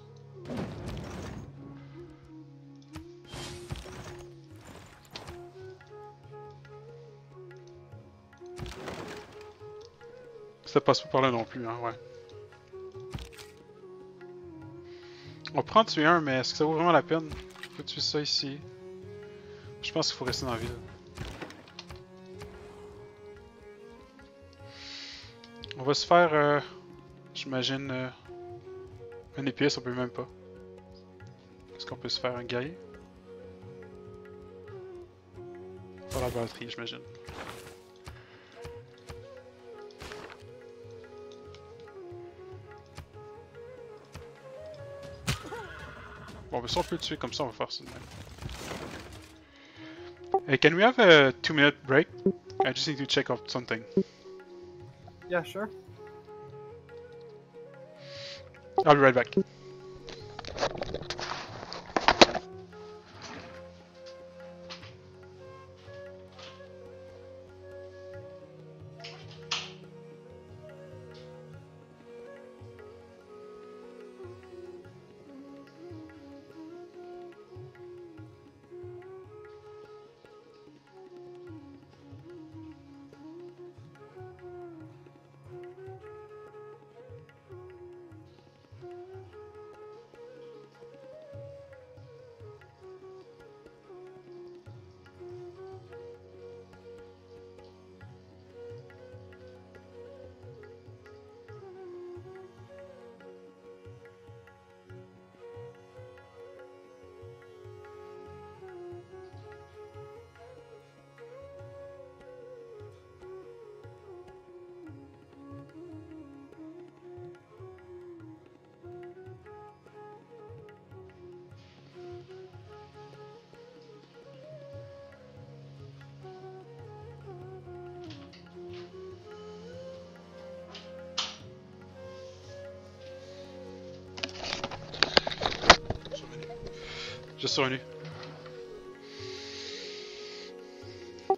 Ça passe pas par là non plus, hein, ouais. On prend tuer un, mais est-ce que ça vaut vraiment la peine? Faut tuer ça ici. Je pense qu'il faut rester dans la ville. On va se faire, j'imagine, un épice, on peut même pas. Est-ce qu'on peut se faire un guerrier? Pas la batterie, j'imagine. Bon, mais si on peut le tuer comme ça, on va faire ça de même. Hey, can we have a 2-minute break? I just need to check out something. Yeah, sure. I'll be right back. Juste sur lui.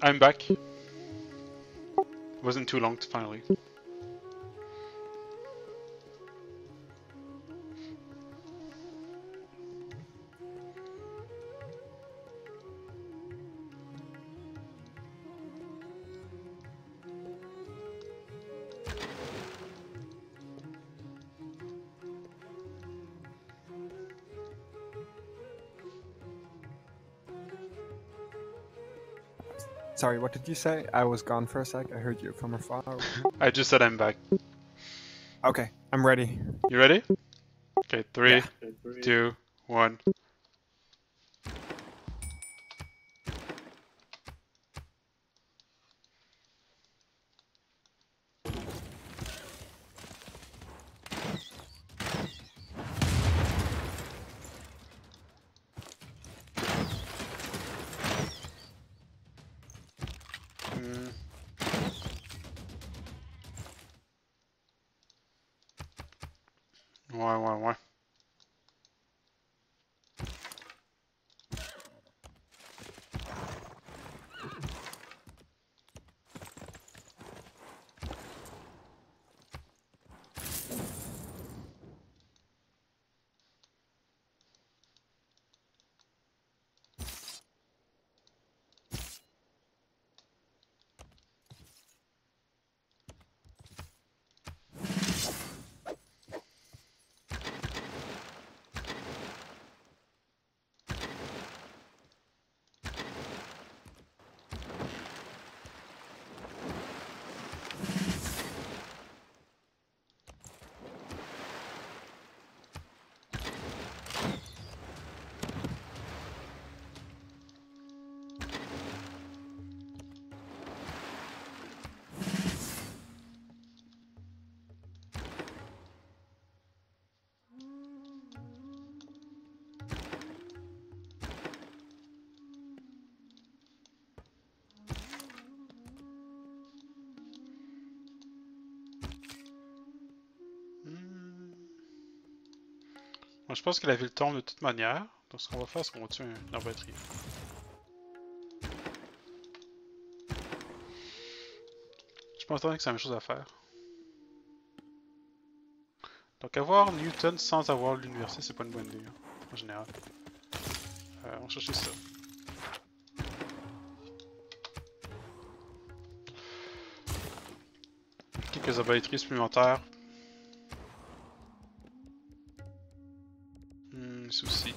I'm back. It wasn't too long to finally. Sorry, what did you say? I was gone for a sec. I heard you from afar. I just said I'm back. Okay, I'm ready. You ready? Okay, 3, Yeah. 2, 1. Ouais. Moi, je pense que la ville tombe de toute manière. Donc, ce qu'on va faire, c'est qu'on va tuer un arbalètrier. Je pense que c'est la même chose à faire. Donc, avoir Newton sans avoir l'université, c'est pas une bonne idée, hein, en général. On va chercher ça. Quelques arbalètriers supplémentaires. Souci.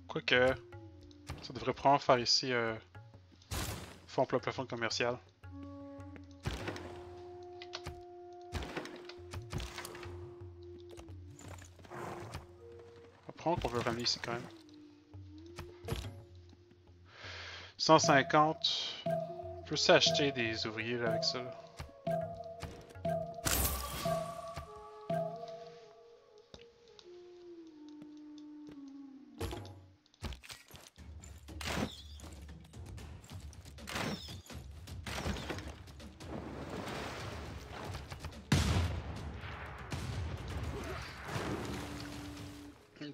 Quoique, ça devrait probablement faire ici fond plat plafond commercial. Apprendre qu'on veut ramener ici quand même. 150. On peut s'acheter des ouvriers là, avec ça. Là.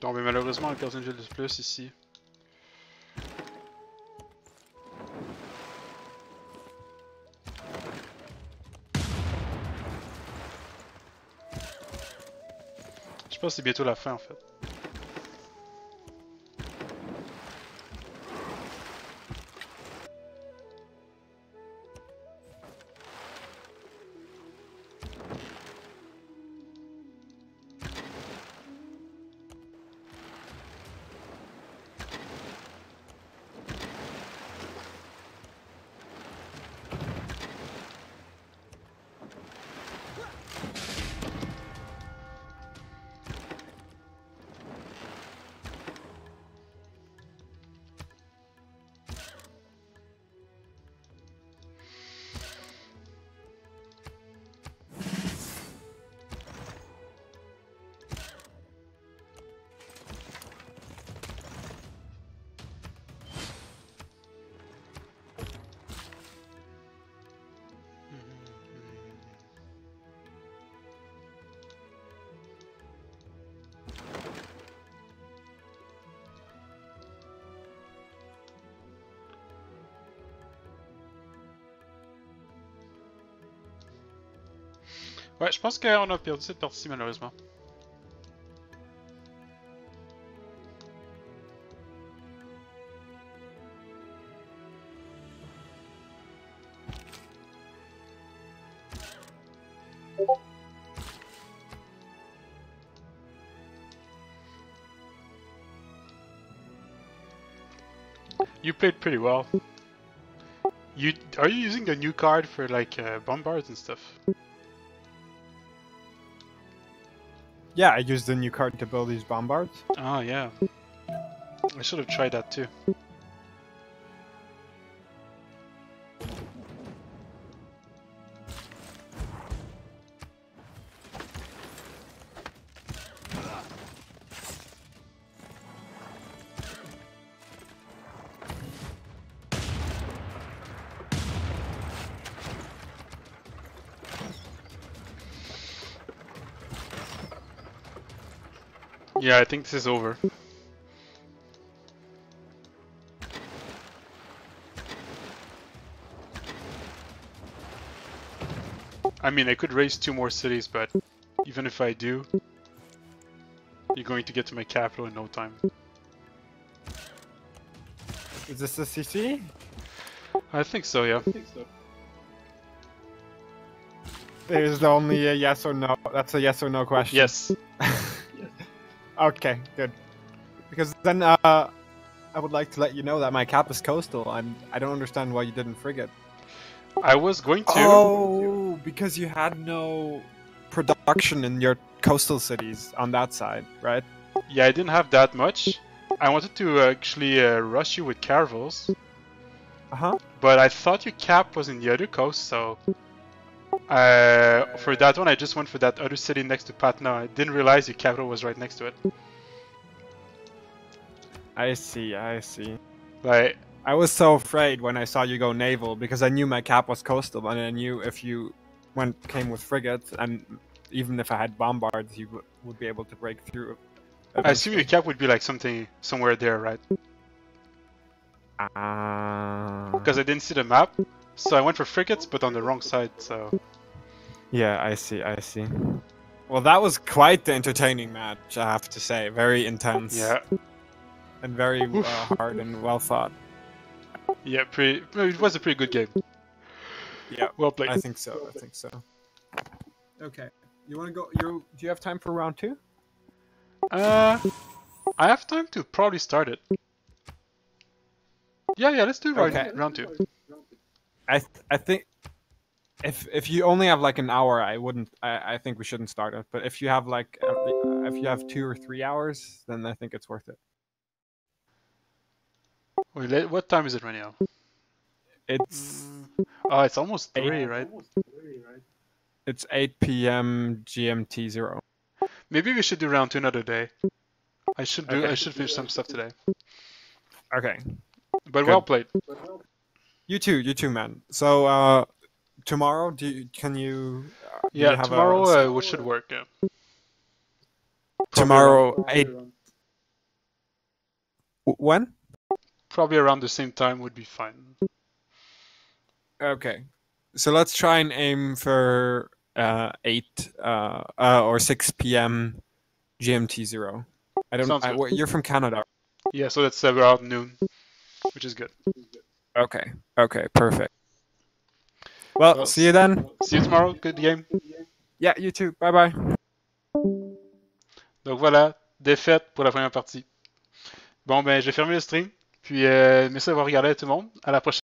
Donc, mais malheureusement, on perd une ville de plus ici. Je pense que c'est bientôt la fin en fait. Ouais, je pense qu'on a perdu cette partie malheureusement. You played pretty well. Are you using the new card for like bombards and stuff? Yeah, I used the new card to build these bombards. Oh yeah. I should have tried that too. Yeah, I think this is over. I mean, I could raise 2 more cities, but even if I do, you're going to get to my capital in no time. Is this a CC? I think so, yeah. There's only a yes or no. That's a yes or no question. Yes. Okay, good. Because then I would like to let you know that my cap is coastal, and I don't understand why you didn't frigate. I was going to. Oh, because you had no production in your coastal cities on that side, right? Yeah, I didn't have that much. I wanted to actually rush you with caravels. Uh-huh. But I thought your cap was in the other coast, so... for that one, I just went for that other city next to Patna. I didn't realize your capital was right next to it. I see, I see. Like, I was so afraid when I saw you go naval, because I knew my cap was coastal, and I knew if you came with frigates, and even if I had bombards, you would be able to break through. I assume your cap would be like somewhere there, right? Because I didn't see the map, so I went for frigates, but on the wrong side, so... Yeah, I see, I see. Well, that was quite the entertaining match, I have to say. Very intense. Yeah. And very hard and well fought. Yeah, it was a pretty good game. Yeah, well played. I think so, I think so. Okay, you want to go, do you have time for round 2? I have time to probably start it. Yeah, let's do round 2. I think if you only have like an hour, I think we shouldn't start it. But if you have like if you have 2 or 3 hours, then I think it's worth it. Wait, what time is it right now? It's it's almost 3, right? It's 8 p.m. GMT 0. Maybe we should do round 2 another day. I should finish some stuff today. Okay. But good. Well played. You too, man. So tomorrow, can you? Yeah, tomorrow we should work. Yeah. Tomorrow 8. When? Probably around the same time would be fine. Okay, so let's try and aim for 8 or 6 p.m. GMT 0. I don't. You're from Canada. Yeah, so that's around noon, which is good. Okay, perfect. Well, see you then. See you tomorrow. Good game. Yeah, you too. Bye bye. Donc voilà, défaite pour la première partie. Bon, ben, je vais fermer le stream. Puis, merci d'avoir regardé tout le monde. À la prochaine.